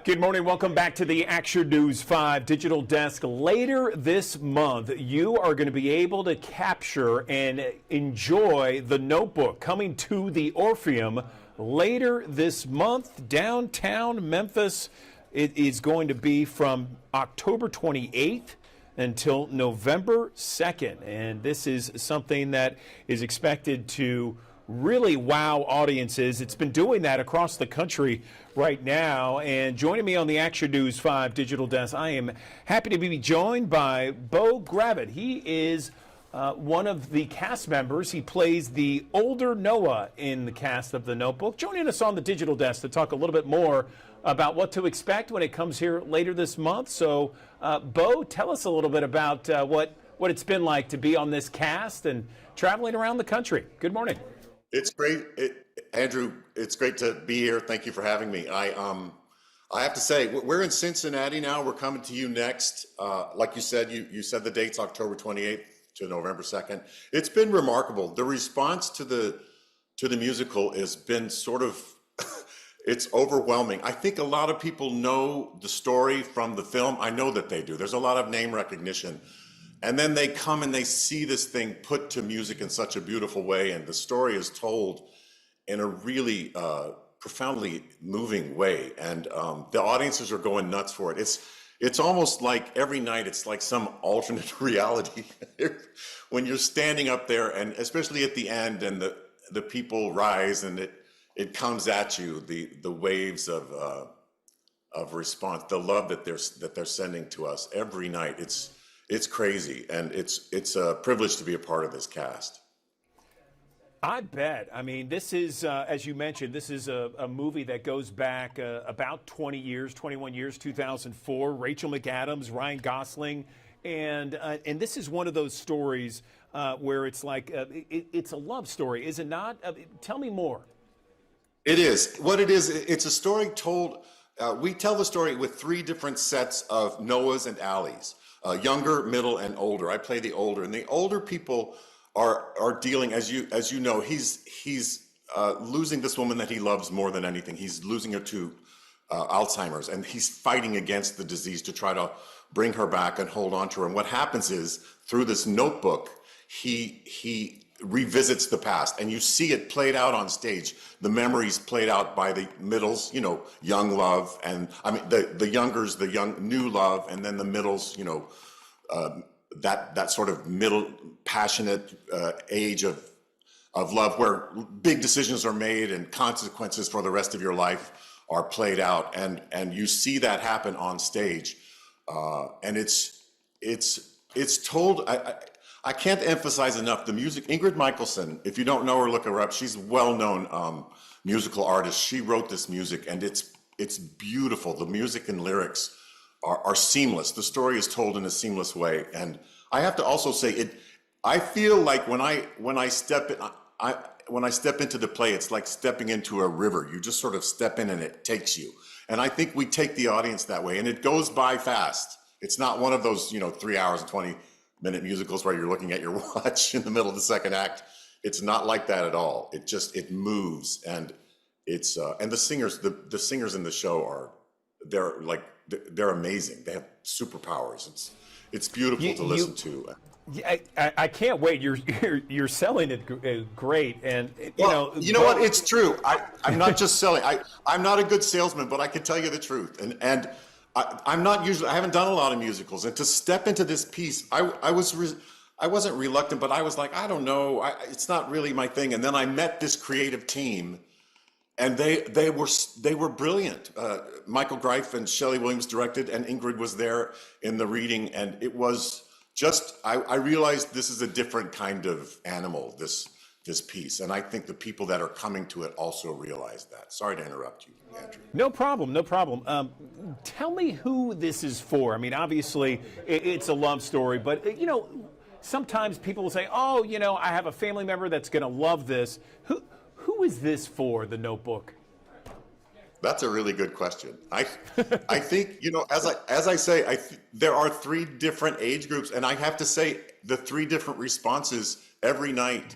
S2: Good morning. Welcome back to the Action News 5 Digital Desk. Later this month, you are going to be able to capture and enjoy The Notebook coming to the Orpheum later this month, downtown Memphis. It is going to be from October 28th until November 2nd. And this is something that is expected to really wow audiences. It's been doing that across the country right now. And joining me on the Action News 5 Digital Desk, I am happy to be joined by Bo Gravitt. He is one of the cast members. He plays the older Noah in the cast of The Notebook. Joining us on the Digital Desk to talk a little bit more about what to expect when it comes here later this month. So, Bo, tell us a little bit about what it's been like to be on this cast and traveling around the country. Good morning.
S16: It's great, Andrew. It's great to be here. Thank you for having me. I have to say, we're in Cincinnati now. We're coming to you next. Like you said, you said the date's October 28th to November 2nd. It's been remarkable. The response to the musical has been sort of it's overwhelming. I think a lot of people know the story from the film. I know that they do. There's a lot of name recognition. And then they come and they see this thing put to music in such a beautiful way, and the story is told in a really profoundly moving way. And the audiences are going nuts for it. It's almost like every night it's like some alternate reality when you're standing up there, and especially at the end, and the people rise and it comes at you, the waves of response, the love that they're sending to us every night. It's crazy, and it's a privilege to be a part of this cast.
S2: I bet. I mean, this is, as you mentioned, this is a movie that goes back about 20 years, 21 years, 2004. Rachel McAdams, Ryan Gosling, and this is one of those stories where it's like it's a love story, is it not? Tell me more.
S16: It is. What it is, it's a story told. We tell the story with three different sets of Noahs and Allies. Younger, middle, and older. I play the older, and the older people are dealing, as you know, he's losing this woman that he loves more than anything. He's losing her to Alzheimer's, and he's fighting against the disease to try to bring her back and hold on to her. And what happens is, through this notebook, he revisits the past, and you see it played out on stage. The memories played out by the middles, young love, and I mean the youngers, the young new love, and then the middles, that sort of middle passionate age of love, where big decisions are made and consequences for the rest of your life are played out, and you see that happen on stage, and it's told. I can't emphasize enough the music. Ingrid Michaelson, if you don't know her, look her up. She's a well-known musical artist. She wrote this music, and it's beautiful. The music and lyrics are seamless. The story is told in a seamless way, and I have to also say it. I feel like when I step in, when I step into the play, it's like stepping into a river. You just sort of step in and it takes you. And I think we take the audience that way, and it goes by fast. It's not one of those 3 hours and 20-minute musicals where you're looking at your watch in the middle of the second act. It's not like that at all. It moves, and it's and the singers in the show they're amazing. They have superpowers. It's beautiful to listen to.
S2: Yeah, I can't wait. You're selling it great, and
S16: you know what? It's true. I'm not just selling. I'm not a good salesman, but I can tell you the truth. And I'm not usually. I haven't done a lot of musicals, and to step into this piece, I wasn't reluctant, but I was like, I don't know. It's not really my thing. And then I met this creative team, and they were brilliant. Michael Greif and Shelley Williams directed, and Ingrid was there in the reading, and it was. I realized this is a different kind of animal, this piece. And I think the people that are coming to it also realize that. Sorry to interrupt you, Andrew.
S2: No problem, no problem. Tell me who this is for. I mean, obviously, it's a love story, but, sometimes people will say, oh, I have a family member that's going to love this. Who is this for, The Notebook?
S16: That's a really good question. I think, as I say, there are 3 different age groups, and I have to say the 3 different responses every night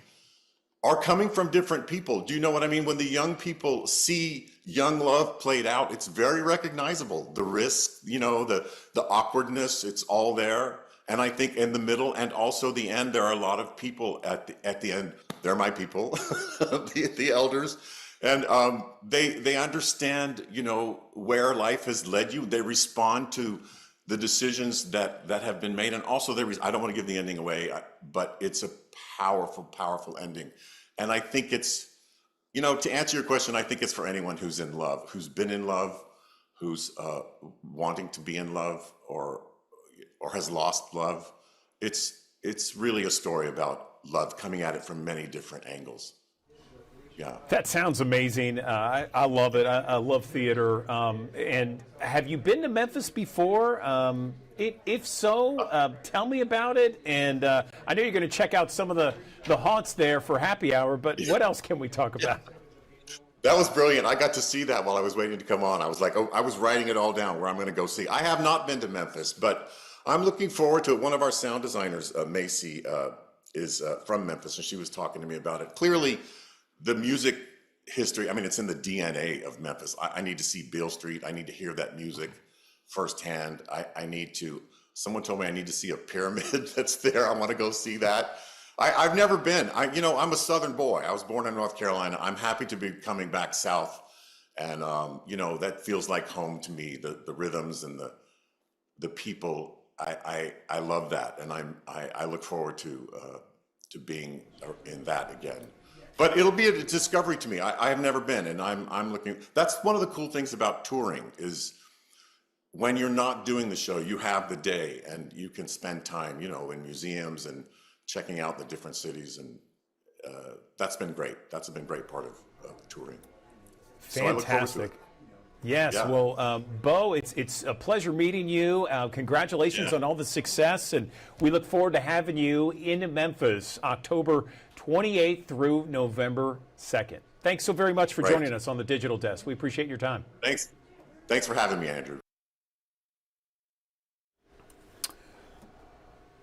S16: are coming from different people. Do you know what I mean? When the young people see young love played out, it's very recognizable. The risk, the awkwardness, it's all there. And I think in the middle and also the end, there are a lot of people at the end. They're my people, the elders. And they understand, where life has led you. They respond to the decisions that have been made. And also, I don't want to give the ending away, but it's a powerful, powerful ending. And I think it's, to answer your question, I think it's for anyone who's in love, who's been in love, who's wanting to be in love or has lost love. It's really a story about love, coming at it from many different angles. Yeah.
S2: That sounds amazing. I love it. I love theater. And have you been to Memphis before? If so, tell me about it. And I know you're going to check out some of the haunts there for happy hour, but what else can we talk about?
S16: That was brilliant. I got to see that while I was waiting to come on. I was like, I was writing it all down where I'm going to go see. I have not been to Memphis, but I'm looking forward to it. One of our sound designers, Macy, is from Memphis, and she was talking to me about it. Clearly, the music history, it's in the DNA of Memphis. I need to see Beale Street. I need to hear that music firsthand. Someone told me I need to see a pyramid that's there. I want to go see that. I've never been. I'm a Southern boy. I was born in North Carolina. I'm happy to be coming back south. And, that feels like home to me, the rhythms and the people. I love that. And I look forward to being in that again. But it'll be a discovery to me. I have never been, and I'm looking. That's one of the cool things about touring is when you're not doing the show, you have the day, and you can spend time, in museums and checking out the different cities, and that's been great. That's been a great part of touring.
S2: Fantastic.
S16: So I look forward to it.
S2: Yes,
S16: Yeah.
S2: well, Bo, it's a pleasure meeting you. Congratulations on all the success, and we look forward to having you in Memphis, October 28th through November 2nd. Thanks so very much for joining us on the Digital Desk. We appreciate your time.
S16: Thanks for having me, Andrew.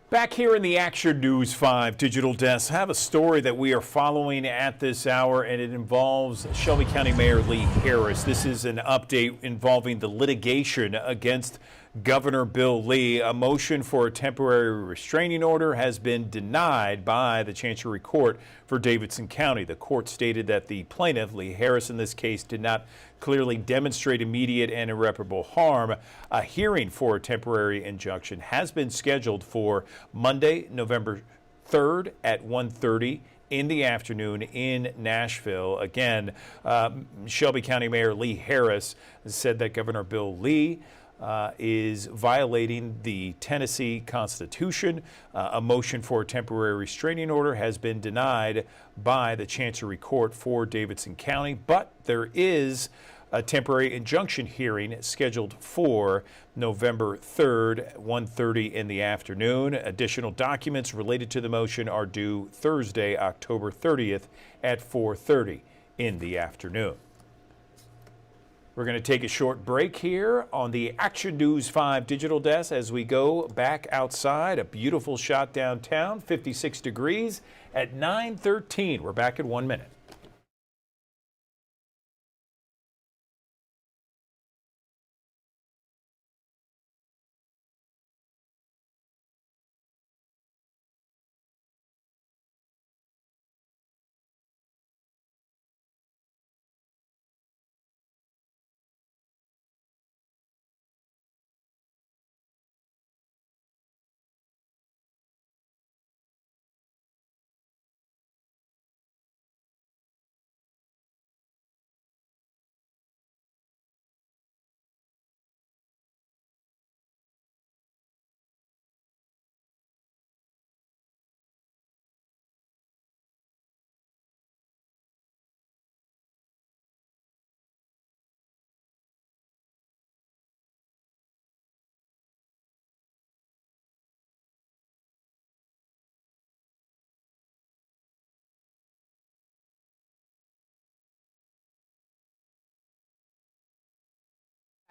S2: Back here in the Action News 5 Digital Desk, I have a story that we are following at this hour, and it involves Shelby County Mayor Lee Harris. This is an update involving the litigation against Governor Bill Lee. A motion for a temporary restraining order has been denied by the Chancery Court for Davidson County. The court stated that the plaintiff, Lee Harris in this case, did not clearly demonstrate immediate and irreparable harm. A hearing for a temporary injunction has been scheduled for Monday, November 3rd at 1:30 in the afternoon in Nashville. Again, Shelby County Mayor Lee Harris said that Governor Bill Lee is violating the Tennessee Constitution. A motion for a temporary restraining order has been denied by the Chancery Court for Davidson County, but there is a temporary injunction hearing scheduled for November 3rd, 1:30 in the afternoon. Additional documents related to the motion are due Thursday, October 30th at 4:30 in the afternoon. We're going to take a short break here on the Action News 5 digital desk as we go back outside. A beautiful shot downtown, 56 degrees at 9:13. We're back in 1 minute.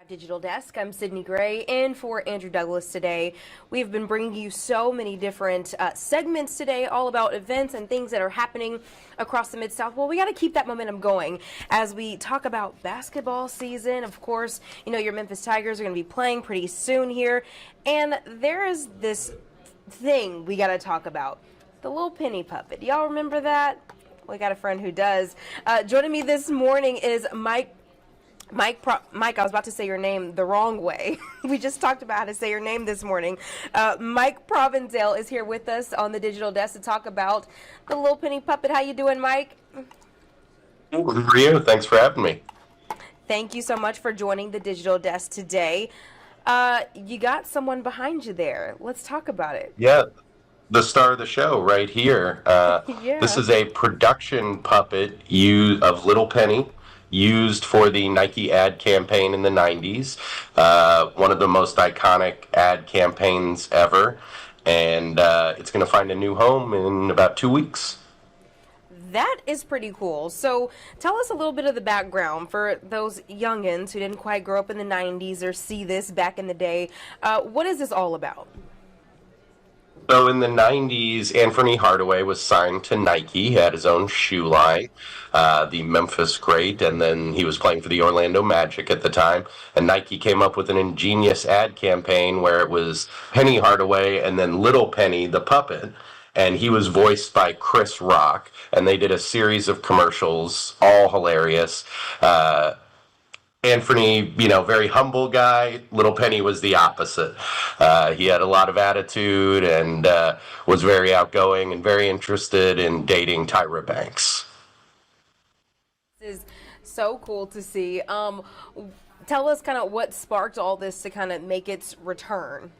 S17: Digital Desk. I'm Sydney Gray in for Andrew Douglas today. We've been bringing you so many different segments today, all about events and things that are happening across the Mid-South. Well, we got to keep that momentum going as we talk about basketball season. Of course, you know, your Memphis Tigers are going to be playing pretty soon here. And there is this thing we got to talk about, the little penny puppet. Y'all remember that? We got a friend who does. Joining me this morning is Mike, I was about to say your name the wrong way. We just talked about how to say your name this morning. Mike Provenzale is here with us on the digital desk to talk about the little penny puppet. How you doing, Mike?
S18: Good for you. Thanks for having me.
S17: Thank you so much for joining the digital desk today. You got someone behind you there. Let's talk about it.
S18: Yeah, the star of the show right here.
S17: Yeah.
S18: This is a production puppet of Little Penny, used for the Nike ad campaign in the 90s. One of the most iconic ad campaigns ever. And it's going to find a new home in about 2 weeks.
S17: That is pretty cool. So tell us a little bit of the background for those youngins who didn't quite grow up in the 90s or see this back in the day. What is this all about?
S18: So in the 90s, Anthony Hardaway was signed to Nike. He had his own shoe line, the Memphis Great, and then he was playing for the Orlando Magic at the time. And Nike came up with an ingenious ad campaign where it was Penny Hardaway and then Little Penny, the puppet. And he was voiced by Chris Rock. And they did a series of commercials, all hilarious. Anthony, very humble guy. Little Penny was the opposite. He had a lot of attitude and was very outgoing and very interested in dating Tyra Banks.
S17: This is so cool to see. Tell us kind of what sparked all this to kind of make its return.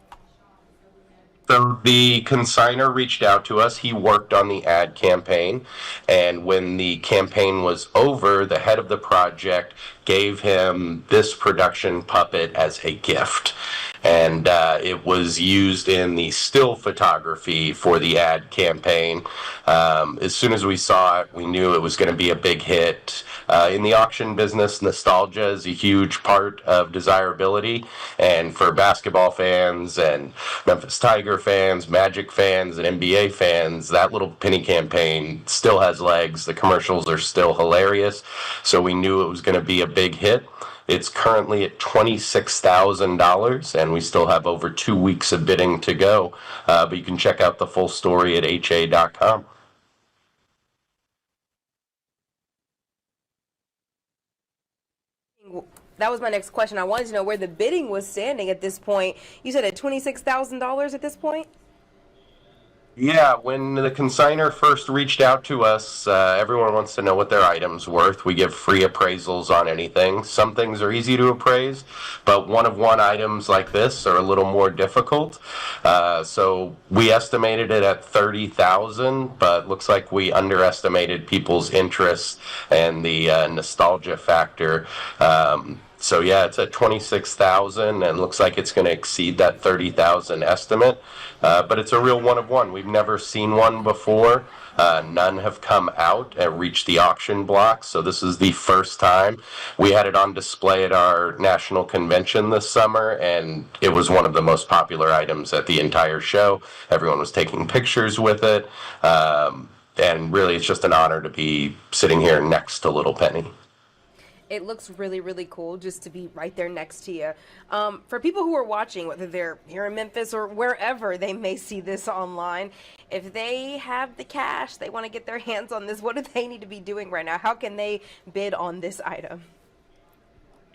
S18: So the consignor reached out to us. He worked on the ad campaign. And when the campaign was over, the head of the project gave him this production puppet as a gift. And it was used in the still photography for the ad campaign. As soon as we saw it, we knew it was going to be a big hit. In the auction business, nostalgia is a huge part of desirability. And for basketball fans and Memphis Tiger fans, Magic fans, and NBA fans, that Little Penny campaign still has legs. The commercials are still hilarious. So we knew it was going to be a big hit. It's currently at $26,000, and we still have over 2 weeks of bidding to go. But you can check out the full story at ha.com.
S17: That was my next question. I wanted to know where the bidding was standing at this point. You said at $26,000 at this point?
S18: Yeah, when the consignor first reached out to us, everyone wants to know what their item's worth. We give free appraisals on anything. Some things are easy to appraise, but one-of-one items like this are a little more difficult. So we estimated it at 30,000, but looks like we underestimated people's interest and the nostalgia factor. So yeah, it's at 26,000 and looks like it's going to exceed that 30,000 estimate. But it's a real one of one. We've never seen one before. None have come out and reached the auction block, so this is the first time. We had it on display at our national convention this summer, and it was one of the most popular items at the entire show. Everyone was taking pictures with it, and really it's just an honor to be sitting here next to Little Penny.
S17: It looks really, really cool just to be right there next to you. For people who are watching, whether they're here in Memphis or wherever they may see this online, if they have the cash, they want to get their hands on this, what do they need to be doing right now? How can they bid on this item?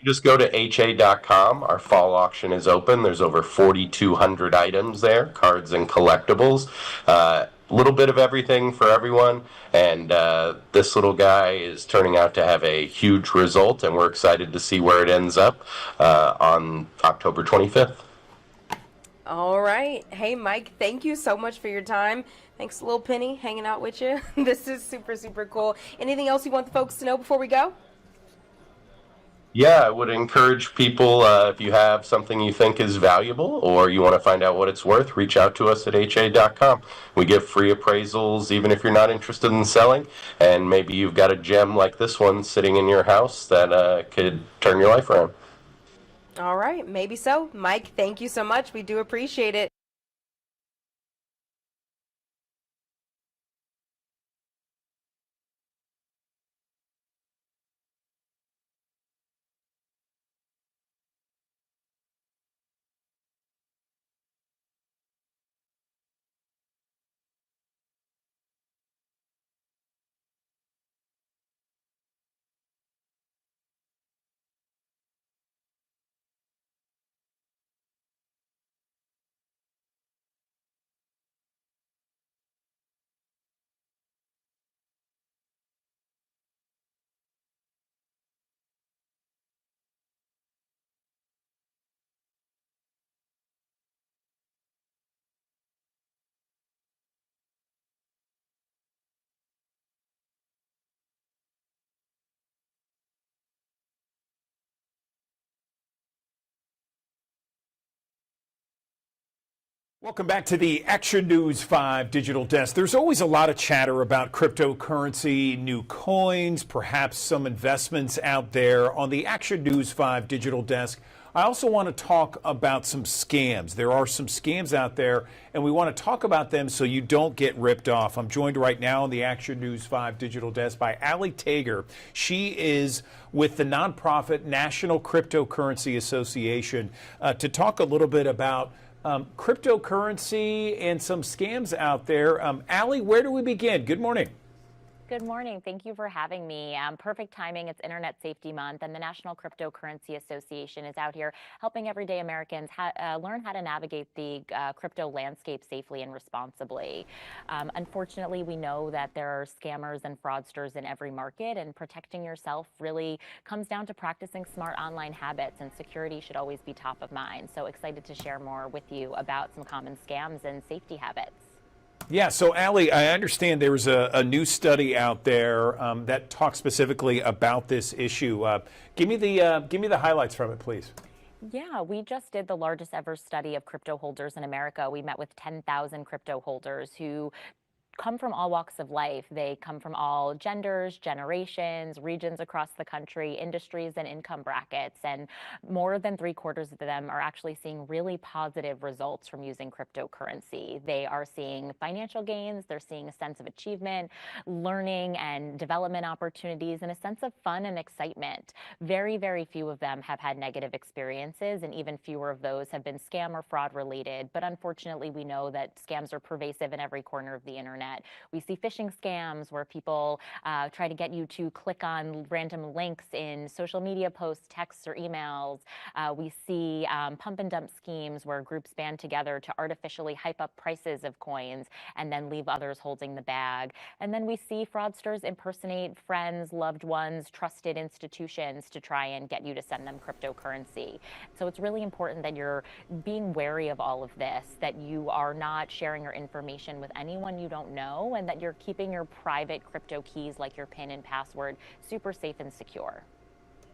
S18: Just go to ha.com. Our fall auction is open. There's over 4,200 items there, cards and collectibles. A little bit of everything for everyone. And this little guy is turning out to have a huge result, and we're excited to see where it ends up on October 25th.
S17: All right. Hey, Mike, thank you so much for your time. Thanks, Little Penny, hanging out with you. This is super, super cool. Anything else you want the folks to know before we go?
S18: Yeah, I would encourage people, if you have something you think is valuable or you want to find out what it's worth, reach out to us at ha.com. We give free appraisals even if you're not interested in selling, and maybe you've got a gem like this one sitting in your house that could turn your life around.
S17: All right, maybe so. Mike, thank you so much. We do appreciate it.
S2: Welcome back to the Action News 5 Digital Desk. There's always a lot of chatter about cryptocurrency, new coins, perhaps some investments out there. On the Action News 5 Digital Desk, I also want to talk about some scams. There are some scams out there, and we want to talk about them so you don't get ripped off. I'm joined right now on the Action News 5 Digital Desk by Ali Tager. She is with the nonprofit National Cryptocurrency Association to talk a little bit about cryptocurrency and some scams out there. Ali, where do we begin? Good morning.
S19: Good morning. Thank you for having me. Perfect timing. It's Internet Safety Month, and the National Cryptocurrency Association is out here helping everyday Americans learn how to navigate the crypto landscape safely and responsibly. Unfortunately, we know that there are scammers and fraudsters in every market, and protecting yourself really comes down to practicing smart online habits, and security should always be top of mind. So excited to share more with you about some common scams and safety habits.
S2: Yeah, so Ali, I understand there's a new study out there that talks specifically about this issue. Give me the highlights from it, please.
S19: Yeah, we just did the largest ever study of crypto holders in America. We met with 10,000 crypto holders who come from all walks of life. They come from all genders, generations, regions across the country, industries, and income brackets. And more than 3/4 of them are actually seeing really positive results from using cryptocurrency. They are seeing financial gains, they're seeing a sense of achievement, learning and development opportunities, and a sense of fun and excitement. Very, very few of them have had negative experiences, and even fewer of those have been scam or fraud related. But unfortunately, we know that scams are pervasive in every corner of the internet. internet. We see phishing scams where people try to get you to click on random links in social media posts, texts, or emails. We see pump and dump schemes where groups band together to artificially hype up prices of coins and then leave others holding the bag. And then we see fraudsters impersonate friends, loved ones, trusted institutions to try and get you to send them cryptocurrency. So it's really important that you're being wary of all of this, that you are not sharing your information with anyone you don't know, and that you're keeping your private crypto keys like your PIN and password super safe and secure.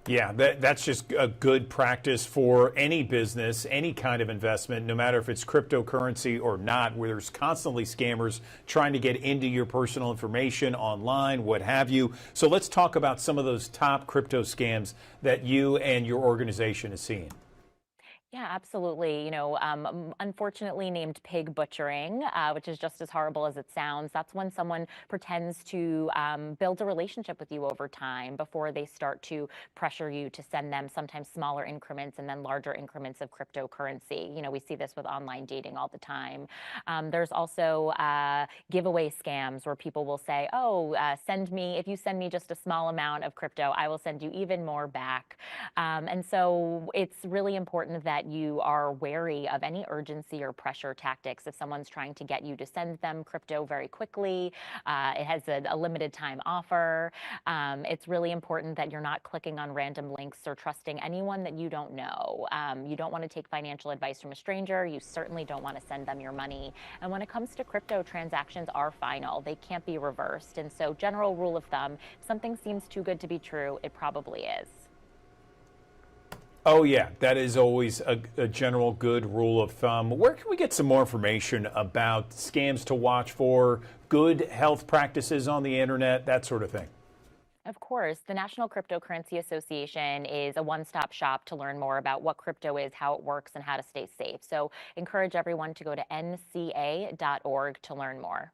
S2: Yeah, that's just a good practice for any business, any kind of investment, no matter if it's cryptocurrency or not, where there's constantly scammers trying to get into your personal information online, what have you. So let's talk about some of those top crypto scams that you and your organization is seeing.
S19: Yeah, absolutely. Unfortunately named pig butchering, which is just as horrible as it sounds. That's when someone pretends to build a relationship with you over time before they start to pressure you to send them sometimes smaller increments and then larger increments of cryptocurrency. We see this with online dating all the time. There's also giveaway scams where people will say, oh, if you send me just a small amount of crypto, I will send you even more back. And so it's really important that you are wary of any urgency or pressure tactics. If someone's trying to get you to send them crypto very quickly, it has a limited time offer. It's really important that you're not clicking on random links or trusting anyone that you don't know. You don't want to take financial advice from a stranger. You certainly don't want to send them your money. And when it comes to crypto, transactions are final. They can't be reversed. And so general rule of thumb, if something seems too good to be true, it probably is.
S2: Oh, yeah, that is always a general good rule of thumb. Where can we get some more information about scams to watch for, good health practices on the internet, that sort of thing?
S19: Of course, the National Cryptocurrency Association is a one-stop shop to learn more about what crypto is, how it works, and how to stay safe. So encourage everyone to go to nca.org to learn more.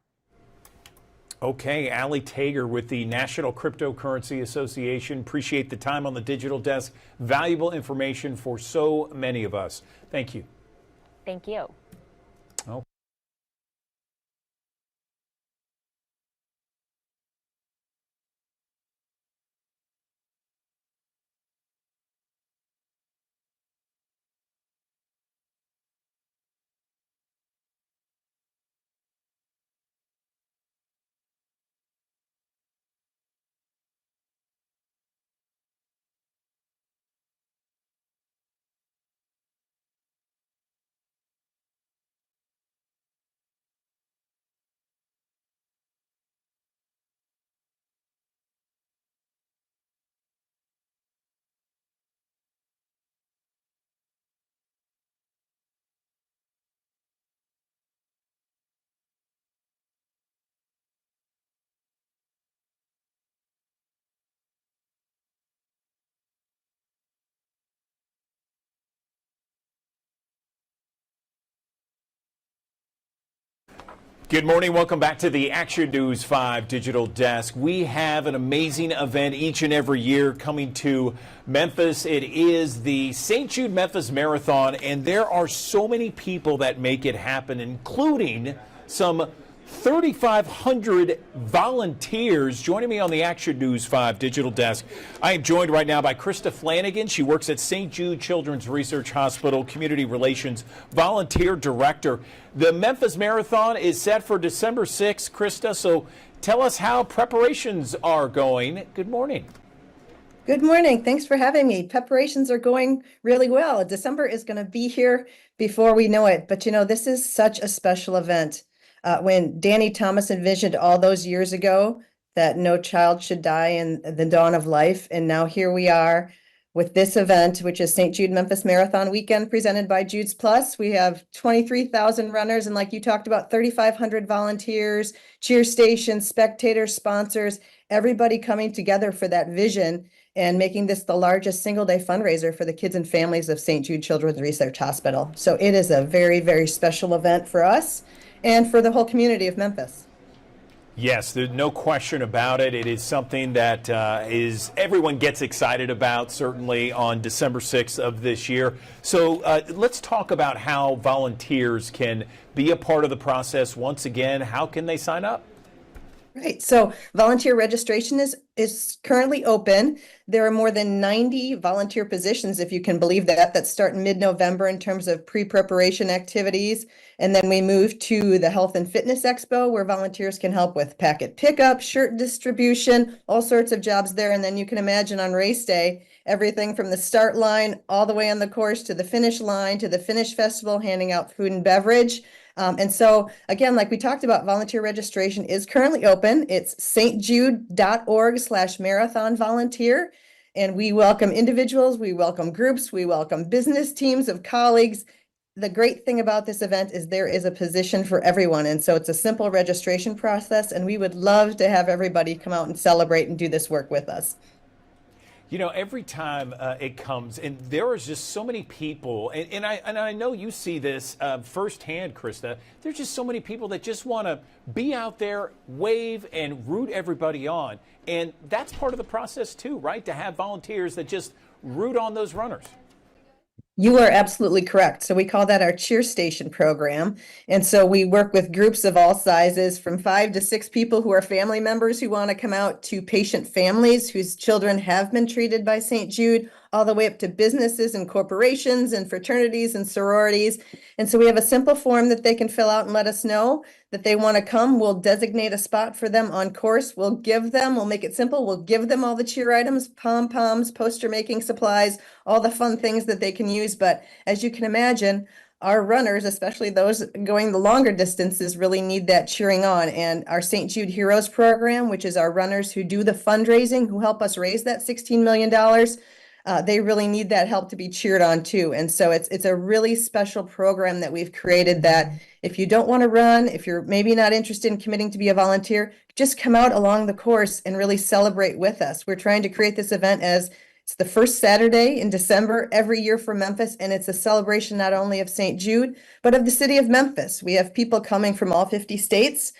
S2: Okay, Allie Tager with the National Cryptocurrency Association. Appreciate the time on the digital desk. Valuable information for so many of us. Thank you.
S19: Thank you.
S2: Oh. Good morning. Welcome back to the Action News 5 Digital Desk. We have an amazing event each and every year coming to Memphis. It is the St. Jude Memphis Marathon, and there are so many people that make it happen, including some 3,500 volunteers joining me on the Action News 5 Digital Desk. I am joined right now by Krista Flanagan. She works at St. Jude Children's Research Hospital, Community Relations Volunteer Director. The Memphis Marathon is set for December 6th, Krista, so tell us how preparations are going. Good morning.
S20: Good morning. Thanks for having me. Preparations are going really well. December is going to be here before we know it. But this is such a special event. When Danny Thomas envisioned all those years ago that no child should die in the dawn of life, and now here we are with this event, which is St. Jude Memphis Marathon Weekend presented by Jude's Plus. We have 23,000 runners, and like you talked about, 3,500 volunteers, cheer stations, spectators, sponsors, everybody coming together for that vision and making this the largest single-day fundraiser for the kids and families of St. Jude Children's Research Hospital. So it is a very, very special event for us and for the whole community of Memphis.
S2: Yes, there's no question about it. It is something that is everyone gets excited about, certainly on December 6th of this year. So let's talk about how volunteers can be a part of the process. Once again, how can they sign up?
S20: Right. So volunteer registration is currently open. There are more than 90 volunteer positions, if you can believe that start in mid-November in terms of pre-preparation activities. And then we move to the Health and Fitness Expo, where volunteers can help with packet pickup, shirt distribution, all sorts of jobs there. And then you can imagine on race day, everything from the start line all the way on the course to the finish line to the finish festival, handing out food and beverage. And so again, like we talked about, volunteer registration is currently open. It's stjude.org/marathon volunteer. And we welcome individuals, we welcome groups, we welcome business teams of colleagues. The great thing about this event is there is a position for everyone. And so it's a simple registration process, and we would love to have everybody come out and celebrate and do this work with us.
S2: You know, every time it comes, and there is just so many people, and I know you see this firsthand, Krista. There's just so many people that just want to be out there, wave, and root everybody on. And that's part of the process too, right? To have volunteers that just root on those runners.
S20: You are absolutely correct. So we call that our cheer station program. And so we work with groups of all sizes, from 5 to 6 people who are family members who want to come out, to patient families whose children have been treated by St. Jude, all the way up to businesses and corporations and fraternities and sororities. And so we have a simple form that they can fill out and let us know that they want to come. We'll designate a spot for them on course. We'll make it simple. We'll give them all the cheer items, pom-poms, poster making supplies, all the fun things that they can use. But as you can imagine, our runners, especially those going the longer distances, really need that cheering on. And our St. Jude Heroes program, which is our runners who do the fundraising, who help us raise that $16 million, they really need that help to be cheered on too. And so it's a really special program that we've created, that if you don't want to run, if you're maybe not interested in committing to be a volunteer, just come out along the course and really celebrate with us. We're trying to create this event as it's the first Saturday in December every year for Memphis, and it's a celebration not only of St. Jude, but of the city of Memphis. We have people coming from all 50 states,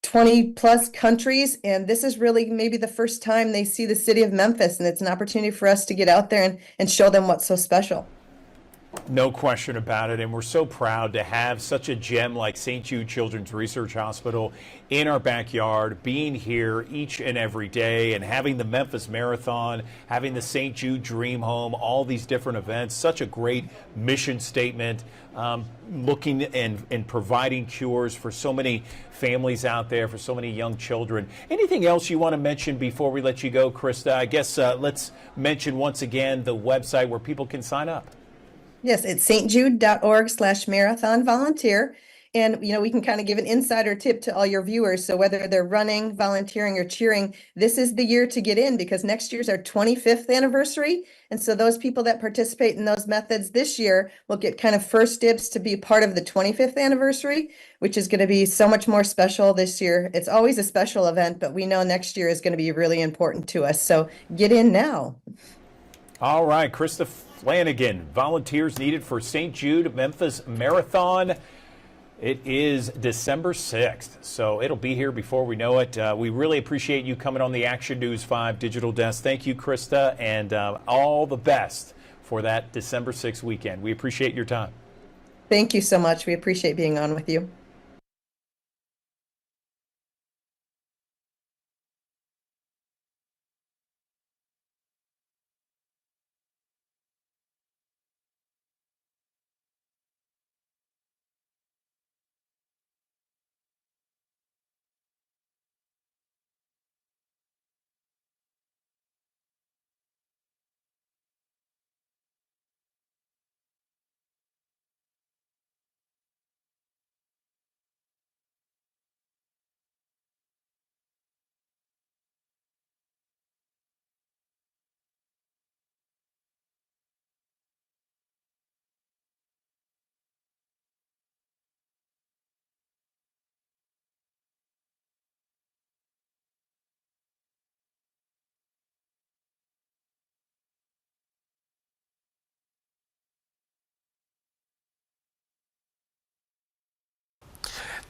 S20: 20 plus countries, and this is really maybe the first time they see the city of Memphis, and it's an opportunity for us to get out there and show them what's so special.
S2: No question about it, and we're so proud to have such a gem like St. Jude Children's Research Hospital in our backyard, being here each and every day, and having the Memphis Marathon, having the St. Jude Dream Home, all these different events. Such a great mission statement, looking and providing cures for so many families out there, for so many young children. Anything else you want to mention before we let you go, Krista? I guess let's mention once again the website where people can sign up.
S20: Yes, it's stjude.org/marathon volunteer. And, we can kind of give an insider tip to all your viewers. So whether they're running, volunteering, or cheering, this is the year to get in, because next year's our 25th anniversary. And so those people that participate in those methods this year will get kind of first dibs to be part of the 25th anniversary, which is going to be so much more special this year. It's always a special event, but we know next year is going to be really important to us. So get in now.
S2: All right, Krista Flanagan, volunteers needed for St. Jude Memphis Marathon. It is December 6th, so it'll be here before we know it. We really appreciate you coming on the Action News 5 Digital Desk. Thank you, Krista, and all the best for that December 6th weekend. We appreciate your time.
S20: Thank you so much. We appreciate being on with you.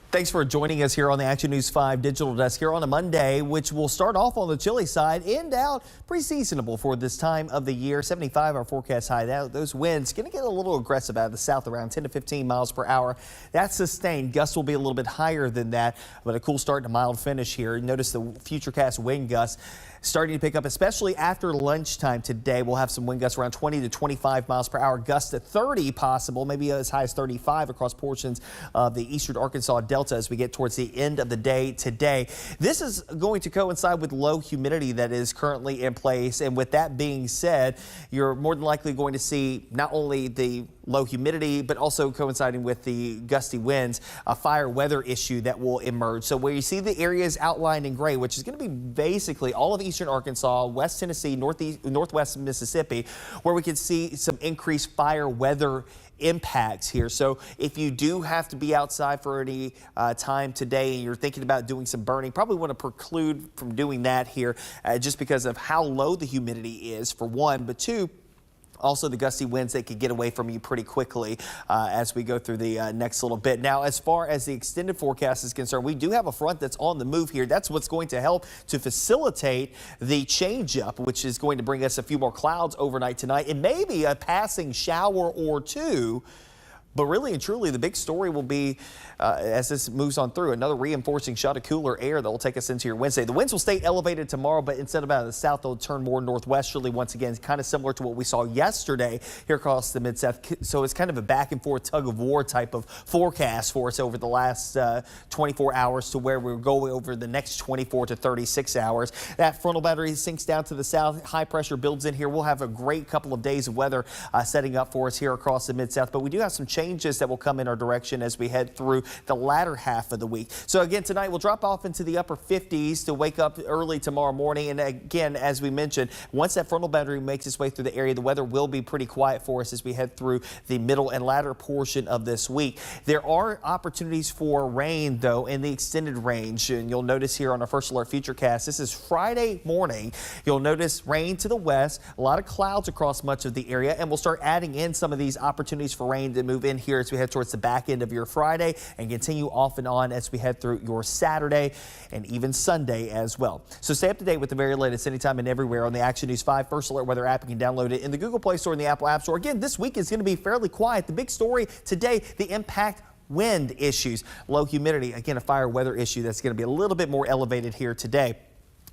S1: Thanks for joining us here on the Action News 5 Digital Desk here on a Monday, which will start off on the chilly side, end out pretty seasonable for this time of the year. 75 our forecast high. Those winds going to get a little aggressive out of the south, around 10 to 15 miles per hour. That's sustained. Gusts will be a little bit higher than that, but a cool start and a mild finish here. Notice the futurecast wind gusts starting to pick up, especially after lunchtime today. We'll have some wind gusts around 20 to 25 miles per hour, gusts at 30 possible, maybe as high as 35 across portions of the eastern Arkansas Delta as we get towards the end of the day today. This is going to coincide with low humidity that is currently in place. And with that being said, you're more than likely going to see not only the low humidity, but also coinciding with the gusty winds, a fire weather issue that will emerge. So where you see the areas outlined in gray, which is going to be basically all of eastern Arkansas, West Tennessee, northwest Mississippi, where we could see some increased fire weather impacts here. So if you do have to be outside for any time today and you're thinking about doing some burning, probably want to preclude from doing that here just because of how low the humidity is, for one, but two, also the gusty winds that could get away from you pretty quickly as we go through the next little bit. Now, as far as the extended forecast is concerned, we do have a front that's on the move here. That's what's going to help to facilitate the change up, which is going to bring us a few more clouds overnight tonight and maybe a passing shower or two. But really and truly, the big story will be, as this moves on through, another reinforcing shot of cooler air that will take us into your Wednesday. The winds will stay elevated tomorrow, but instead of out of the south, they'll turn more northwesterly once again, kind of similar to what we saw yesterday here across the mid-south. So it's kind of a back and forth tug of war type of forecast for us over the last 24 hours to where we're going over the next 24 to 36 hours. That frontal boundary sinks down to the south. High pressure builds in here. We'll have a great couple of days of weather setting up for us here across the mid-south, but we do have some changes that will come in our direction as we head through the latter half of the week. So again, tonight we'll drop off into the upper 50s to wake up early tomorrow morning. And again, as we mentioned, once that frontal boundary makes its way through the area, the weather will be pretty quiet for us as we head through the middle and latter portion of this week. There are opportunities for rain, though, in the extended range. And you'll notice here on our first alert futurecast, this is Friday morning. You'll notice rain to the west, a lot of clouds across much of the area, and we'll start adding in some of these opportunities for rain to move in here as we head towards the back end of your Friday and continue off and on as we head through your Saturday and even Sunday as well. So stay up to date with the very latest anytime and everywhere on the Action News 5 First Alert Weather app. You can download it in the Google Play Store and the Apple App Store. Again, this week is going to be fairly quiet. The big story today, the impact wind issues, low humidity, again, a fire weather issue that's going to be a little bit more elevated here today.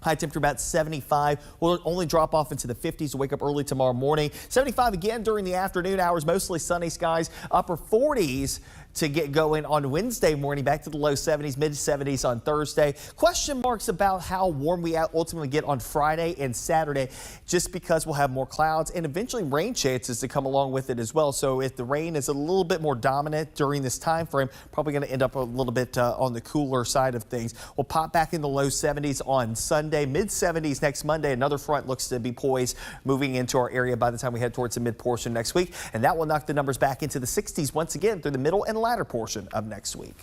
S1: High temperature about 75. We'll only drop off into the 50s to wake up early tomorrow morning. 75 again during the afternoon hours, mostly sunny skies. Upper 40s to get going on Wednesday morning, back to the low 70s, mid 70s on Thursday. Question marks about how warm we ultimately get on Friday and Saturday, just because we'll have more clouds and eventually rain chances to come along with it as well. So if the rain is a little bit more dominant during this time frame, probably going to end up a little bit on the cooler side of things. We'll pop back in the low 70s on Sunday, mid 70s next Monday. Another front looks to be poised moving into our area by the time we head towards the mid portion next week, and that will knock the numbers back into the 60s once again through the middle and latter portion of next week.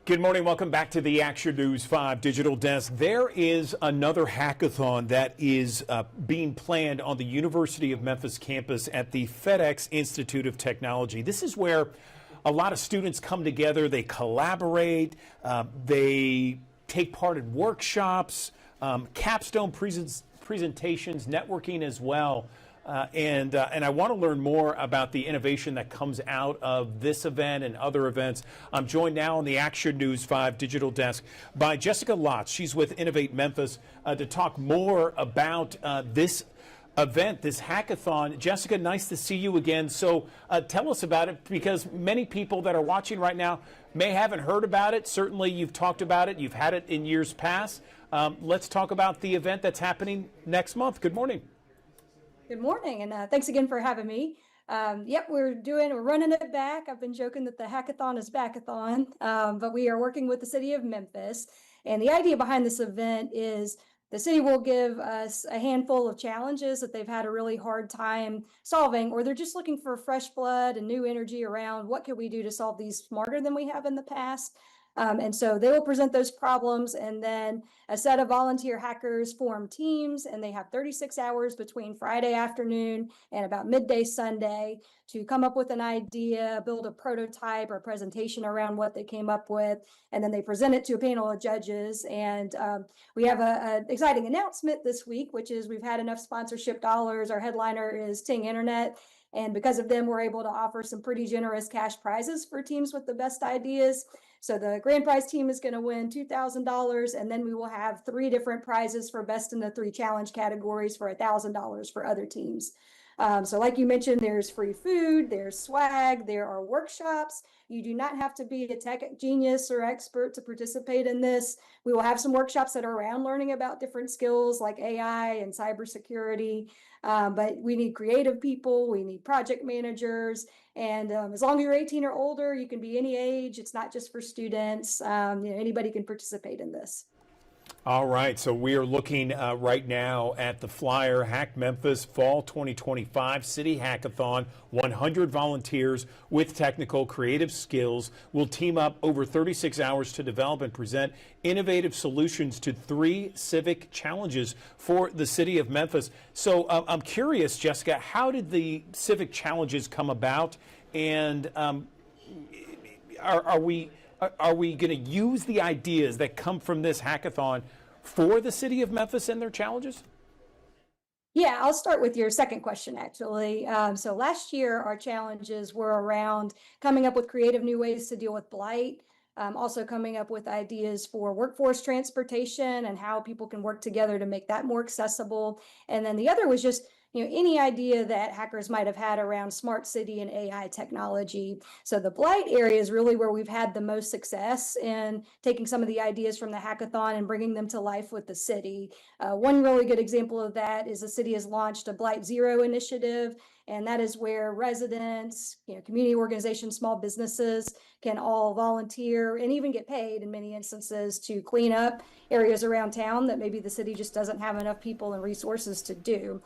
S2: Good morning. Welcome back to the Action News 5 Digital Desk. There is another hackathon that is being planned on the University of Memphis campus at the FedEx Institute of Technology. This is where a lot of students come together. They collaborate. They take part in workshops, capstone presentations, networking as well. And I want to learn more about the innovation that comes out of this event and other events. I'm joined now on the Action News 5 Digital Desk by Jessica Lotz. She's with Innovate Memphis to talk more about this event, this hackathon. Jessica, nice to see you again. So tell us about it, because many people that are watching right now may haven't heard about it. Certainly you've talked about it. You've had it in years past. Let's talk about the event that's happening next month. Good morning.
S21: Good morning, and thanks again for having me. Yep, we're running it back. I've been joking that the hackathon is backathon, but we are working with the city of Memphis. And the idea behind this event is the city will give us a handful of challenges that they've had a really hard time solving, or they're just looking for fresh blood and new energy around what could we do to solve these smarter than we have in the past. And so they will present those problems, and then a set of volunteer hackers form teams, and they have 36 hours between Friday afternoon and about midday Sunday to come up with an idea, build a prototype or presentation around what they came up with, and then they present it to a panel of judges. And we have an exciting announcement this week, which is we've had enough sponsorship dollars. Our headliner is Ting Internet. And because of them, we're able to offer some pretty generous cash prizes for teams with the best ideas. So the grand prize team is going to win $2,000, and then we will have 3 different prizes for best in the 3 challenge categories for $1,000 for other teams. So like you mentioned, there's free food, there's swag, there are workshops. You do not have to be a tech genius or expert to participate in this. We will have some workshops that are around learning about different skills like AI and cybersecurity. But we need creative people, we need project managers, and as long as you're 18 or older, you can be any age. It's not just for students. Anybody can participate in this.
S2: All right, so we are looking right now at the flyer, Hack Memphis Fall 2025 City Hackathon. 100 volunteers with technical creative skills will team up over 36 hours to develop and present innovative solutions to 3 civic challenges for the city of Memphis. So I'm curious, Jessica, how did the civic challenges come about, and are we going to use the ideas that come from this hackathon for the city of Memphis and their challenges?
S21: Yeah, I'll start with your second question, actually. So last year, our challenges were around coming up with creative new ways to deal with blight, also coming up with ideas for workforce transportation and how people can work together to make that more accessible. And then the other was just any idea that hackers might have had around smart city and AI technology. So the blight area is really where we've had the most success in taking some of the ideas from the hackathon and bringing them to life with the city. One really good example of that is the city has launched a Blight Zero initiative, and that is where residents, community organizations, small businesses can all volunteer and even get paid in many instances to clean up areas around town that maybe the city just doesn't have enough people and resources to do.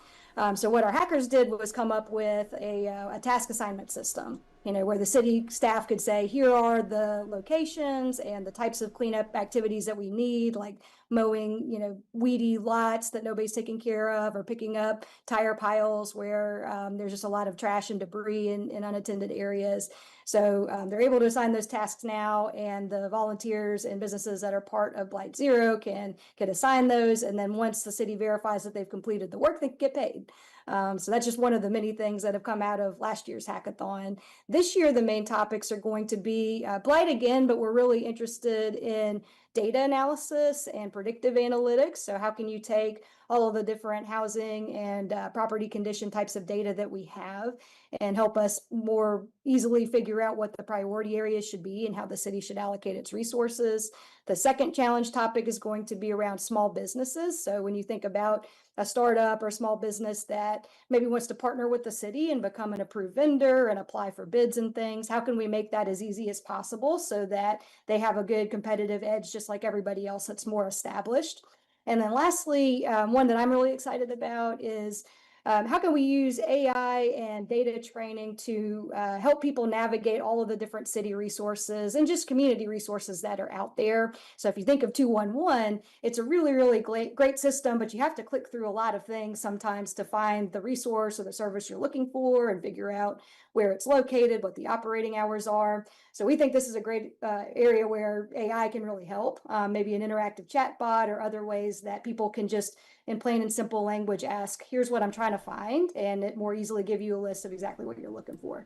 S21: So what our hackers did was come up with a task assignment system, where the city staff could say, here are the locations and the types of cleanup activities that we need, like mowing, weedy lots that nobody's taking care of, or picking up tire piles where there's just a lot of trash and debris in unattended areas. So they're able to assign those tasks now, and the volunteers and businesses that are part of Blight Zero can assign those. And then once the city verifies that they've completed the work, they get paid. So that's just one of the many things that have come out of last year's hackathon. This year, the main topics are going to be blight again, but we're really interested in data analysis and predictive analytics. So how can you take all of the different housing and property condition types of data that we have and help us more easily figure out what the priority areas should be and how the city should allocate its resources. The second challenge topic is going to be around small businesses. So when you think about a startup or small business that maybe wants to partner with the city and become an approved vendor and apply for bids and things, how can we make that as easy as possible so that they have a good competitive edge just like everybody else that's more established? And then lastly, one that I'm really excited about is how can we use AI and data training to help people navigate all of the different city resources and just community resources that are out there? So if you think of 211, it's a really, really great system, but you have to click through a lot of things sometimes to find the resource or the service you're looking for and figure out where it's located, what the operating hours are. So we think this is a great area where AI can really help, maybe an interactive chatbot or other ways that people can just in plain and simple language ask, here's what I'm trying to find, and it more easily give you a list of exactly what you're looking for.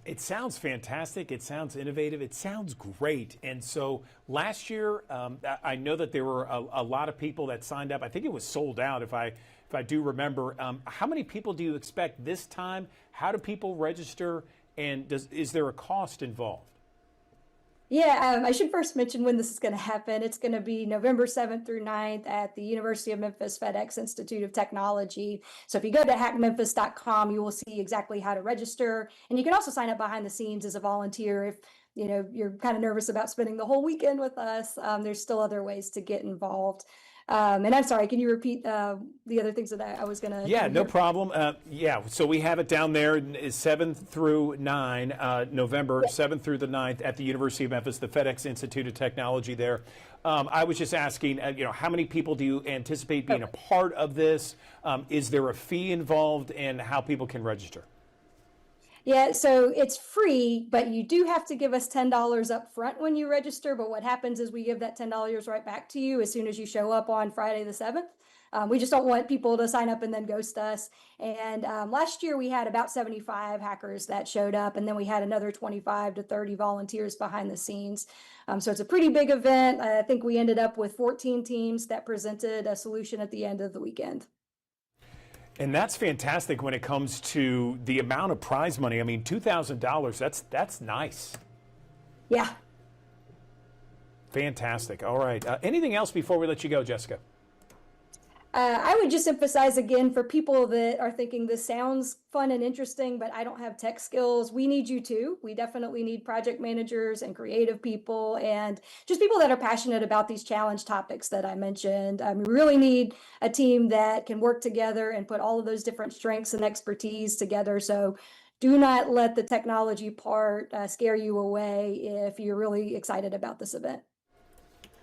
S2: It sounds fantastic. It sounds innovative. It sounds great. And so last year, I know that there were a lot of people that signed up. I think it was sold out, if I do remember. How many people do you expect this time? How do people register? And is there a cost involved?
S21: Yeah, I should first mention when this is going to happen. It's going to be November 7th through 9th at the University of Memphis FedEx Institute of Technology. So if you go to hackmemphis.com, you will see exactly how to register. And you can also sign up behind the scenes as a volunteer if you're kind of nervous about spending the whole weekend with us. There's still other ways to get involved. And I'm sorry, can you repeat the other things that I was going to?
S2: Yeah, no problem. Yeah, so we have it down there is 7 through 9, November 7th through the 9th at the University of Memphis, the FedEx Institute of Technology there. I was just asking, how many people do you anticipate being a part of this? Is there a fee involved, and how people can register?
S21: Yeah, so it's free, but you do have to give us $10 up front when you register. But what happens is we give that $10 right back to you as soon as you show up on Friday the 7th. We just don't want people to sign up and then ghost us. And last year we had about 75 hackers that showed up, and then we had another 25 to 30 volunteers behind the scenes. So it's a pretty big event. I think we ended up with 14 teams that presented a solution at the end of the weekend.
S2: And that's fantastic when it comes to the amount of prize money. I mean, $2,000, that's nice.
S21: Yeah.
S2: Fantastic. All right. Anything else before we let you go, Jessica?
S21: I would just emphasize again for people that are thinking this sounds fun and interesting, but I don't have tech skills. We need you too. We definitely need project managers and creative people and just people that are passionate about these challenge topics that I mentioned. We really need a team that can work together and put all of those different strengths and expertise together. So do not let the technology part scare you away if you're really excited about this event.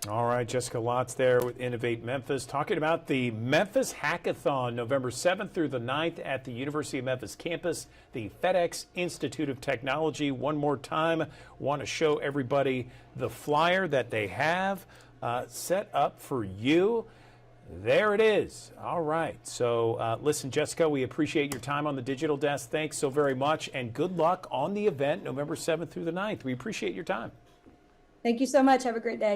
S2: All right, Jessica Lotz there with Innovate Memphis, talking about the Memphis Hackathon, November 7th through the 9th at the University of Memphis campus, the FedEx Institute of Technology. One more time, want to show everybody the flyer that they have set up for you. There it is. All right. So listen, Jessica, we appreciate your time on the digital desk. Thanks so very much, and good luck on the event, November 7th through the 9th. We appreciate your time.
S21: Thank you so much. Have a great day.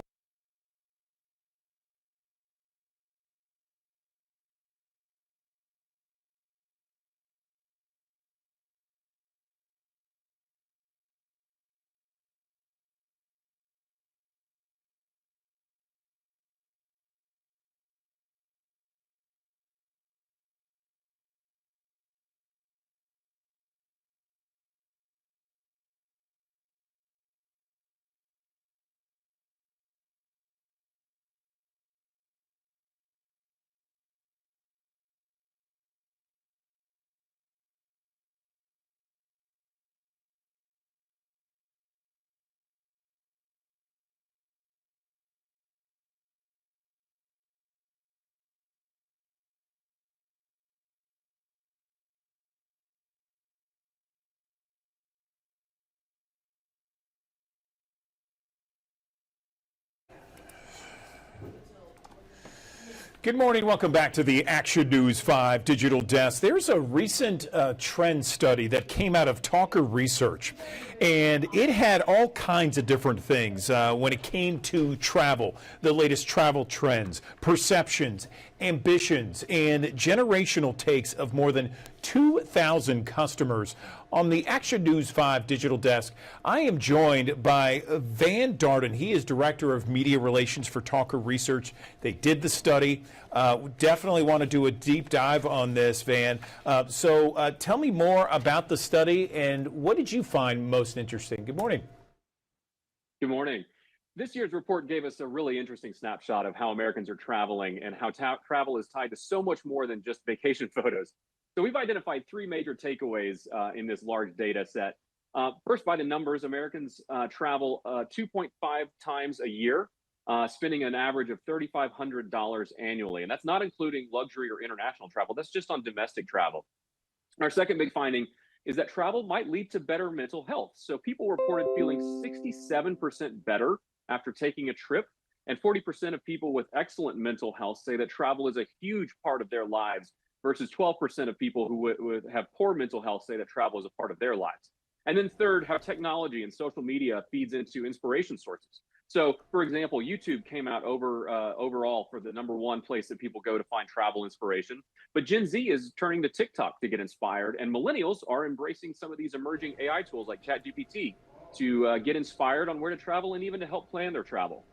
S2: Good morning. Welcome back to the Action News 5 Digital Desk. There's a recent trend study that came out of Talker Research, and it had all kinds of different things when it came to travel, the latest travel trends, perceptions, ambitions, and generational takes of more than 2,000 customers. On the Action News 5 Digital Desk, I am joined by Van Darden. He is Director of Media Relations for Talker Research. They did the study. Definitely want to do a deep dive on this, Van. So tell me more about the study, and what did you find most interesting? Good morning.
S3: Good morning. This year's report gave us a really interesting snapshot of how Americans are traveling and how travel is tied to so much more than just vacation photos. So we've identified three major takeaways in this large data set. First, by the numbers, Americans travel 2.5 times a year, spending an average of $3,500 annually. And that's not including luxury or international travel. That's just on domestic travel. Our second big finding is that travel might lead to better mental health. So people reported feeling 67% better after taking a trip. And 40% of people with excellent mental health say that travel is a huge part of their lives, versus 12% of people who would have poor mental health say that travel is a part of their lives. And then third, how technology and social media feeds into inspiration sources. So, for example, YouTube came out overall for the #1 place that people go to find travel inspiration. But Gen Z is turning to TikTok to get inspired, and millennials are embracing some of these emerging AI tools like ChatGPT to get inspired on where to travel and even to help plan their travel.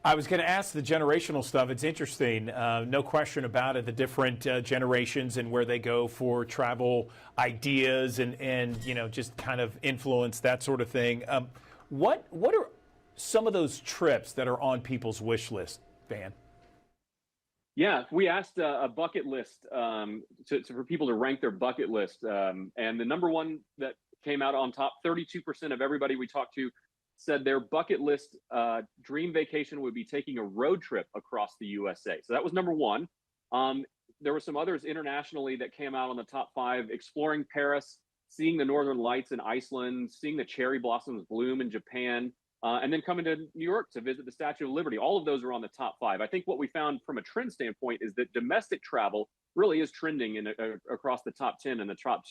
S2: I was going to ask the generational stuff. It's interesting, no question about it, the different generations and where they go for travel ideas and just kind of influence, that sort of thing. What are some of those trips that are on people's wish list, Van?
S3: Yeah, we asked a bucket list for people to rank their bucket list, and the number one that came out on top, 32% of everybody we talked to said their bucket list dream vacation would be taking a road trip across the USA. So that was number one. There were some others internationally that came out on the top 5: exploring Paris, seeing the Northern Lights in Iceland, seeing the cherry blossoms bloom in Japan, and then coming to New York to visit the Statue of Liberty. All of those are on the top 5. I think what we found from a trend standpoint is that domestic travel really is trending across the top 10 and the top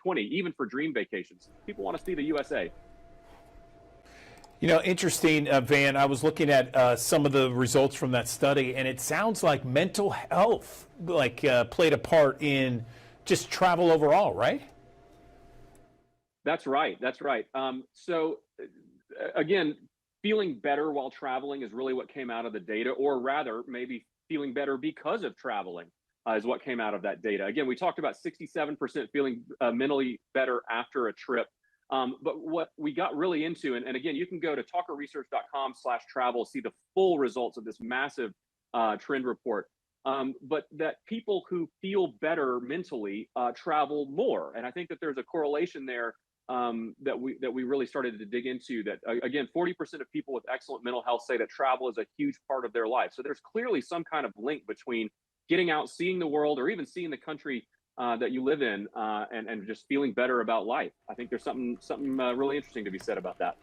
S3: 20, even for dream vacations. People want to see the USA.
S2: You know, interesting, Van, I was looking at some of the results from that study, and it sounds like mental health played a part in just travel overall, right?
S3: That's right. That's right. Again, feeling better while traveling is really what came out of the data, or rather maybe feeling better because of traveling is what came out of that data. Again, we talked about 67% feeling mentally better after a trip. But what we got really into, and again, you can go to talkerresearch.com/travel, see the full results of this massive trend report. But that people who feel better mentally travel more. And I think that there's a correlation there that we really started to dig into. That again, 40% of people with excellent mental health say that travel is a huge part of their life. So there's clearly some kind of link between getting out, seeing the world, or even seeing the country that you live in, and just feeling better about life. I think there's something really interesting to be said about that.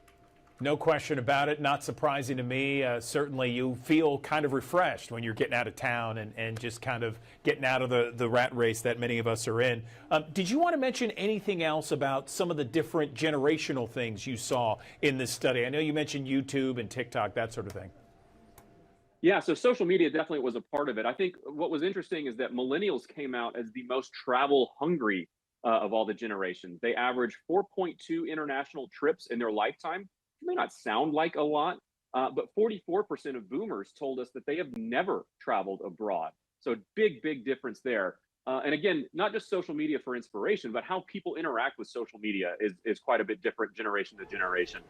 S2: No question about it. Not surprising to me. Certainly you feel kind of refreshed when you're getting out of town and just kind of getting out of the rat race that many of us are in. Did you want to mention anything else about some of the different generational things you saw in this study? I know you mentioned YouTube and TikTok, that sort of thing.
S3: Yeah, so social media definitely was a part of it. I think what was interesting is that millennials came out as the most travel hungry of all the generations. They averaged 4.2 international trips in their lifetime. It may not sound like a lot, but 44% of boomers told us that they have never traveled abroad. So big difference there. And again, not just social media for inspiration, but how people interact with social media is quite a bit different generation to generation.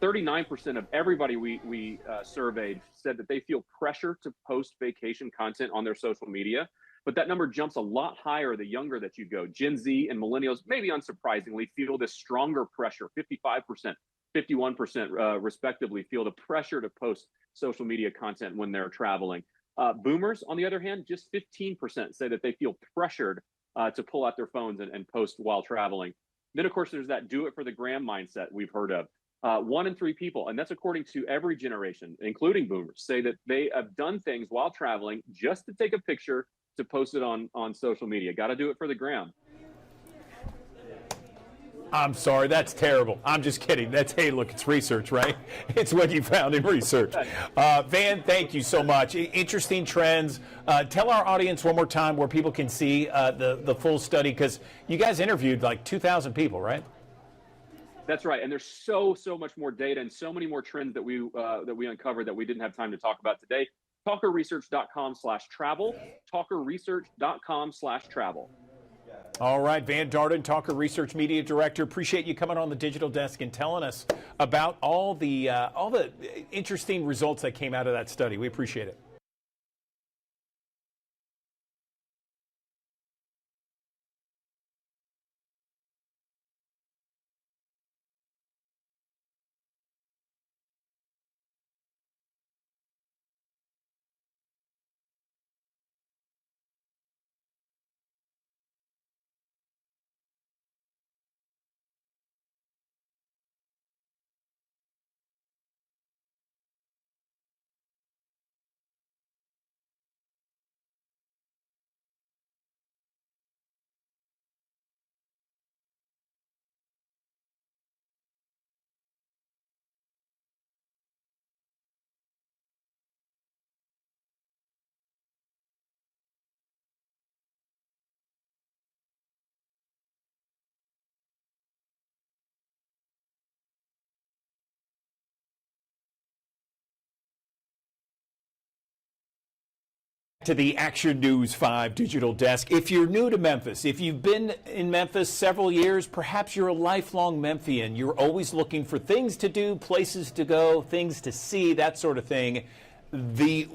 S3: 39% of everybody we surveyed said that they feel pressure to post vacation content on their social media, but that number jumps a lot higher the younger that you go. Gen Z and millennials, maybe unsurprisingly, feel this stronger pressure. 55%, 51% respectively feel the pressure to post social media content when they're traveling. Boomers, on the other hand, just 15% say that they feel pressured to pull out their phones and post while traveling. Then, of course, there's that do it for the gram mindset we've heard of. 1 in 3 people, and that's according to every generation, including boomers, say that they have done things while traveling just to take a picture to post it on social media. Got to do it for the gram.
S2: I'm sorry, that's terrible. I'm just kidding. That's, hey, look, it's research, right? It's what you found in research. Van, thank you so much. Interesting trends. Tell our audience one more time where people can see the full study, because you guys interviewed like 2,000 people, right?
S3: That's right, and there's so much more data and so many more trends that we uncovered that we didn't have time to talk about today. Talkerresearch.com/travel. Talkerresearch.com/travel.
S2: All right, Van Darden, Talker Research Media Director. Appreciate you coming on the Digital Desk and telling us about all the interesting results that came out of that study. We appreciate it. To the Action News 5 Digital Desk. If you're new to Memphis, if you've been in Memphis several years, perhaps you're a lifelong Memphian. You're always looking for things to do, places to go, things to see, that sort of thing. The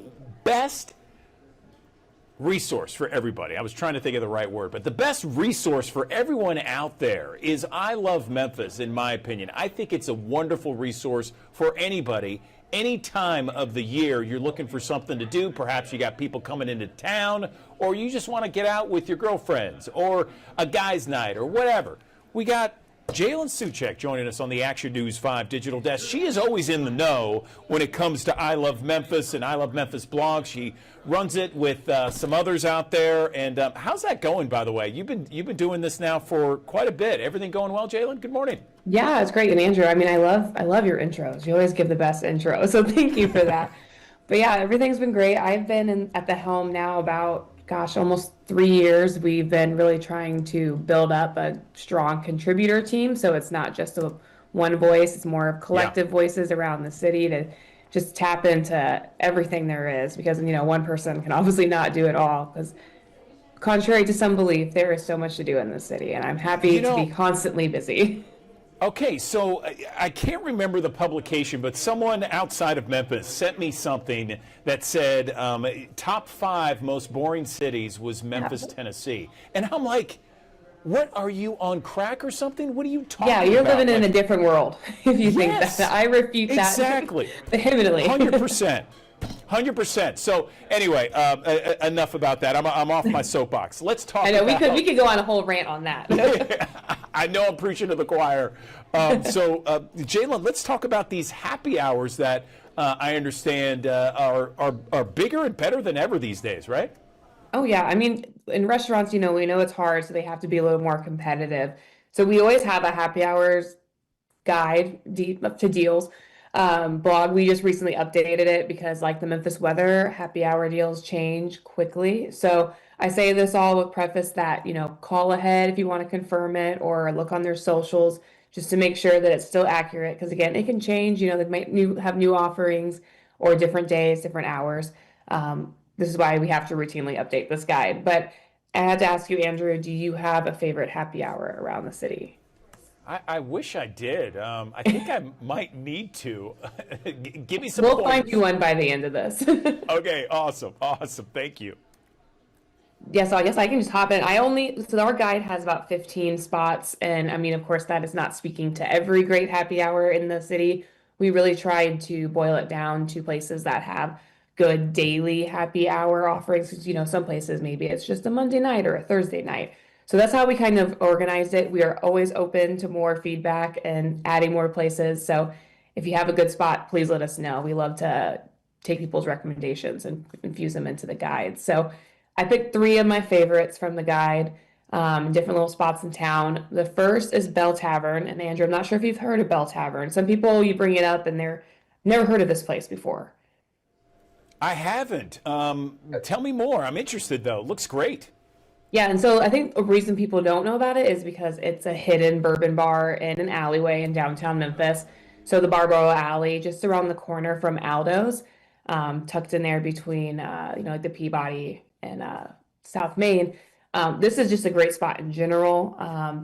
S2: best resource for everybody. I was trying to think of the right word, but the best resource for everyone out there is I Love Memphis, in my opinion. I think it's a wonderful resource for anybody. Any time of the year you're looking for something to do, perhaps you got people coming into town, or you just want to get out with your girlfriends, or a guy's night, or whatever. We got Jalen Suchek joining us on the Action News 5 digital desk. She is always in the know when it comes to I Love Memphis and I Love Memphis blog. She runs it with some others out there. And how's that going, by the way? You've been doing this now for quite a bit. Everything going well, Jalen? Good morning.
S4: Yeah, it's great. And Andrew, I mean, I love your intros. You always give the best intro. So thank you for that. But yeah, everything's been great. I've been at the helm now about, gosh, almost 3 years. We've been really trying to build up a strong contributor team. So it's not just one voice, it's more of collective voices around the city to just tap into everything there is, because, one person can obviously not do it all, because contrary to some belief, there is so much to do in the city, and I'm happy to be constantly busy.
S2: Okay, so I can't remember the publication, but someone outside of Memphis sent me something that said top 5 most boring cities was Memphis, Tennessee. And I'm like, what, are you on crack or something? What are you talking about?
S4: Yeah, you're living in a different world if you think that. I refute that.
S2: Exactly.
S4: Vehemently.
S2: 100%. 100%. So anyway, enough about that. I'm off my soapbox. Let's talk.
S4: I know
S2: about,
S4: we could go on a whole rant on that.
S2: I know I'm preaching to the choir. Jalen, let's talk about these happy hours that I understand are bigger and better than ever these days, right?
S4: Oh yeah, I mean, in restaurants, we know it's hard, so they have to be a little more competitive. So we always have a happy hours guide to deals blog. We just recently updated it because, like the Memphis weather, happy hour deals change quickly. So I say this all with preface that, call ahead if you want to confirm it, or look on their socials just to make sure that it's still accurate. Because again, it can change. They might have new offerings or different days, different hours. This is why we have to routinely update this guide. But I had to ask you, Andrew, do you have a favorite happy hour around the city?
S2: I wish I did. I think I might need to. Give me some
S4: We'll
S2: pointers.
S4: find you one by the end of this.
S2: Okay, awesome. Thank you.
S4: Yeah, so I guess I can just hop in. So our guide has about 15 spots. And I mean, of course, that is not speaking to every great happy hour in the city. We really tried to boil it down to places that have good daily happy hour offerings. Some places maybe it's just a Monday night or a Thursday night. So that's how we kind of organized it. We are always open to more feedback and adding more places. So if you have a good spot, please let us know. We love to take people's recommendations and infuse them into the guide. So I picked 3 of my favorites from the guide, different little spots in town. The first is Bell Tavern. And Andrew, I'm not sure if you've heard of Bell Tavern. Some people, you bring it up and they're never heard of this place before.
S2: I haven't. Tell me more. I'm interested, though. Looks great.
S4: Yeah, and so I think a reason people don't know about it is because it's a hidden bourbon bar in an alleyway in downtown Memphis. So the Barbaro Alley, just around the corner from Aldo's, tucked in there between, like the Peabody and South Main. This is just a great spot in general.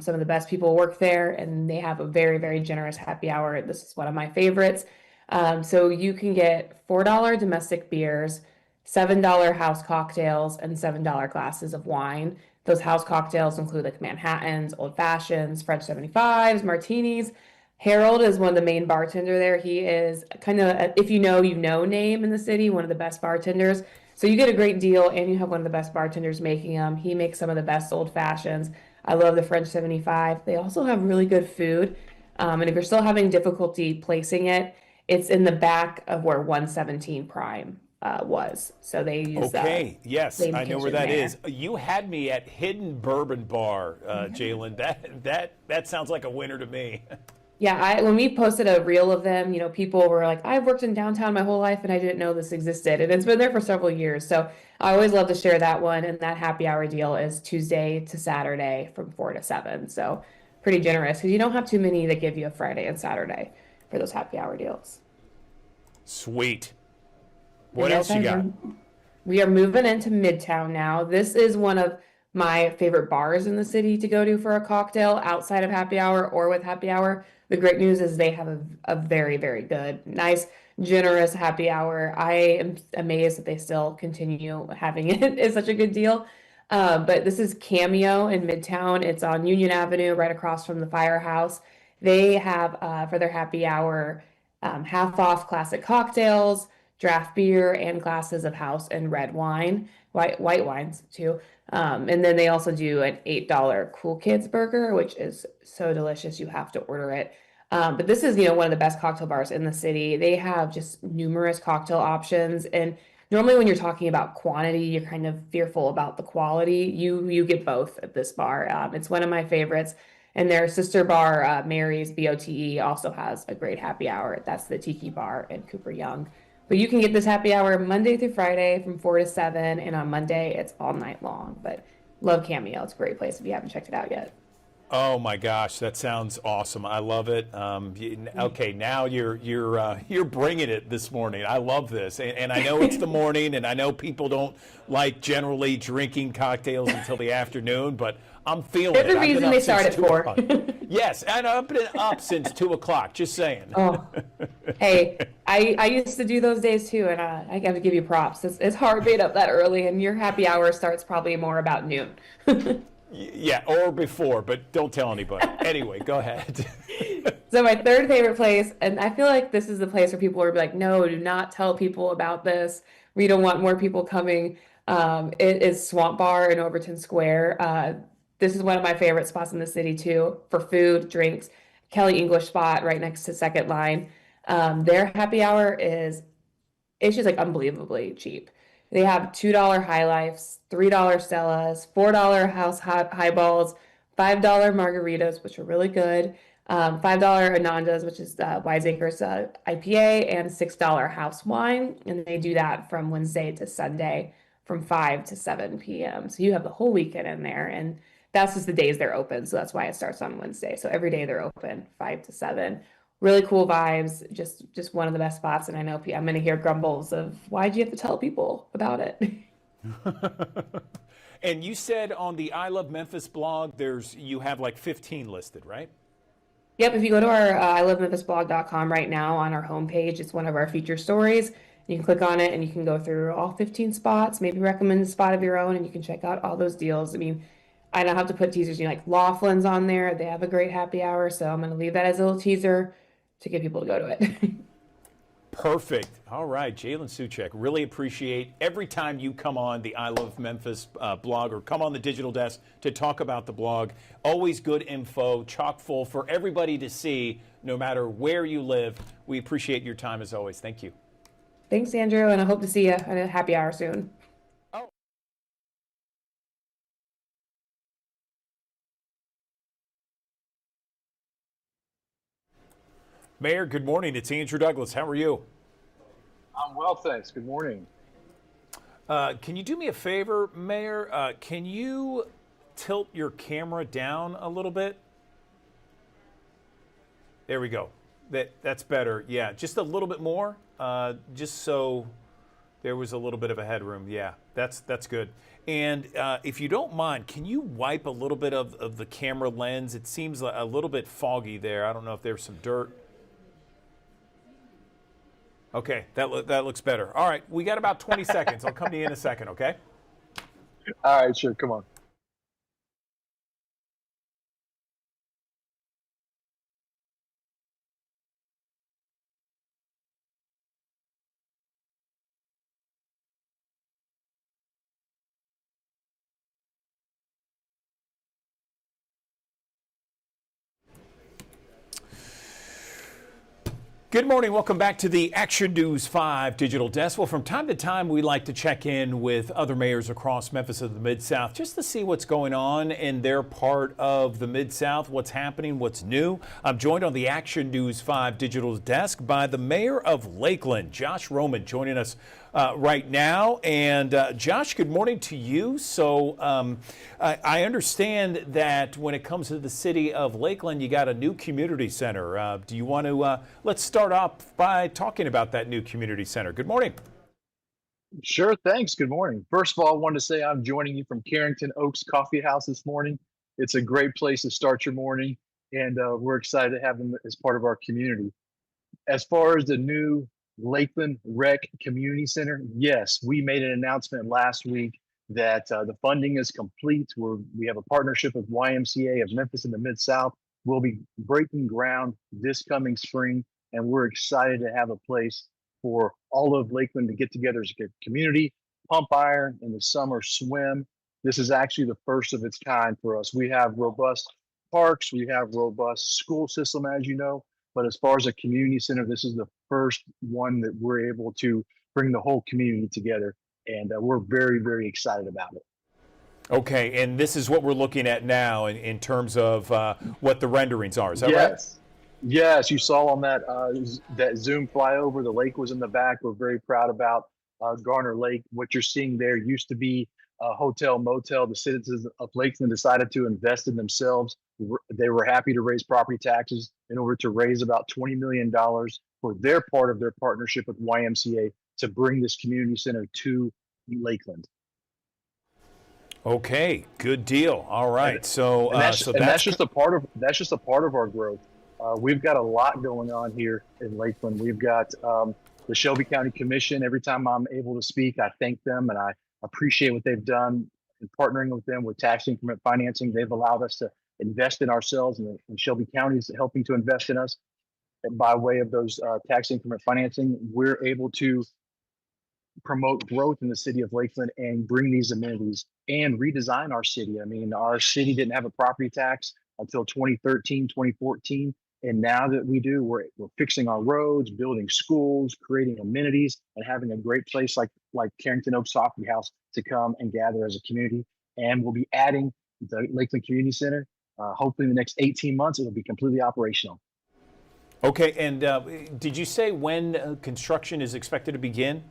S4: Some of the best people work there, and they have a very, very generous happy hour. This is one of my favorites. So you can get $4 domestic beers, $7 house cocktails, and $7 glasses of wine. Those house cocktails include like Manhattans, Old Fashions, French 75s, martinis. Harold is one of the main bartender there. He is kind of, if you know name in the city, one of the best bartenders. So you get a great deal, and you have one of the best bartenders making them. He makes some of the best Old Fashions. I love the French 75. They also have really good food. And if you're still having difficulty placing it, it's in the back of where 117 Prime was. So they use
S2: yes, I know where that is. You had me at Hidden Bourbon Bar, Jalen. That sounds like a winner to me.
S4: Yeah, when we posted a reel of them, people were like, I've worked in downtown my whole life and I didn't know this existed. And it's been there for several years. So I always love to share that one. And that happy hour deal is Tuesday to Saturday from 4 to 7. So pretty generous, because you don't have too many that give you a Friday and Saturday for those happy hour deals.
S2: Sweet. What else you got?
S4: We are moving into Midtown now. This is one of my favorite bars in the city to go to for a cocktail outside of happy hour or with happy hour. The great news is they have a very, very good, nice generous happy hour. I am amazed that they still continue having it. It's such a good deal. But this is Cameo in Midtown. It's on Union Avenue, right across from the firehouse. They have for their happy hour half off classic cocktails, draft beer, and glasses of house and red wine, white wines too. And then they also do an $8 Cool Kids burger, which is so delicious. You have to order it. But this is, one of the best cocktail bars in the city. They have just numerous cocktail options. And normally when you're talking about quantity, you're kind of fearful about the quality. You get both at this bar. It's one of my favorites. And their sister bar, Mary's BOTE, also has a great happy hour. That's the Tiki Bar in Cooper Young. But you can get this happy hour Monday through Friday from 4 to 7. And on Monday, it's all night long. But love Cameo. It's a great place if you haven't checked it out yet.
S2: Oh my gosh, that sounds awesome! I love it. Okay, now you're bringing it this morning. I love this, and I know it's the morning, and I know people don't like generally drinking cocktails until the afternoon, but I'm feeling it.
S4: There's a reason they start at 4.
S2: Yes, and I've been up since 2 o'clock. Just saying.
S4: Oh, hey, I used to do those days too, and I got to give you props. It's hard being up that early, and your happy hour starts probably more about noon.
S2: Yeah, or before, but don't tell anybody. Anyway, go ahead.
S4: So my third favorite place, and I feel like this is the place where people are like, no, do not tell people about this. We don't want more people coming. It is Swamp Bar in Overton Square. This is one of my favorite spots in the city too, for food, drinks. Kelly English spot right next to Second Line. Their happy hour it's just like unbelievably cheap. They have $2 High Lifes, $3 Stellas, $4 House Highballs, $5 margaritas, which are really good, $5 Anandas, which is Wiseacres IPA, and $6 house wine. And they do that from Wednesday to Sunday from 5 to 7 p.m. So you have the whole weekend in there. And that's just the days they're open. So that's why it starts on Wednesday. So every day they're open 5 to 7. Really cool vibes, just one of the best spots. And I know I'm going to hear grumbles of why'd you have to tell people about it?
S2: And you said on the I Love Memphis blog, you have like 15 listed, right?
S4: Yep, if you go to our ilovememphisblog.com right now on our homepage, it's one of our feature stories. You can click on it and you can go through all 15 spots, maybe recommend a spot of your own, and you can check out all those deals. I mean, I don't have to put teasers, like Laughlin's on there. They have a great happy hour, so I'm going to leave that as a little teaser to get people to go to it.
S2: Perfect. All right, Jalen Suchek, really appreciate every time you come on the I Love Memphis blog or come on the digital desk to talk about the blog. Always good info, chock full for everybody to see, no matter where you live. We appreciate your time as always. Thank you.
S4: Thanks, Andrew, and I hope to see you at a happy hour soon.
S2: Mayor, good morning. It's Andrew Douglas. How are you?
S6: I'm well, thanks. Good morning.
S2: Can you do me a favor, Mayor? Can you tilt your camera down a little bit? There we go. That's better. Yeah, just a little bit more, just so there was a little bit of a headroom. Yeah, that's good. And if you don't mind, can you wipe a little bit of the camera lens? It seems a little bit foggy there. I don't know if there's some dirt. Okay, that looks better. All right, we got about 20 seconds. I'll come to you in a second, okay?
S6: All right, sure. Come on.
S2: Good morning. Welcome back to the Action News 5 Digital Desk. Well, from time to time, we like to check in with other mayors across Memphis and the Mid-South just to see what's going on in their part of the Mid-South, what's happening, what's new. I'm joined on the Action News 5 Digital Desk by the mayor of Lakeland, Josh Roman, joining us right now. And Josh, good morning to you. So I understand that when it comes to the city of Lakeland, you got a new community center. Do you want to let's start off by talking about that new community center. Good morning.
S6: Sure, thanks. Good morning. First of all, I wanted to say I'm joining you from Carrington Oaks Coffee House this morning. It's a great place to start your morning, and we're excited to have them as part of our community. As far as the new Lakeland Rec Community Center. Yes, we made an announcement last week that the funding is complete. We have a partnership with YMCA of Memphis in the Mid-South. We'll be breaking ground this coming spring, and we're excited to have a place for all of Lakeland to get together as a community, pump iron, in the summer swim. This is actually the first of its kind for us. We have robust parks, we have robust school system, as you know, but as far as a community center, this is the first one that we're able to bring the whole community together, and we're very, very excited about it.
S2: Okay, and this is what we're looking at now in terms of what the renderings are. Is that right?
S6: Yes. Yes, you saw on that that Zoom flyover, the lake was in the back. We're very proud about Garner Lake. What you're seeing there used to be a hotel motel. The citizens of Lakeland decided to invest in themselves. They were happy to raise property taxes in order to raise about $20 million for their part of their partnership with YMCA to bring this community center to Lakeland.
S2: Okay, good deal. All right, so
S6: that's just a part of our growth. We've got a lot going on here in Lakeland. We've got the Shelby County Commission. Every time I'm able to speak, I thank them and I appreciate what they've done in partnering with them with tax increment financing. They've allowed us to invest in ourselves, and Shelby County is helping to invest in us. And by way of those tax increment financing, we're able to promote growth in the city of Lakeland and bring these amenities and redesign our city. I mean, our city didn't have a property tax until 2013, 2014. And now that we do, we're fixing our roads, building schools, creating amenities, and having a great place like Carrington Oaks Coffee House to come and gather as a community. And we'll be adding the Lakeland Community Center. Hopefully in the next 18 months, it'll be completely operational.
S2: Okay, and did you say when construction is expected to begin?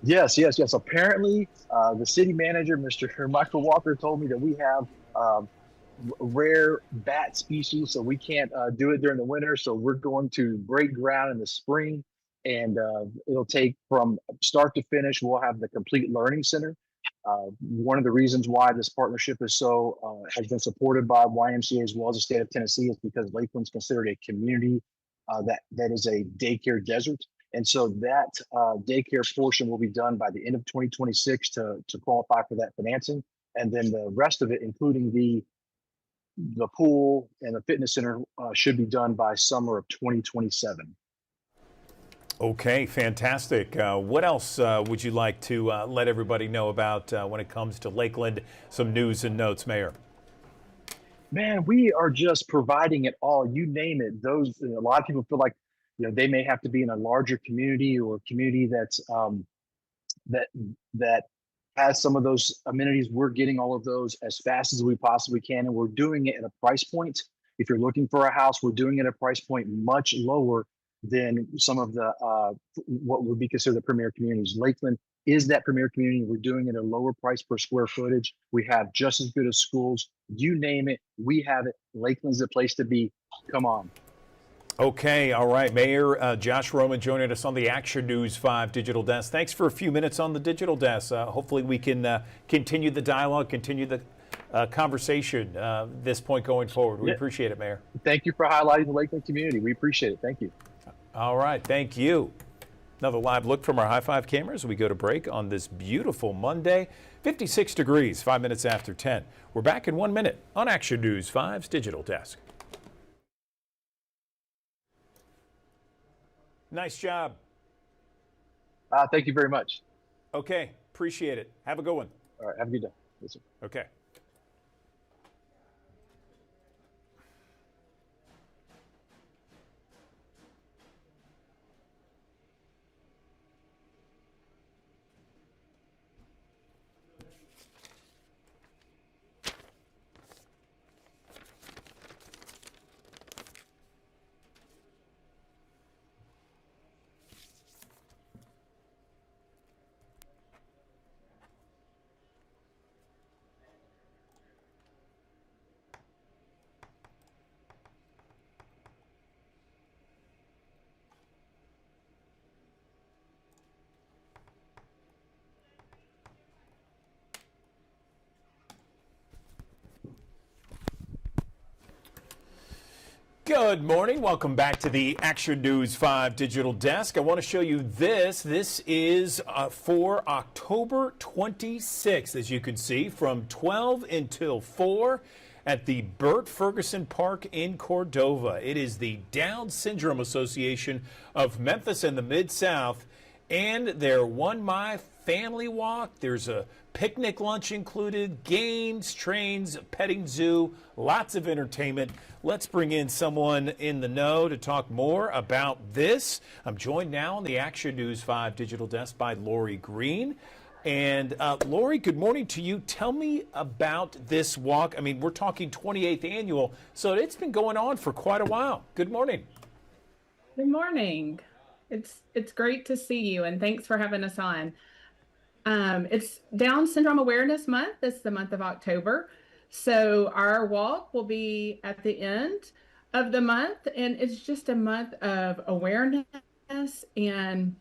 S6: Yes. Apparently, the city manager, Mr. Michael Walker, told me that we have rare bat species, so we can't do it during the winter. So we're going to break ground in the spring, and it'll take from start to finish. We'll have the complete learning center. One of the reasons why this partnership is has been supported by YMCA as well as the state of Tennessee is because Lakeland's considered a community that is a daycare desert. And so that daycare portion will be done by the end of 2026 to qualify for that financing. And then the rest of it, including the pool and the fitness center, should be done by summer of 2027.
S2: Okay, fantastic. What else would you like to let everybody know about when it comes to Lakeland? Some news and notes, Mayor.
S6: Man, we are just providing it all. You name it. A lot of people feel like they may have to be in a larger community or a community that's that has some of those amenities. We're getting all of those as fast as we possibly can, and we're doing it at a price point. If you're looking for a house, we're doing it at a price point much lower than some of the what would be considered the premier communities. Lakeland is that premier community. We're doing it at a lower price per square footage. We have just as good as schools. You name it, we have it. Lakeland's the place to be. Come on.
S2: Okay, all right. Mayor Josh Roman joining us on the Action News 5 Digital Desk. Thanks for a few minutes on the Digital Desk. Hopefully we can continue the dialogue, continue the conversation this point going forward. We appreciate it, Mayor.
S6: Thank you for highlighting the Lakeland community. We appreciate it. Thank you.
S2: All right, thank you. Another live look from our High Five cameras. We go to break on this beautiful Monday. 56 degrees, 5 minutes after 10. We're back in 1 minute on Action News 5's Digital Desk. Nice job.
S6: Thank you very much.
S2: Okay, appreciate it. Have a good one.
S6: All right, have a good day. Yes, sir.
S2: Okay. Good morning. Welcome back to the Action News 5 Digital Desk. I want to show you this. This is for October 26th, as you can see, from 12 until 4 at the Bert Ferguson Park in Cordova. It is the Down Syndrome Association of Memphis and the Mid-South and their 1 Mile family walk. There's a picnic lunch included, games, trains, petting zoo, lots of entertainment. Let's bring in someone in the know to talk more about this. I'm joined now on the Action News 5 Digital Desk by Lori Green. And Lori, good morning to you. Tell me about this walk. I mean, we're talking 28th annual, so it's been going on for quite a while. Good morning.
S7: Good morning. It's great to see you, and thanks for having us on. It's Down Syndrome Awareness Month. It's the month of October. So our walk will be at the end of the month, and it's just a month of awareness and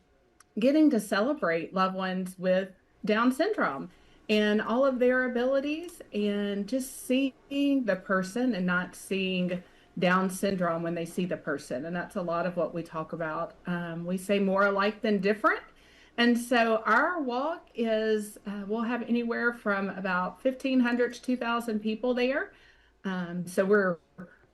S7: getting to celebrate loved ones with Down syndrome and all of their abilities, and just seeing the person and not seeing Down syndrome when they see the person. And that's a lot of what we talk about. We say more alike than different. And so our walk is, we'll have anywhere from about 1,500 to 2,000 people there. So we're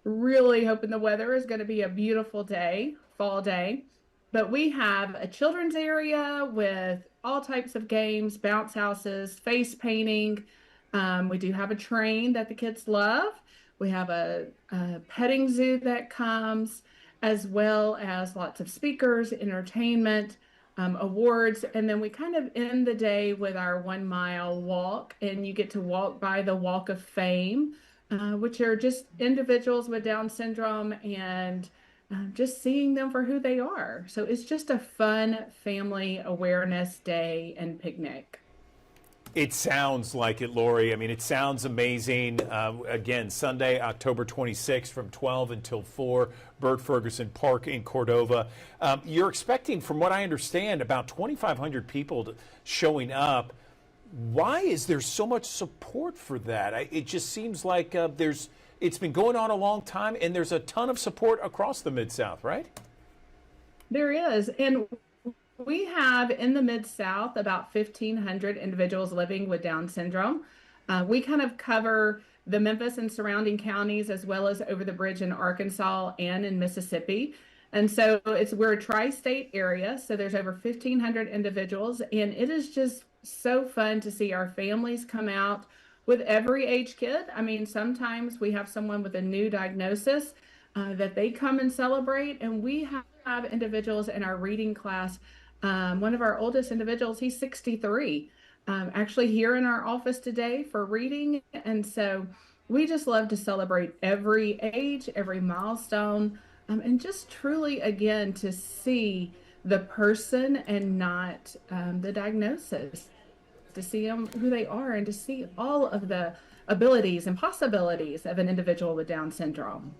S7: really hoping the weather is going to be a beautiful day, fall day. But we have a children's area with all types of games, bounce houses, face painting. We do have a train that the kids love. We have a petting zoo that comes, as well as lots of speakers, entertainment, awards. And then we kind of end the day with our 1 mile walk, and you get to walk by the Walk of Fame, which are just individuals with Down syndrome, and just seeing them for who they are. So it's just a fun family awareness day and picnic.
S2: It sounds like it, Lori. I mean, it sounds amazing. Again, Sunday, October 26th from 12 until 4, Bert Ferguson Park in Cordova. You're expecting, from what I understand, about 2,500 people showing up. Why is there so much support for that? It just seems like it's been going on a long time, and there's a ton of support across the Mid-South, right?
S7: There is. And we have in the Mid-South about 1,500 individuals living with Down syndrome. We kind of cover the Memphis and surrounding counties, as well as over the bridge in Arkansas and in Mississippi. And so we're a tri-state area, so there's over 1,500 individuals, and it is just so fun to see our families come out with every age kid. I mean, sometimes we have someone with a new diagnosis that they come and celebrate, and we have individuals in our reading class. One of our oldest individuals, he's 63, actually here in our office today for reading. And so we just love to celebrate every age, every milestone, and just truly, again, to see the person and not the diagnosis, to see them who they are, and to see all of the abilities and possibilities of an individual with Down syndrome.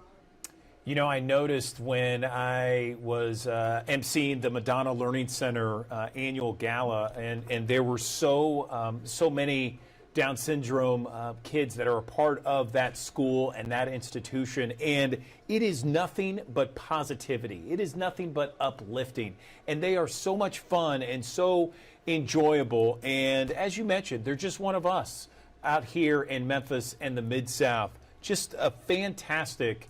S2: You know, I noticed when I was emceeing the Madonna Learning Center annual gala, and there were so many Down syndrome kids that are a part of that school and that institution, and it is nothing but positivity. It is nothing but uplifting, and they are so much fun and so enjoyable. And as you mentioned, they're just one of us out here in Memphis and the Mid-South. Just a fantastic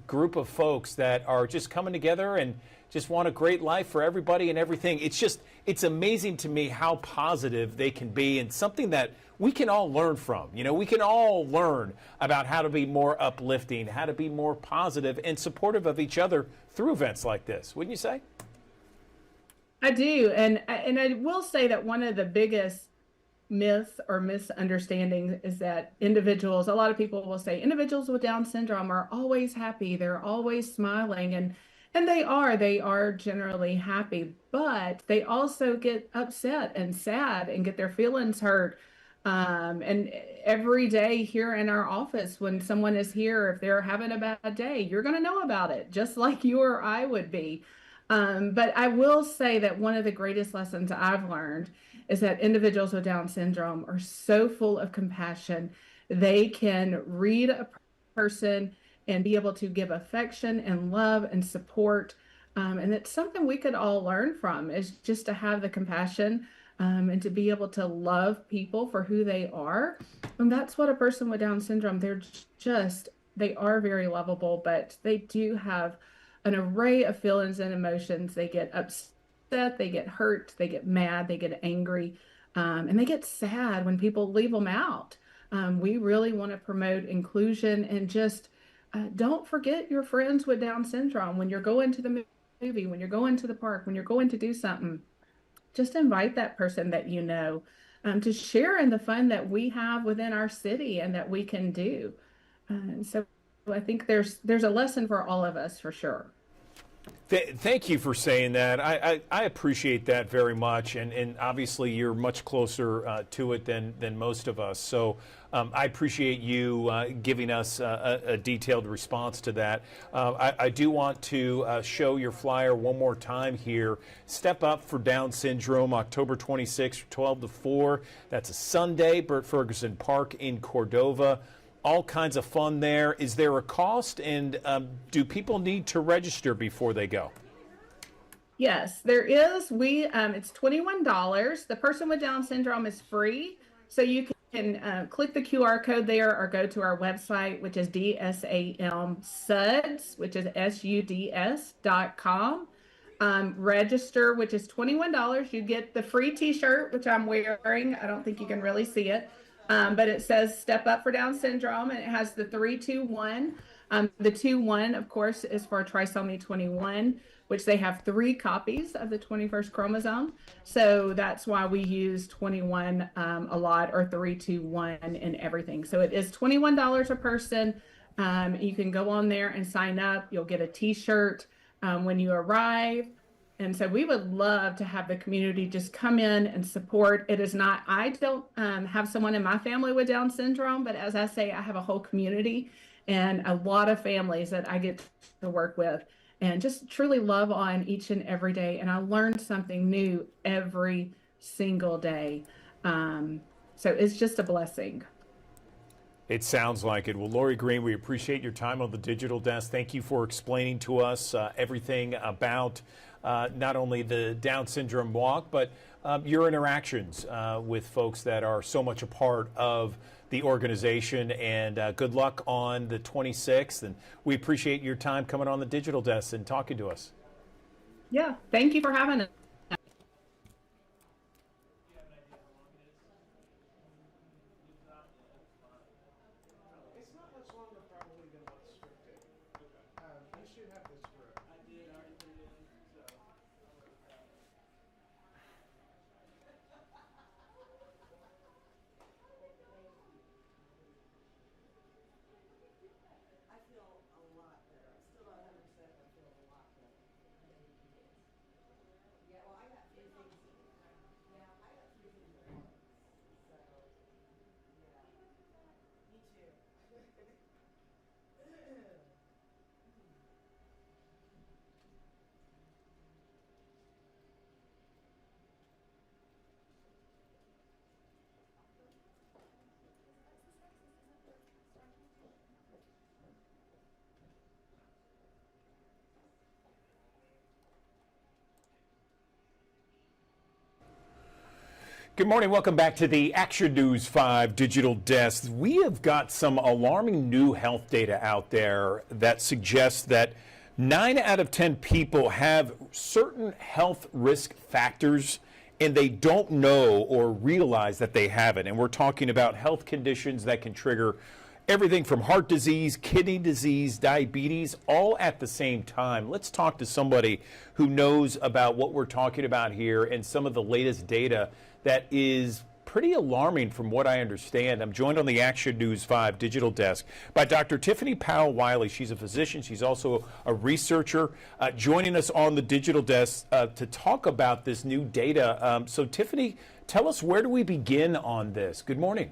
S2: group of folks that are just coming together and just want a great life for everybody and everything. It's amazing to me how positive they can be, and something that we can all learn from. You know, we can all learn about how to be more uplifting, how to be more positive and supportive of each other through events like this. Wouldn't you say?
S7: I do. And I will say that one of the biggest myths or misunderstandings is that individuals, a lot of people will say individuals with Down syndrome are always happy, they're always smiling, and they are generally happy, but they also get upset and sad and get their feelings hurt. And every day here in our office, when someone is here, if they're having a bad day, you're going to know about it, just like you or I would be. But I will say that one of the greatest lessons I've learned is that individuals with Down syndrome are so full of compassion. They can read a person and be able to give affection and love and support. And it's something we could all learn from, is just to have the compassion and to be able to love people for who they are. And that's what a person with Down syndrome, they are very lovable, but they do have an array of feelings and emotions. They get upset, they get hurt, they get mad, they get angry, and they get sad when people leave them out. We really want to promote inclusion and just don't forget your friends with Down syndrome. When you're going to the movie, when you're going to the park, when you're going to do something, just invite that person that you know to share in the fun that we have within our city and that we can do. So I think there's a lesson for all of us for sure.
S2: Thank you for saying that. I appreciate that very much, and obviously you're much closer to it than most of us. So I appreciate you giving us a detailed response to that. I do want to show your flyer one more time here. Step Up for Down Syndrome, October 26th, 12 to 4. That's a Sunday, Bert Ferguson Park in Cordova. All kinds of fun there. Is there a cost, and do people need to register before they go?
S7: Yes, there is. It's $21. The person with Down syndrome is free, so you can click the QR code there or go to our website, which is DSAMSUDS, which is SUDS.com. Register, which is $21. You get the free T-shirt, which I'm wearing. I don't think you can really see it. But it says Step Up for Down Syndrome, and it has the 3-2-1. The 2-1, of course, is for trisomy 21, which they have 3 copies of the 21st chromosome. So that's why we use 21 a lot, or 3-2-1 in everything. So it is $21 a person. You can go on there and sign up. You'll get a T-shirt when you arrive. And so we would love to have the community just come in and support. It is not, I don't have someone in my family with Down syndrome, but as I say, I have a whole community and a lot of families that I get to work with and just truly love on each and every day. And I learned something new every single day. So it's just a blessing.
S2: It sounds like it. Well, Lori Green, we appreciate your time on the Digital Desk. Thank you for explaining to us everything about not only the Down syndrome walk, but your interactions with folks that are so much a part of the organization. And good luck on the 26th. And we appreciate your time coming on the Digital Desk and talking to us.
S7: Yeah, thank you for having us.
S2: Good morning. Welcome back to the Action News 5 Digital Desk. We have got some alarming new health data out there that suggests that 9 out of 10 people have certain health risk factors and they don't know or realize that they have it. And we're talking about health conditions that can trigger everything from heart disease, kidney disease, diabetes, all at the same time. Let's talk to somebody who knows about what we're talking about here and some of the latest data that is pretty alarming from what I understand. I'm joined on the Action News 5 Digital Desk by Dr. Tiffany Powell-Wiley. She's a physician. She's also a researcher joining us on the Digital Desk to talk about this new data. So Tiffany, tell us, where do we begin on this? Good morning.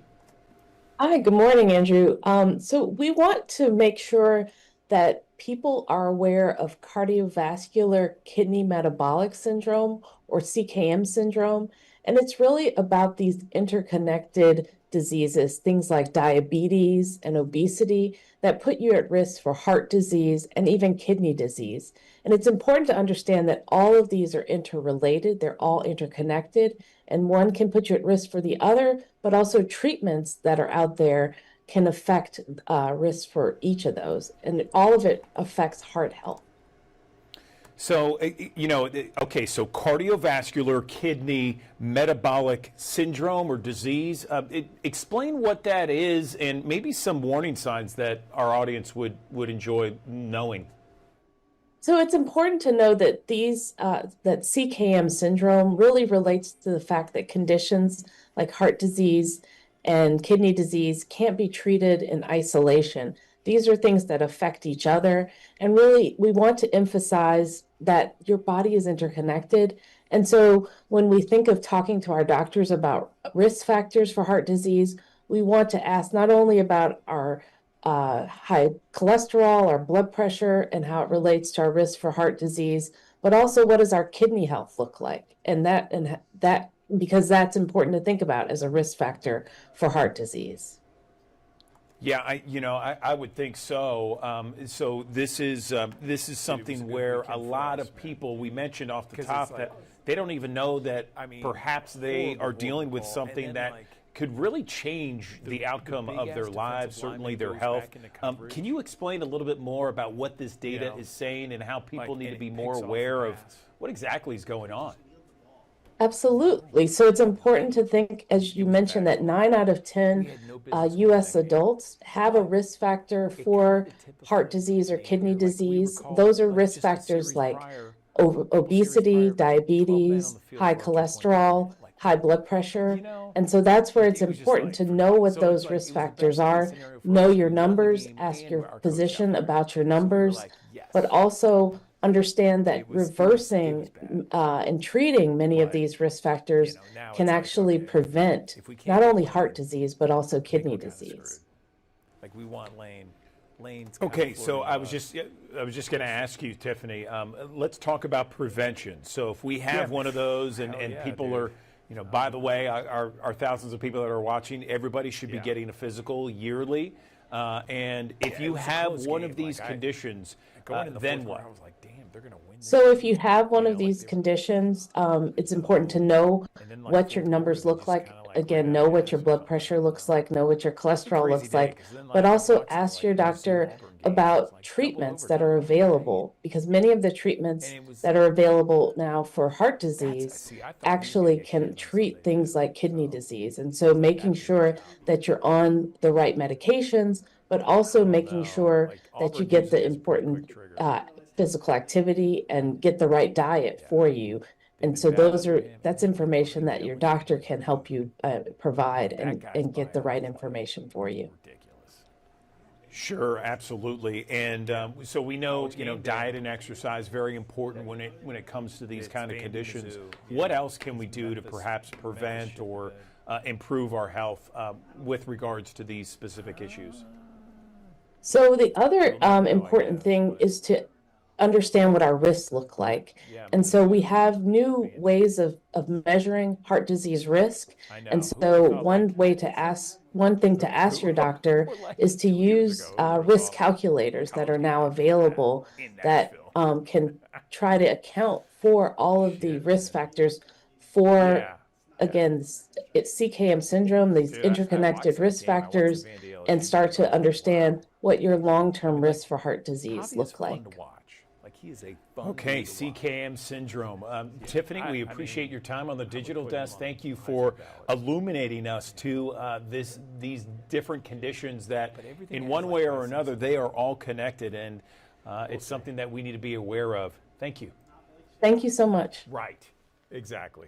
S8: Hi, good morning, Andrew. So we want to make sure that people are aware of cardiovascular kidney metabolic syndrome, or CKM syndrome. And it's really about these interconnected diseases, things like diabetes and obesity, that put you at risk for heart disease and even kidney disease. And it's important to understand that all of these are interrelated, they're all interconnected, and one can put you at risk for the other, but also treatments that are out there can affect risk for each of those. And all of it affects heart health.
S2: So, okay, so cardiovascular, kidney, metabolic syndrome or disease. Explain what that is and maybe some warning signs that our audience would enjoy knowing.
S8: So it's important to know that that CKM syndrome really relates to the fact that conditions like heart disease and kidney disease can't be treated in isolation. These are things that affect each other. And really, we want to emphasize that your body is interconnected. And so when we think of talking to our doctors about risk factors for heart disease, we want to ask not only about our high cholesterol, our blood pressure, and how it relates to our risk for heart disease, but also what does our kidney health look like? And that because that's important to think about as a risk factor for heart disease.
S2: Yeah, I would think so. So this is something where a lot of people, we mentioned off the top, that they don't even know that perhaps they are dealing with something that could really change the outcome of their lives, certainly their health. Can you explain a little bit more about what this data is saying and how people need to be more aware of what exactly is going on?
S8: Absolutely. So it's important to think, as you mentioned, that 9 out of 10 U.S. adults have a risk factor for heart disease or kidney disease. Those are risk factors like obesity, diabetes, high cholesterol, high blood pressure. And so that's where it's important to know what those risk factors are, know your numbers, ask your physician about your numbers, but also understand that reversing and treating many of these risk factors can actually prevent not only heart disease, but also kidney disease.
S2: Like we want lanes. Okay, so I was just going to ask you, Tiffany. Let's talk about prevention. So if we have one of those, and people are, by the way, our thousands of people that are watching, everybody should be getting a physical yearly. And if you have one of these conditions, then what? I was like, damn, they're going to win.
S8: So if you have one of these conditions, it's important to know what your numbers look like. Again, know what your blood pressure looks like, know what your cholesterol looks like, but also ask your doctor about treatments that are available, because many of the treatments that are available now for heart disease actually can treat things like kidney disease. And so making sure that you're on the right medications, but also making sure that you get the important physical activity and get the right diet for you. And so that's information that your doctor can help you provide and get the right information for you.
S2: Sure, absolutely. And so we know, diet and exercise very important when it comes to these kind of conditions. What else can we do to perhaps prevent or improve our health with regards to these specific issues?
S8: So the other important thing is to understand what our risks look like. And so we have new ways of measuring heart disease risk. And so one thing to ask your doctor is to use risk calculators that are now available that can try to account for all of the risk factors for, again, it's CKM syndrome, these interconnected risk factors, and start to understand what your long-term risks for heart disease look like.
S2: Okay, CKM syndrome. Tiffany, we appreciate your time on the digital desk. Thank you for illuminating us to these different conditions that in one way or another, they are all connected, and it's something that we need to be aware of. Thank you.
S8: Thank you so much.
S2: Right, exactly.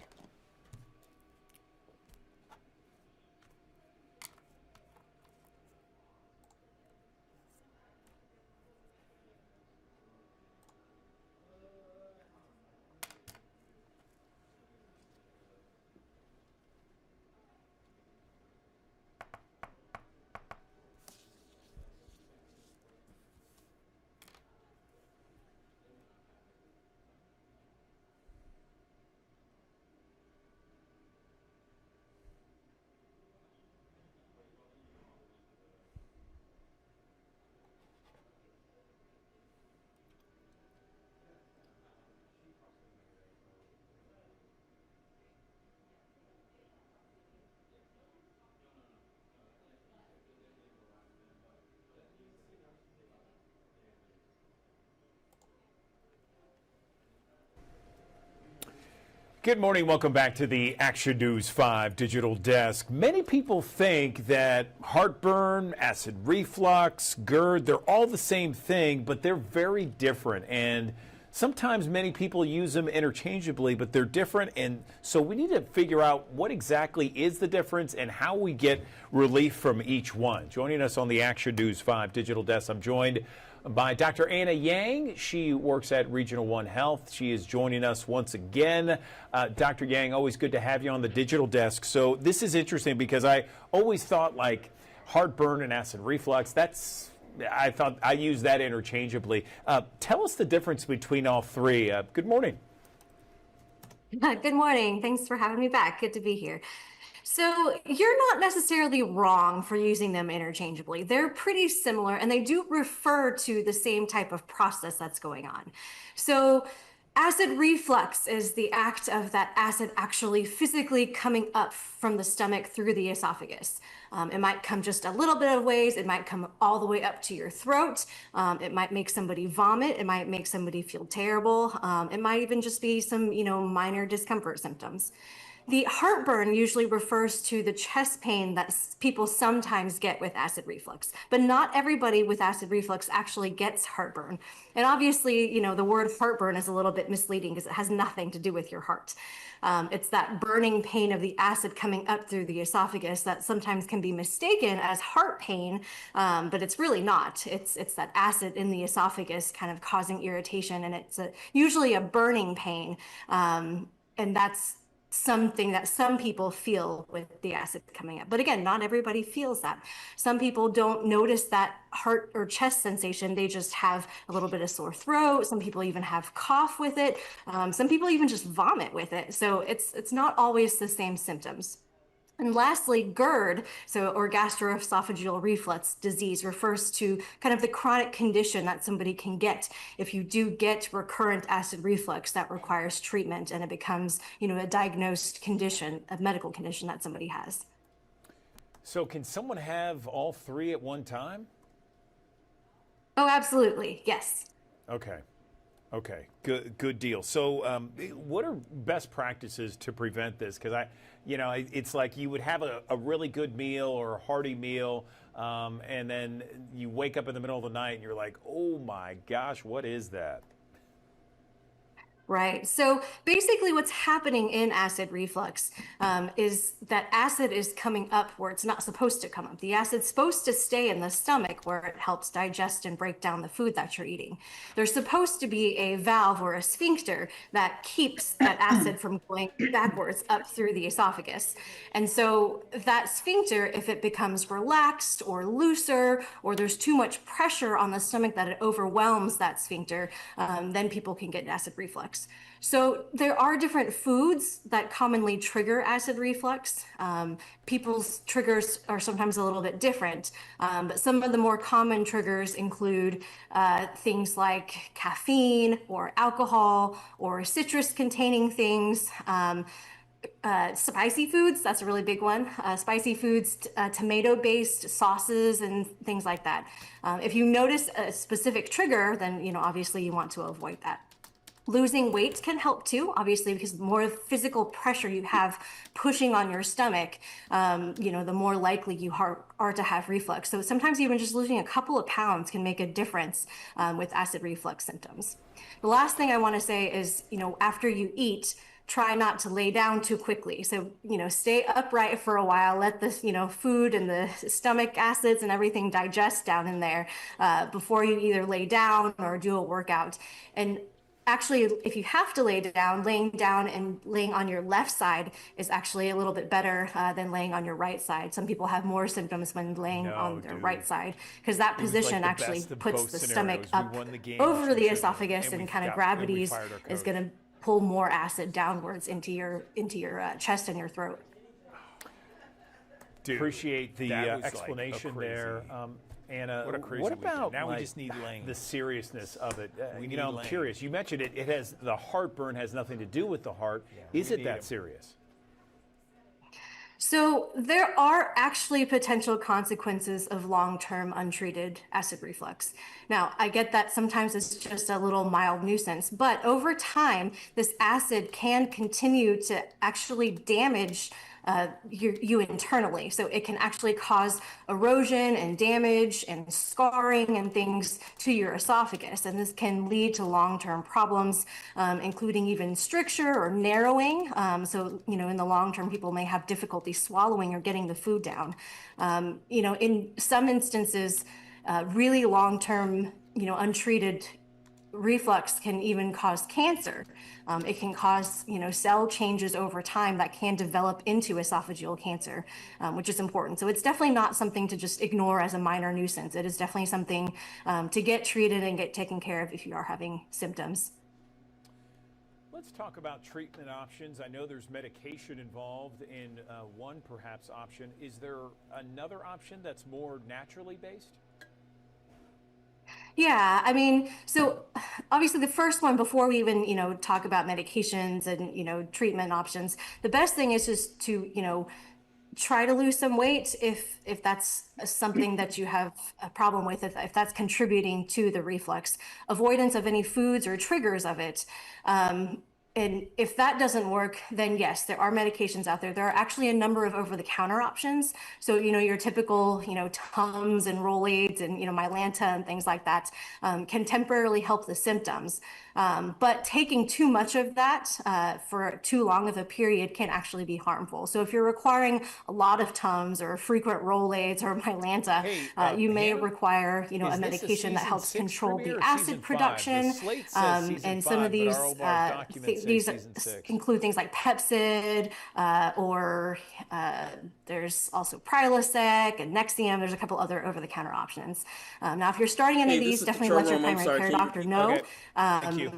S2: Good morning. Welcome back to the Action News 5 Digital Desk. Many people think that heartburn, acid reflux, GERD, they're all the same thing, but they're very different. And sometimes many people use them interchangeably, but they're different. And so we need to figure out what exactly is the difference and how we get relief from each one. Joining us on the Action News 5 Digital Desk, I'm joined by Dr. Anna Yang. She works at Regional One Health. She is joining us once again. Dr. Yang, always good to have you on the digital desk. So this is interesting because I always thought like heartburn and acid reflux, I thought I used that interchangeably. Tell us the difference between all three. Good morning.
S9: Good morning. Thanks for having me back. Good to be here. So you're not necessarily wrong for using them interchangeably. They're pretty similar and they do refer to the same type of process that's going on. So acid reflux is the act of that acid actually physically coming up from the stomach through the esophagus. It might come just a little bit of ways. It might come all the way up to your throat. It might make somebody vomit. It might make somebody feel terrible. It might even just be some, minor discomfort symptoms. The heartburn usually refers to the chest pain that people sometimes get with acid reflux, but not everybody with acid reflux actually gets heartburn. And obviously, the word heartburn is a little bit misleading because it has nothing to do with your heart. It's that burning pain of the acid coming up through the esophagus that sometimes can be mistaken as heart pain, but it's really not. It's that acid in the esophagus kind of causing irritation, and it's usually a burning pain, and that's something that some people feel with the acid coming up. But again, not everybody feels that. Some people don't notice that heart or chest sensation. They just have a little bit of sore throat. Some people even have cough with it. Some people even just vomit with it. So it's not always the same symptoms. And lastly, GERD, or gastroesophageal reflux disease, refers to kind of the chronic condition that somebody can get if you do get recurrent acid reflux that requires treatment and it becomes, a diagnosed condition, a medical condition that somebody has.
S2: So can someone have all three at one time?
S9: Oh, absolutely. Yes.
S2: Okay, good deal. So what are best practices to prevent this? Because it's like you would have a really good meal or a hearty meal, and then you wake up in the middle of the night and you're like, oh my gosh, what is that?
S9: Right. So basically what's happening in acid reflux is that acid is coming up where it's not supposed to come up. The acid's supposed to stay in the stomach where it helps digest and break down the food that you're eating. There's supposed to be a valve or a sphincter that keeps that acid from going backwards up through the esophagus. And so that sphincter, if it becomes relaxed or looser, or there's too much pressure on the stomach that it overwhelms that sphincter, then people can get acid reflux. So there are different foods that commonly trigger acid reflux. People's triggers are sometimes a little bit different, but some of the more common triggers include things like caffeine or alcohol or citrus-containing things. Spicy foods, that's a really big one. Spicy foods, tomato-based sauces and things like that. If you notice a specific trigger, then obviously you want to avoid that. Losing weight can help too, obviously, because the more physical pressure you have pushing on your stomach, the more likely you are to have reflux. So sometimes even just losing a couple of pounds can make a difference with acid reflux symptoms. The last thing I want to say is, after you eat, try not to lay down too quickly. So, stay upright for a while, let the, food and the stomach acids and everything digest down in there before you either lay down or do a workout. And actually, if you have to lay down, laying down and laying on your left side is actually a little bit better than laying on your right side. Some people have more symptoms when laying on their right side because that position actually puts the stomach up over the esophagus, and kind of gravities is going to pull more acid downwards into your chest and your throat.
S2: Appreciate the explanation there. Anna, what about
S22: now we just need laying.
S2: The seriousness of it? I'm curious. You mentioned it. It has the heartburn has nothing to do with the heart. Is it that serious?
S9: So there are actually potential consequences of long-term untreated acid reflux. Now, I get that sometimes it's just a little mild nuisance, but over time, this acid can continue to actually damage you internally. So it can actually cause erosion and damage and scarring and things to your esophagus. And this can lead to long-term problems, including even stricture or narrowing. So, in the long term, people may have difficulty swallowing or getting the food down. In some instances, really long-term, untreated reflux can even cause cancer. It can cause, cell changes over time that can develop into esophageal cancer, which is important. So it's definitely not something to just ignore as a minor nuisance. It is definitely something to get treated and get taken care of if you are having symptoms.
S2: Let's talk about treatment options. I know there's medication involved in one perhaps option. Is there another option that's more naturally based?
S9: Yeah, I mean, so obviously the first one before we even, talk about medications and, treatment options, the best thing is just to, try to lose some weight if that's something that you have a problem with, if that's contributing to the reflux. Avoidance of any foods or triggers of it. And if that doesn't work, then yes, there are medications out there. There are actually a number of over-the-counter options. So, your typical, Tums and Rolaids and, Mylanta and things like that can temporarily help the symptoms. But taking too much of that for too long of a period can actually be harmful. So if you're requiring a lot of Tums or frequent Rolaids or Mylanta, you may require, a medication that helps control the acid production. And some of these include things like Pepcid, or there's also Prilosec and Nexium. There's a couple other over-the-counter options. Now, if you're starting any of these, definitely let your primary care doctor know.
S2: Okay. Thank you.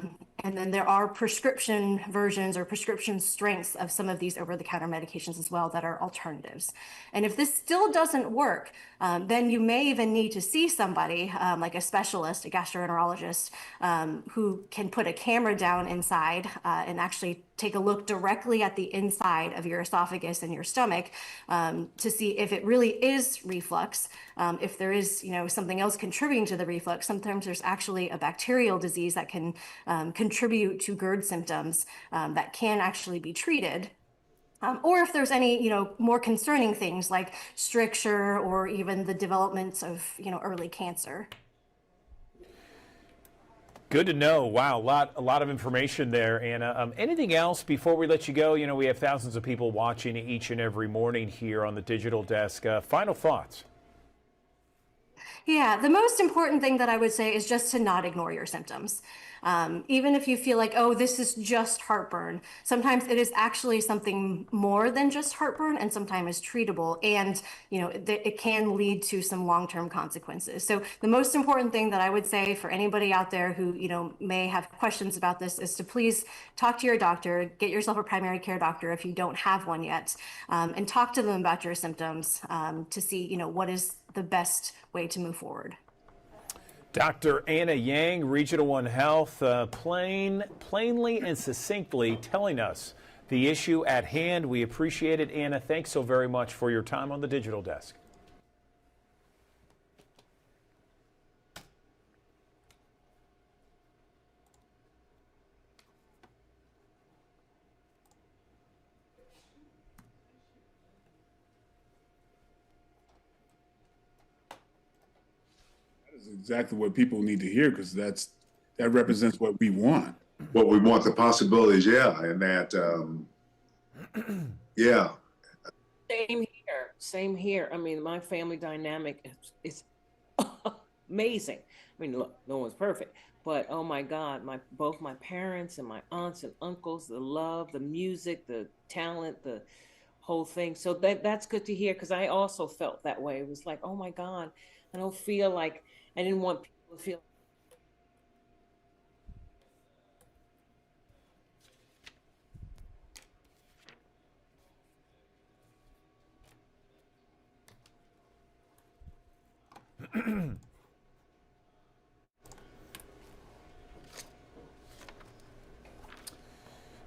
S9: And then there are prescription versions or prescription strengths of some of these over-the-counter medications as well that are alternatives. And if this still doesn't work, then you may even need to see somebody like a specialist, a gastroenterologist, who can put a camera down inside and actually take a look directly at the inside of your esophagus and your stomach to see if it really is reflux. If there is, something else contributing to the reflux. Sometimes there's actually a bacterial disease that can contribute to GERD symptoms that can actually be treated. Or if there's any, more concerning things like stricture or even the development of, early cancer.
S2: Good to know. Wow, a lot of information there, Anna. Anything else before we let you go? We have thousands of people watching each and every morning here on the Digital Desk. Final thoughts.
S9: Yeah, the most important thing that I would say is just to not ignore your symptoms. Even if you feel like, oh, this is just heartburn, sometimes it is actually something more than just heartburn and sometimes it's treatable. And, it can lead to some long-term consequences. So the most important thing that I would say for anybody out there who, may have questions about this is to please talk to your doctor, get yourself a primary care doctor if you don't have one yet, and talk to them about your symptoms to see, what is the best way to move forward.
S2: Dr. Anna Yang, Regional One Health, plainly and succinctly telling us the issue at hand. We appreciate it, Anna. Thanks so very much for your time on the Digital Desk.
S10: Exactly what people need to hear, because that represents what we want.
S22: What we want, the possibilities, yeah, and that, yeah.
S23: Same here. I mean, my family dynamic is amazing. I mean, look, no one's perfect, but oh my God, both my parents and my aunts and uncles, the love, the music, the talent, the whole thing. So that's good to hear, because I also felt that way. It was like, oh my God, I don't feel like, I didn't want people to feel.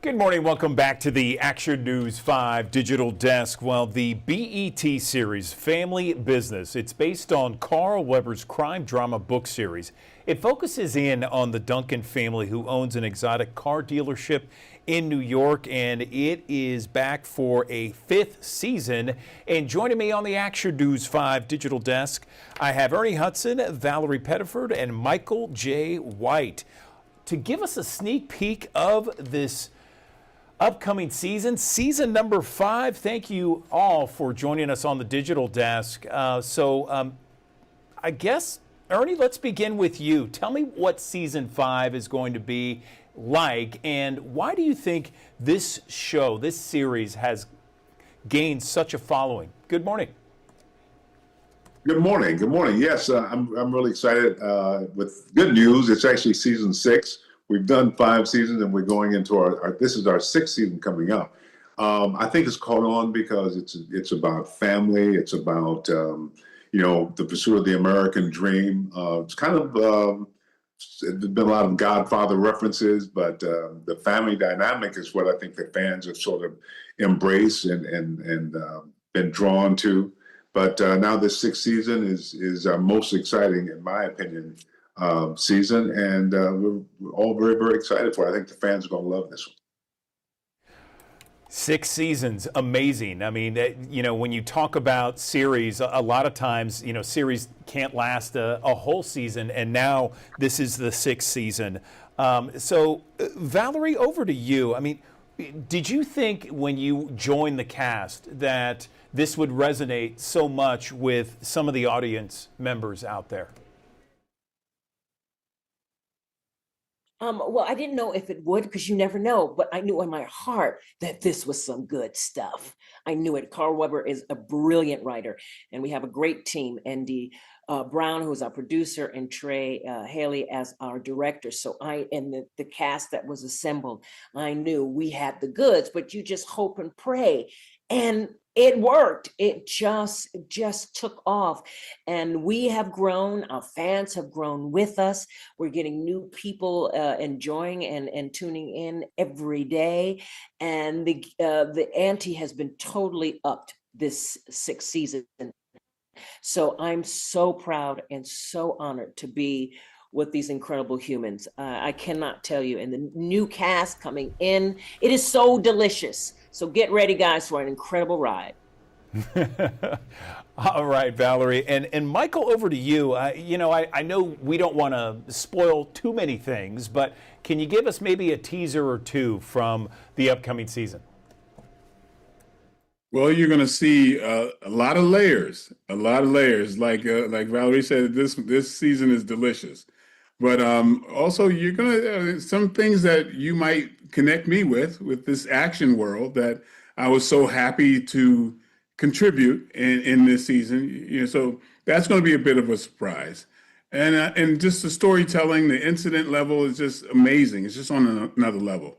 S2: Good morning. Welcome back to the Action News 5 Digital Desk. Well, the BET series, Family Business, it's based on Carl Weber's crime drama book series. It focuses in on the Duncan family who owns an exotic car dealership in New York, and it is back for a 5th season. And joining me on the Action News 5 Digital Desk, I have Ernie Hudson, Valerie Pettiford, and Michael J. White to give us a sneak peek of this upcoming season, season number 5. Thank you all for joining us on the Digital Desk. I guess, Ernie, let's begin with you. Tell me what season 5 is going to be like, and why do you think this show, this series, has gained such a following? Good morning.
S22: Good morning. Good morning. Yes, I'm really excited with good news. It's actually season 6. We've done 5 seasons, and we're going into this is our 6th season coming up. I think it's caught on because it's about family. It's about the pursuit of the American dream. It's kind of there's been a lot of Godfather references, but the family dynamic is what I think the fans have sort of embraced and been drawn to. But now this 6th season is our most exciting, in my opinion, season, and we're all very, very excited for it. I think the fans are going to love this one.
S2: 6 seasons, amazing. I mean, when you talk about series, a lot of times, series can't last a whole season, and now this is the 6th season. Valerie, over to you. I mean, did you think when you joined the cast that this would resonate so much with some of the audience members out there?
S23: Well, I didn't know if it would, because you never know, but I knew in my heart that this was some good stuff. I knew it. Carl Weber is a brilliant writer, and we have a great team. Andy Brown, who's our producer, and Trey Haley as our director. So the cast that was assembled, I knew we had the goods, but you just hope and pray. And it worked. It just took off. And we have grown. Our fans have grown with us. We're getting new people enjoying and tuning in every day. And the ante has been totally upped this 6th season. So I'm so proud and so honored to be with these incredible humans. I cannot tell you. And the new cast coming in, it is so delicious. So get ready, guys, for an incredible ride.
S2: All right, Valerie. And Michael, over to you. I know we don't want to spoil too many things, but can you give us maybe a teaser or two from the upcoming season?
S10: Well, you're going to see a lot of layers. Like Valerie said, this season is delicious. But also, you're going to some things that you might connect me with this action world that I was so happy to contribute in this season. So that's going to be a bit of a surprise. And just the storytelling, the incident level is just amazing. It's just on another level.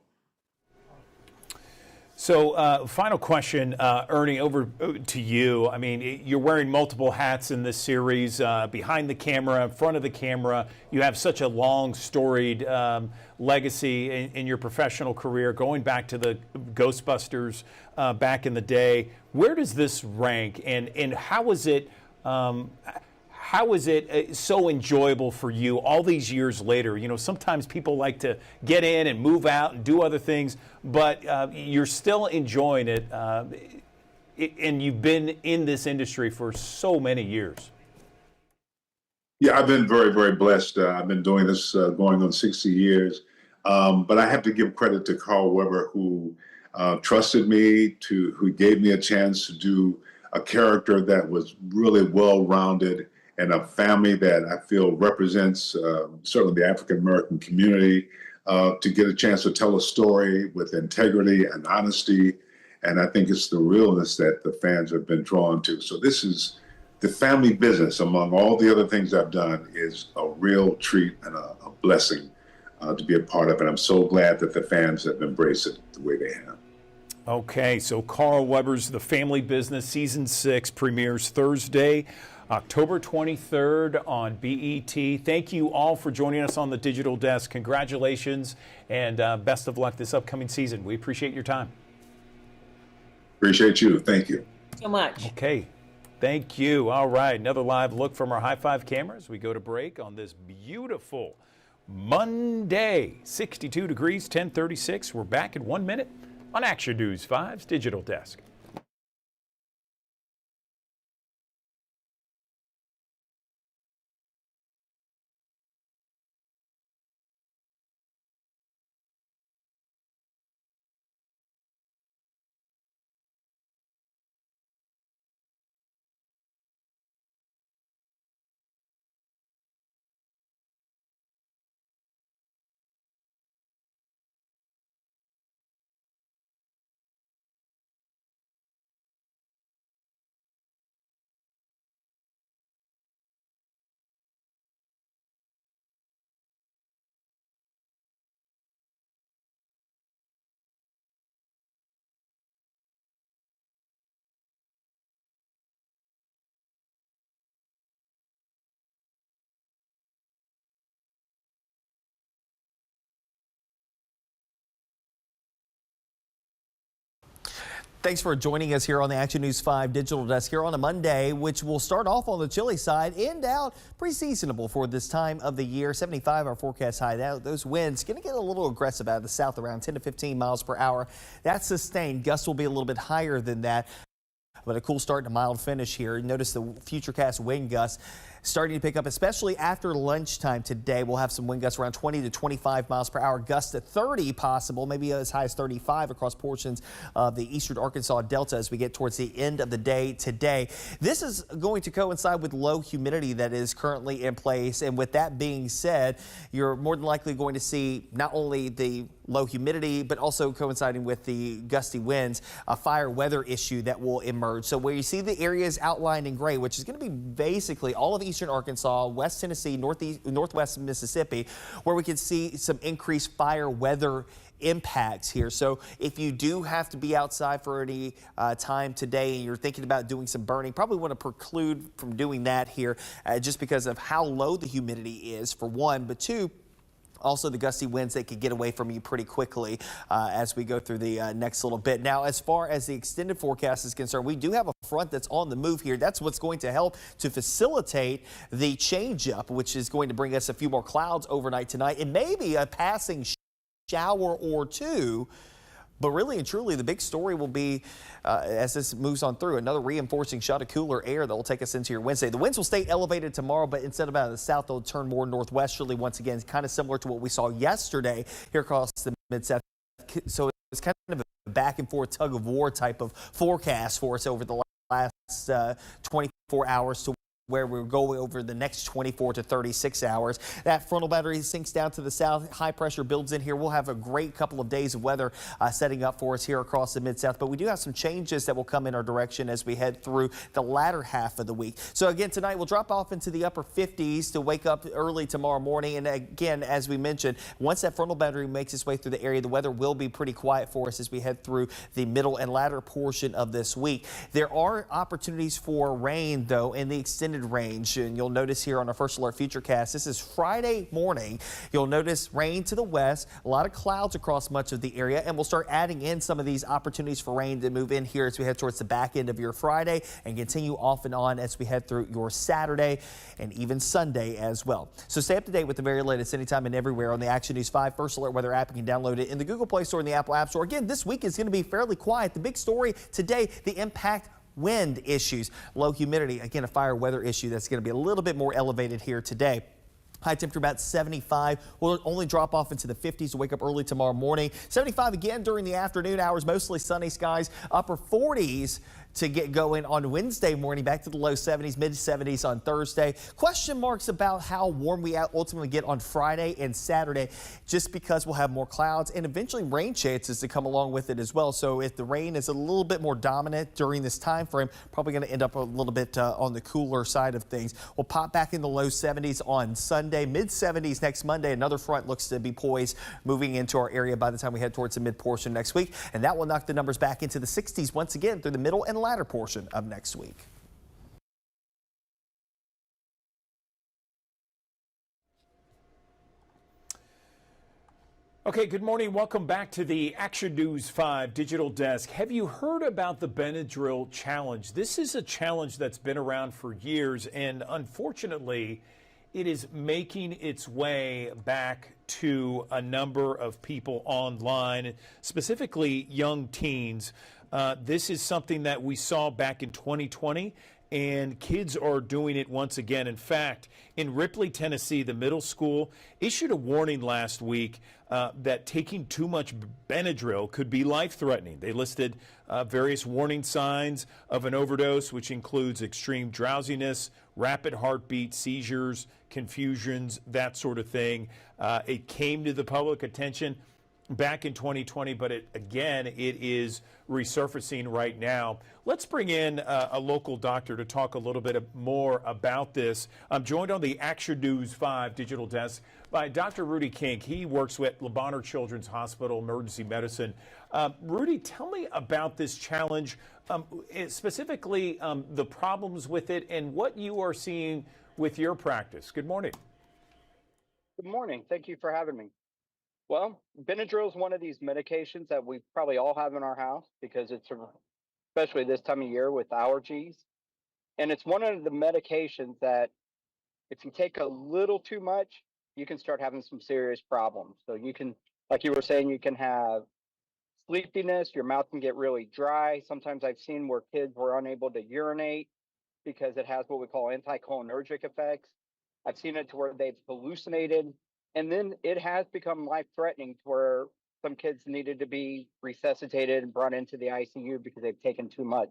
S2: So, final question, Ernie, over to you. I mean, you're wearing multiple hats in this series, behind the camera, in front of the camera. You have such a long, storied legacy in your professional career, going back to the Ghostbusters back in the day. Where does this rank, and how is it? How is it so enjoyable for you all these years later? Sometimes people like to get in and move out and do other things, but you're still enjoying it, and you've been in this industry for so many years.
S22: Yeah, I've been very, very blessed. I've been doing this going on 60 years. But I have to give credit to Carl Weber, who trusted me, who gave me a chance to do a character that was really well-rounded, and a family that I feel represents certainly the African-American community, to get a chance to tell a story with integrity and honesty. And I think it's the realness that the fans have been drawn to. So this is the family business, among all the other things I've done, is a real treat and a blessing to be a part of. And I'm so glad that the fans have embraced it the way they have.
S2: Okay, so Carl Weber's The Family Business, Season 6 premieres Thursday. October 23rd on BET. Thank you all for joining us on the Digital Desk. Congratulations and best of luck this upcoming season. We appreciate your time.
S22: Appreciate you. Thank you
S23: so much.
S2: Okay. Thank you. All right. Another live look from our High Five cameras. We go to break on this beautiful Monday. 62 degrees, 1036. We're back in 1 minute on Action News 5's Digital Desk.
S1: Thanks for joining us here on the Action News 5 Digital Desk here on a Monday, which will start off on the chilly side, end out pretty seasonable for this time of the year. 75 our forecast high. Those winds going to get a little aggressive out of the south, around 10 to 15 miles per hour. That's sustained. Gusts will be a little bit higher than that, but a cool start and a mild finish here. Notice the futurecast wind gusts starting to pick up, especially after lunchtime today. We'll have some wind gusts around 20 to 25 miles per hour, gusts at 30 possible, maybe as high as 35 across portions of the eastern Arkansas Delta as we get towards the end of the day today. This is going to coincide with low humidity that is currently in place. And with that being said, you're more than likely going to see not only the low humidity, but also coinciding with the gusty winds, a fire weather issue that will emerge. So where you see the areas outlined in gray, which is going to be basically all of eastern Arkansas, West Tennessee, northwest Mississippi, where we can see some increased fire weather impacts here. So if you do have to be outside for any time today and you're thinking about doing some burning, probably want to preclude from doing that here just because of how low the humidity is, for one, but two, also the gusty winds that could get away from you pretty quickly as we go through the next little bit. Now, as far as the extended forecast is concerned, we do have a front that's on the move here. That's what's going to help to facilitate the change up, which is going to bring us a few more clouds overnight tonight and maybe a passing shower or two. But really and truly, the big story will be, as this moves on through, another reinforcing shot of cooler air that will take us into your Wednesday. The winds will stay elevated tomorrow, but instead of out of the south, they'll turn more northwesterly once again, kind of similar to what we saw yesterday here across the mid-south. So it's kind of a back and forth tug of war type of forecast for us over the last 24 hours to where we're going over the next 24 to 36 hours. That frontal boundary sinks down to the south. High pressure builds in here. We'll have a great couple of days of weather setting up for us here across the mid-south. But we do have some changes that will come in our direction as we head through the latter half of the week. So again, tonight we'll drop off into the upper 50s to wake up early tomorrow morning. And again, as we mentioned, once that frontal boundary makes its way through the area, the weather will be pretty quiet for us as we head through the middle and latter portion of this week. There are opportunities for rain, though, in the extended range, and you'll notice here on our first alert futurecast, this is Friday morning. You'll notice rain to the west, a lot of clouds across much of the area, and we'll start adding in some of these opportunities for rain to move in here as we head towards the back end of your Friday and continue off and on as we head through your Saturday and even Sunday as well. So stay up to date with the very latest anytime and everywhere on the Action News 5 First Alert Weather app. You can download it in the Google Play Store and the Apple App Store. Again, this week is going to be fairly quiet. The big story today, the impact wind issues, low humidity, again, a fire weather issue that's going to be a little bit more elevated here today. High temperature about 75. We'll only drop off into the 50s to wake up early tomorrow morning. 75 again during the afternoon hours, mostly sunny skies. Upper 40s to get going on Wednesday morning, back to the low 70s, mid 70s on Thursday. Question marks about how warm we ultimately get on Friday and Saturday, just because we'll have more clouds and eventually rain chances to come along with it as well. So if the rain is a little bit more dominant during this time frame, probably going to end up a little bit on the cooler side of things. We'll pop back in the low 70s on Sunday, mid 70s next Monday. Another front looks to be poised moving into our area by the time we head towards the mid portion next week, and that will knock the numbers back into the 60s once again through the middle and latter portion of next week.
S2: Okay, good morning. Welcome back to the Action News 5 Digital Desk. Have you heard about the Benadryl challenge? This is a challenge that's been around for years, and unfortunately, it is making its way back to a number of people online, specifically young teens. This is something that we saw back in 2020. And kids are doing it once again. In fact, in Ripley, Tennessee, the middle school issued a warning last week that taking too much Benadryl could be life-threatening. They listed various warning signs of an overdose, which includes extreme drowsiness, rapid heartbeat, seizures, confusions, that sort of thing. It came to the public attention back in 2020, but it is resurfacing right now. Let's bring in a local doctor to talk a little bit more about this. I'm joined on the Action News 5 digital desk by Dr. Rudy Kink. He works with Le Bonheur Children's Hospital Emergency Medicine. Rudy, tell me about this challenge, specifically the problems with it and what you are seeing with your practice. Good morning.
S11: Good morning. Thank you for having me. Well, Benadryl is one of these medications that we probably all have in our house because it's especially this time of year with allergies. And it's one of the medications that if you take a little too much, you can start having some serious problems. So you can, like you were saying, you can have sleepiness, your mouth can get really dry. Sometimes I've seen where kids were unable to urinate because it has what we call anticholinergic effects. I've seen it to where they've hallucinated. And then it has become life-threatening to where some kids needed to be resuscitated and brought into the ICU because they've taken too much.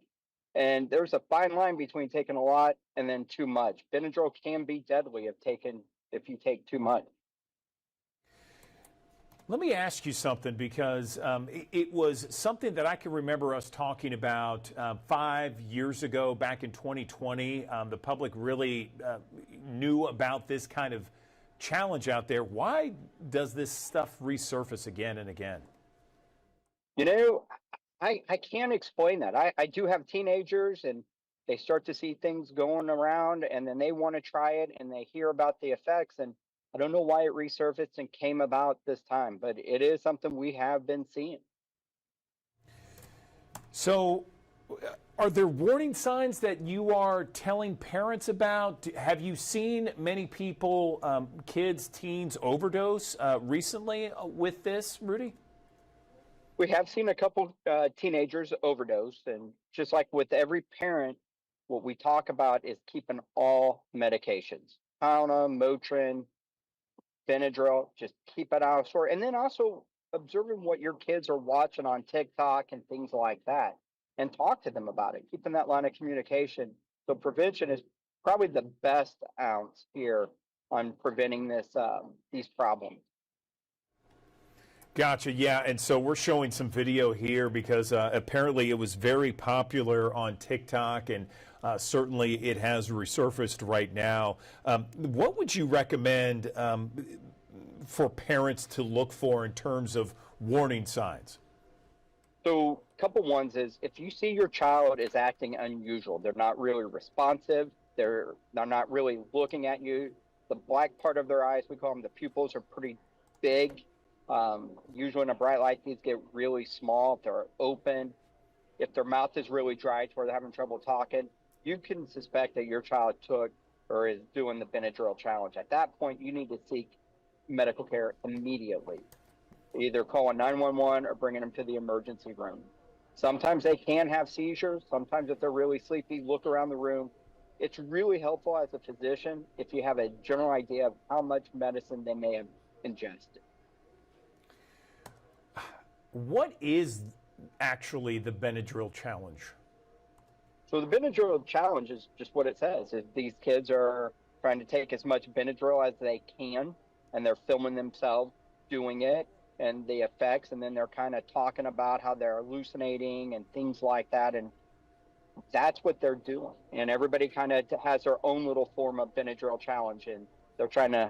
S11: And there's a fine line between taking a lot and then too much. Benadryl can be deadly if you take too much.
S2: Let me ask you something because it was something that I can remember us talking about 5 years ago, back in 2020. The public really knew about this kind of challenge out there. Why does this stuff resurface again and again?
S11: You know, I can't explain that. I do have teenagers and they start to see things going around and then they want to try it and they hear about the effects. And I don't know why it resurfaced and came about this time, but it is something we have been seeing.
S2: So, are there warning signs that you are telling parents about? Have you seen many people, kids, teens, overdose recently with this, Rudy?
S11: We have seen a couple teenagers overdose, and just like with every parent, what we talk about is keeping all medications, Tylenol, Motrin, Benadryl, just keep it out of store. And then also observing what your kids are watching on TikTok and things like that, and talk to them about it, keeping that line of communication. So prevention is probably the best ounce here on preventing these problems.
S2: Gotcha. Yeah. And so we're showing some video here because apparently it was very popular on TikTok and certainly it has resurfaced right now. What would you recommend for parents to look for in terms of warning signs?
S11: So a couple ones is if you see your child is acting unusual, they're not really responsive, they're not really looking at you. The black part of their eyes, we call them the pupils, are pretty big. Usually in a bright light, these get really small. If they're open, if their mouth is really dry to where they're having trouble talking, you can suspect that your child took or is doing the Benadryl challenge. At that point, you need to seek medical care immediately. Either calling 911 or bringing them to the emergency room. Sometimes they can have seizures. Sometimes if they're really sleepy, look around the room. It's really helpful as a physician if you have a general idea of how much medicine they may have ingested.
S2: What is actually the Benadryl challenge?
S11: So the Benadryl challenge is just what it says. If these kids are trying to take as much Benadryl as they can, and they're filming themselves doing it, and the effects, and then they're kind of talking about how they're hallucinating and things like that, and that's what they're doing. And everybody kind of has their own little form of Benadryl challenge, and they're trying to,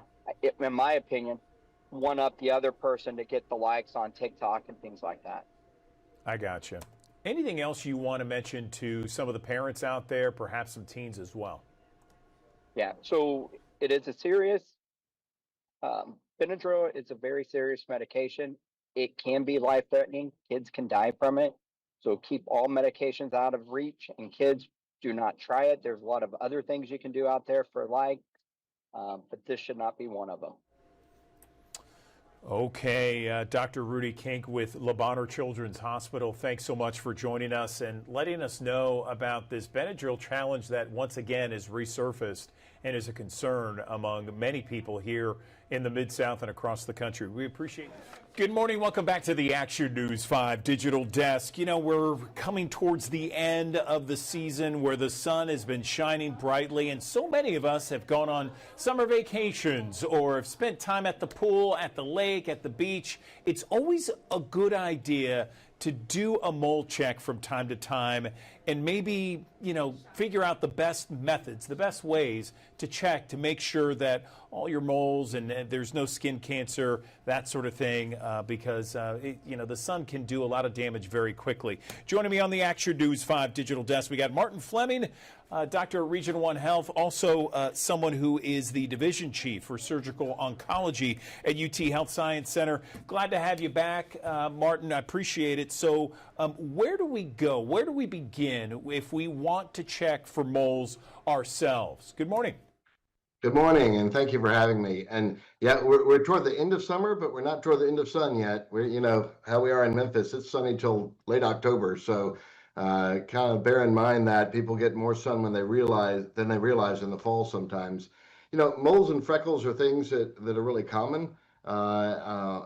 S11: in my opinion, one up the other person to get the likes on TikTok and things like that.
S2: I gotcha. Anything else you want to mention to some of the parents out there, perhaps some teens as well?
S11: Yeah, so it is a serious Benadryl is a very serious medication. It can be life-threatening. Kids can die from it. So keep all medications out of reach, and kids, do not try it. There's a lot of other things you can do out there for life, but this should not be one of them.
S2: Okay, Dr. Rudy Kink with Le Bonheur Children's Hospital, thanks so much for joining us and letting us know about this Benadryl challenge that once again is resurfaced and is a concern among many people here in the Mid-South and across the country. We appreciate it. Good morning. Welcome back to the Action News 5 Digital Desk. You know, we're coming towards the end of the season where the sun has been shining brightly, and so many of us have gone on summer vacations or have spent time at the pool, at the lake, at the beach. It's always a good idea to do a mole check from time to time and maybe, you know, figure out the best methods, the best ways to check to make sure that all your moles and there's no skin cancer, that sort of thing, because, you know, the sun can do a lot of damage very quickly. Joining me on the Action News 5 Digital Desk, we got Martin Fleming, Doctor at Region 1 Health, also someone who is the Division Chief for Surgical Oncology at UT Health Science Center. Glad to have you back, Martin. I appreciate it. So where do we go? Where do we begin if we want to check for moles ourselves? Good morning.
S5: Good morning, and thank you for having me. And yeah, we're toward the end of summer, but we're not toward the end of sun yet. We're, you know, how we are in Memphis, it's sunny till late October. So kind of bear in mind that people get more sun when they realize in the fall sometimes. You know, moles and freckles are things that are really common,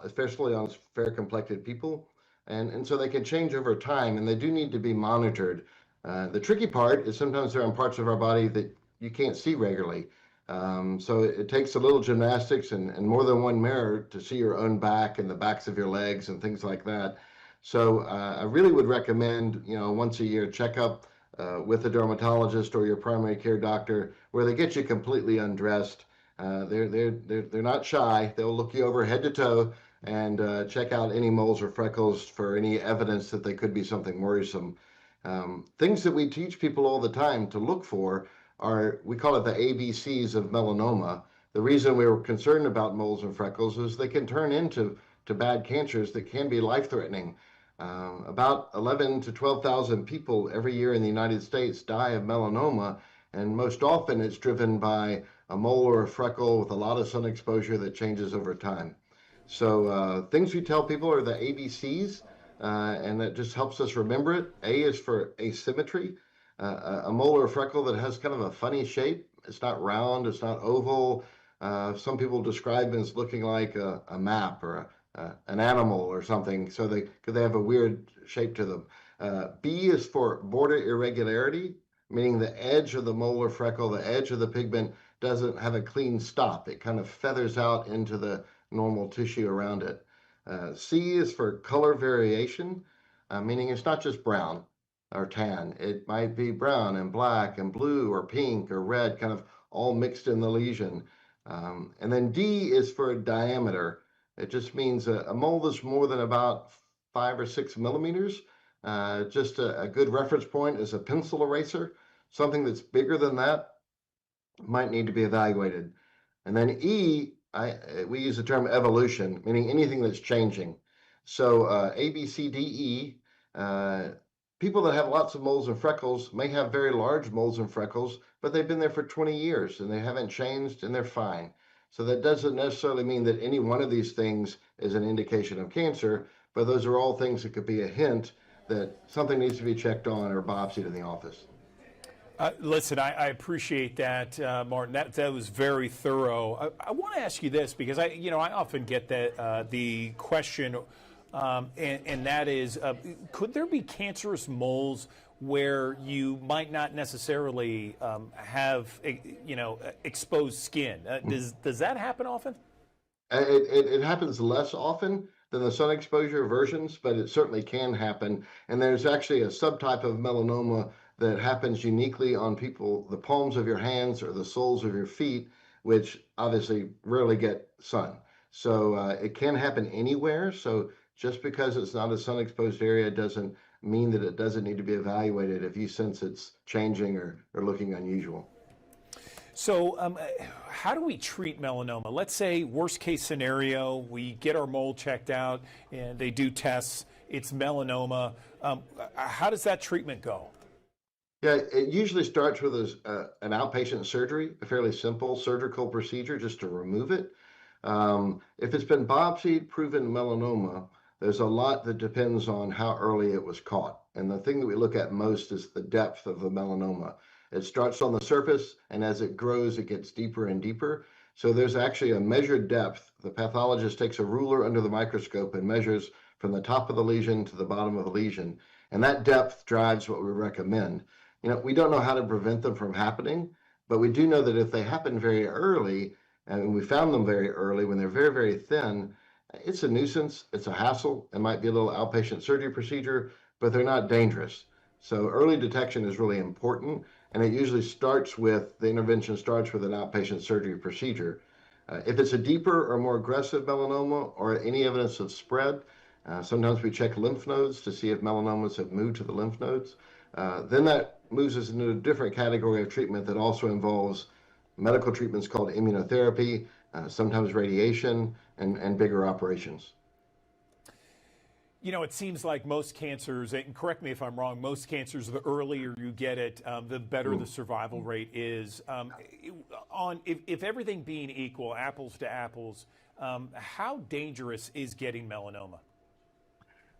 S5: especially on fair-complected people. And so they can change over time, and they do need to be monitored. The tricky part is sometimes they're on parts of our body that you can't see regularly. So it takes a little gymnastics and more than one mirror to see your own back and the backs of your legs and things like that. So I really would recommend, you know, once a year checkup with a dermatologist or your primary care doctor where they get you completely undressed. They're not shy. They'll look you over head to toe and check out any moles or freckles for any evidence that they could be something worrisome. Things that we teach people all the time to look for are, we call it the ABCs of melanoma. The reason we were concerned about moles and freckles is they can turn into bad cancers that can be life-threatening. About 11 to 12,000 people every year in the United States die of melanoma, and most often it's driven by a mole or a freckle with a lot of sun exposure that changes over time. So things we tell people are the ABCs, and that just helps us remember it. A is for asymmetry. A mole or a freckle that has kind of a funny shape. It's not round, it's not oval. Some people describe it as looking like a map or an animal or something, so they have a weird shape to them. B is for border irregularity, meaning the edge of the mole or freckle, the edge of the pigment doesn't have a clean stop. It kind of feathers out into the normal tissue around it. C is for color variation, meaning it's not just brown or tan. It might be brown and black and blue or pink or red, kind of all mixed in the lesion. And then D is for diameter. It just means a mole that's more than about 5 or 6 millimeters. Just a good reference point is a pencil eraser. Something that's bigger than that might need to be evaluated. And then E, we use the term evolution, meaning anything that's changing. So A, B, C, D, E, people that have lots of moles and freckles may have very large moles and freckles, but they've been there for 20 years and they haven't changed and they're fine. So that doesn't necessarily mean that any one of these things is an indication of cancer, but those are all things that could be a hint that something needs to be checked on or biopsied in the office.
S2: Listen, I appreciate that, Martin. That was very thorough. I want to ask you this because I often get the question, and that is, could there be cancerous moles where you might not necessarily have exposed skin? Does that happen often?
S5: It happens less often than the sun exposure versions, but it certainly can happen. And there's actually a subtype of melanoma that happens uniquely on people, the palms of your hands or the soles of your feet, which obviously rarely get sun. So it can happen anywhere. So just because it's not a sun exposed area doesn't mean that it doesn't need to be evaluated if you sense it's changing or looking unusual.
S2: So, how do we treat melanoma? Let's say worst case scenario, we get our mole checked out and they do tests, it's melanoma. How does that treatment go?
S5: Yeah, it usually starts with an outpatient surgery, a fairly simple surgical procedure just to remove it. If it's been biopsied, proven melanoma, there's a lot that depends on how early it was caught. And the thing that we look at most is the depth of the melanoma. It starts on the surface, and as it grows, it gets deeper and deeper. So there's actually a measured depth. The pathologist takes a ruler under the microscope and measures from the top of the lesion to the bottom of the lesion. And that depth drives what we recommend. We don't know how to prevent them from happening, but we do know that if they happen very early, and we found them very early when they're very, very thin, it's a nuisance, it's a hassle, it might be a little outpatient surgery procedure, but they're not dangerous. So early detection is really important, and it usually the intervention starts with an outpatient surgery procedure. If it's a deeper or more aggressive melanoma or any evidence of spread, sometimes we check lymph nodes to see if melanomas have moved to the lymph nodes. Then that moves us into a different category of treatment that also involves medical treatments called immunotherapy, sometimes radiation, and bigger operations.
S2: It seems like most cancers, and correct me if I'm wrong, most cancers, the earlier you get it, the better the survival rate is. If everything being equal, apples to apples, how dangerous is getting melanoma?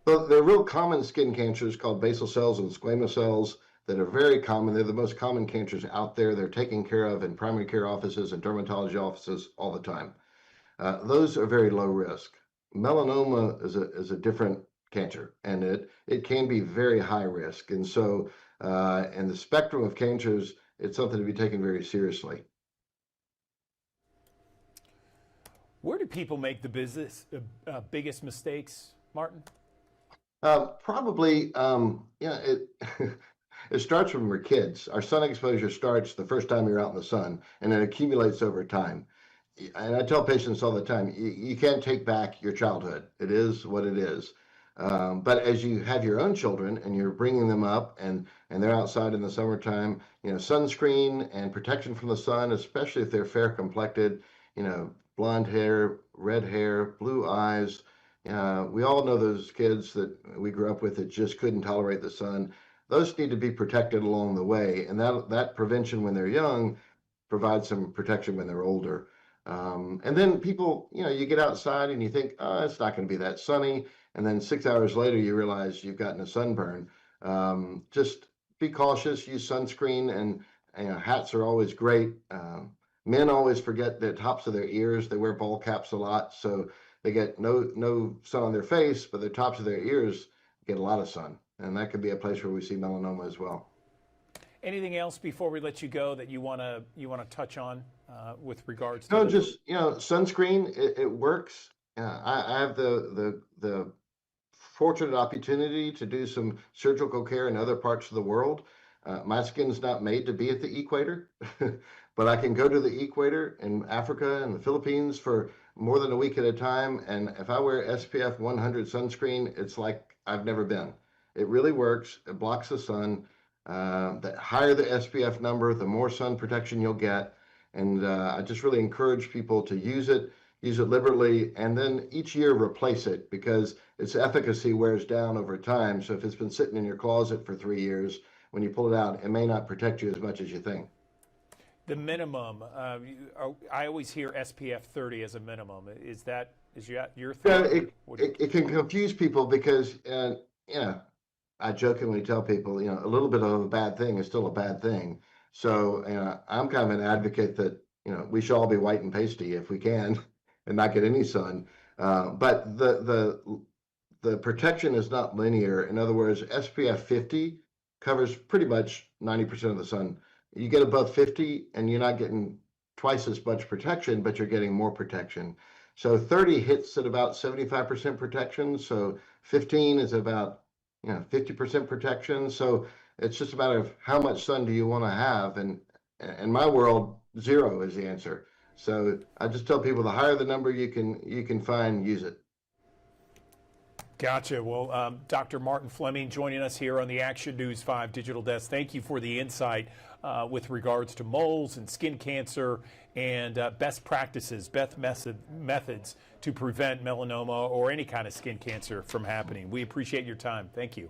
S5: Well, there are real common skin cancers called basal cells and squamous cells that are very common. They're the most common cancers out there. They're taken care of in primary care offices and dermatology offices all the time. Those are very low risk. Melanoma is a different cancer, and it can be very high risk. And so, in the spectrum of cancers, it's something to be taken very seriously.
S2: Where do people make the biggest mistakes, Martin?
S5: Probably, it it starts when we're kids. Our sun exposure starts the first time you're out in the sun, and it accumulates over time. And I tell patients all the time, you can't take back your childhood. It is what it is. But as you have your own children and you're bringing them up and they're outside in the summertime, sunscreen and protection from the sun, especially if they're fair complected, blonde hair, red hair, blue eyes. We all know those kids that we grew up with that just couldn't tolerate the sun. Those need to be protected along the way. And that prevention when they're young provides some protection when they're older. And then people, you get outside and you think, oh, it's not going to be that sunny. And then 6 hours later, you realize you've gotten a sunburn. Just be cautious, use sunscreen, and hats are always great. Men always forget the tops of their ears. They wear ball caps a lot, so they get no sun on their face, but the tops of their ears get a lot of sun. And that could be a place where we see melanoma as well.
S2: Anything else before we let you go that you want to touch on with regards to?
S5: No, just sunscreen. It works. I have the fortunate opportunity to do some surgical care in other parts of the world. My skin's not made to be at the equator, but I can go to the equator in Africa and the Philippines for more than a week at a time. And if I wear SPF 100 sunscreen, it's like I've never been. It really works. It blocks the sun. The higher the SPF number, the more sun protection you'll get. And I just really encourage people to use it liberally, and then each year replace it because its efficacy wears down over time. So if it's been sitting in your closet for 3 years, when you pull it out, it may not protect you as much as you think.
S2: The minimum, I always hear SPF 30 as a minimum. Is your thing?
S5: Yeah, it can confuse people because, I jokingly tell people, a little bit of a bad thing is still a bad thing. So, I'm kind of an advocate that, we should all be white and pasty if we can and not get any sun. But the protection is not linear. In other words, SPF 50 covers pretty much 90% of the sun. You get above 50 and you're not getting twice as much protection, but you're getting more protection. So 30 hits at about 75% protection. So 15 is about 50% protection. So it's just a matter of how much sun do you want to have. And in my world, 0 is the answer. So I just tell people the higher the number you can find, use it.
S2: Gotcha. Well, Dr. Martin Fleming joining us here on the Action News 5 Digital Desk. Thank you for the insight with regards to moles and skin cancer and best practices, best methods to prevent melanoma or any kind of skin cancer from happening. We appreciate your time. Thank you.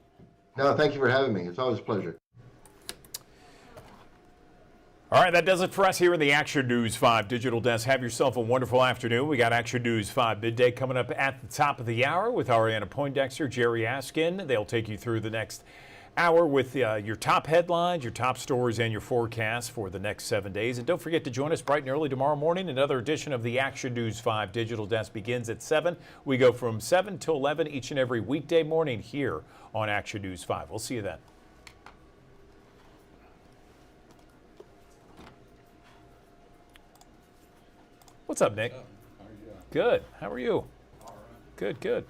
S5: No, thank you for having me. It's always a pleasure.
S2: All right, that does it for us here in the Action News 5 Digital Desk. Have yourself a wonderful afternoon. We got Action News 5 midday coming up at the top of the hour with Ariana Poindexter, Jerry Askin. They'll take you through the next hour with your top headlines, your top stories, and your forecast for the next 7 days. And don't forget to join us bright and early tomorrow morning. Another edition of the Action News 5 Digital Desk begins at 7. We go from 7 to 11 each and every weekday morning here on Action News 5. We'll see you then. What's up, Nick? Good. How are you? Good, good.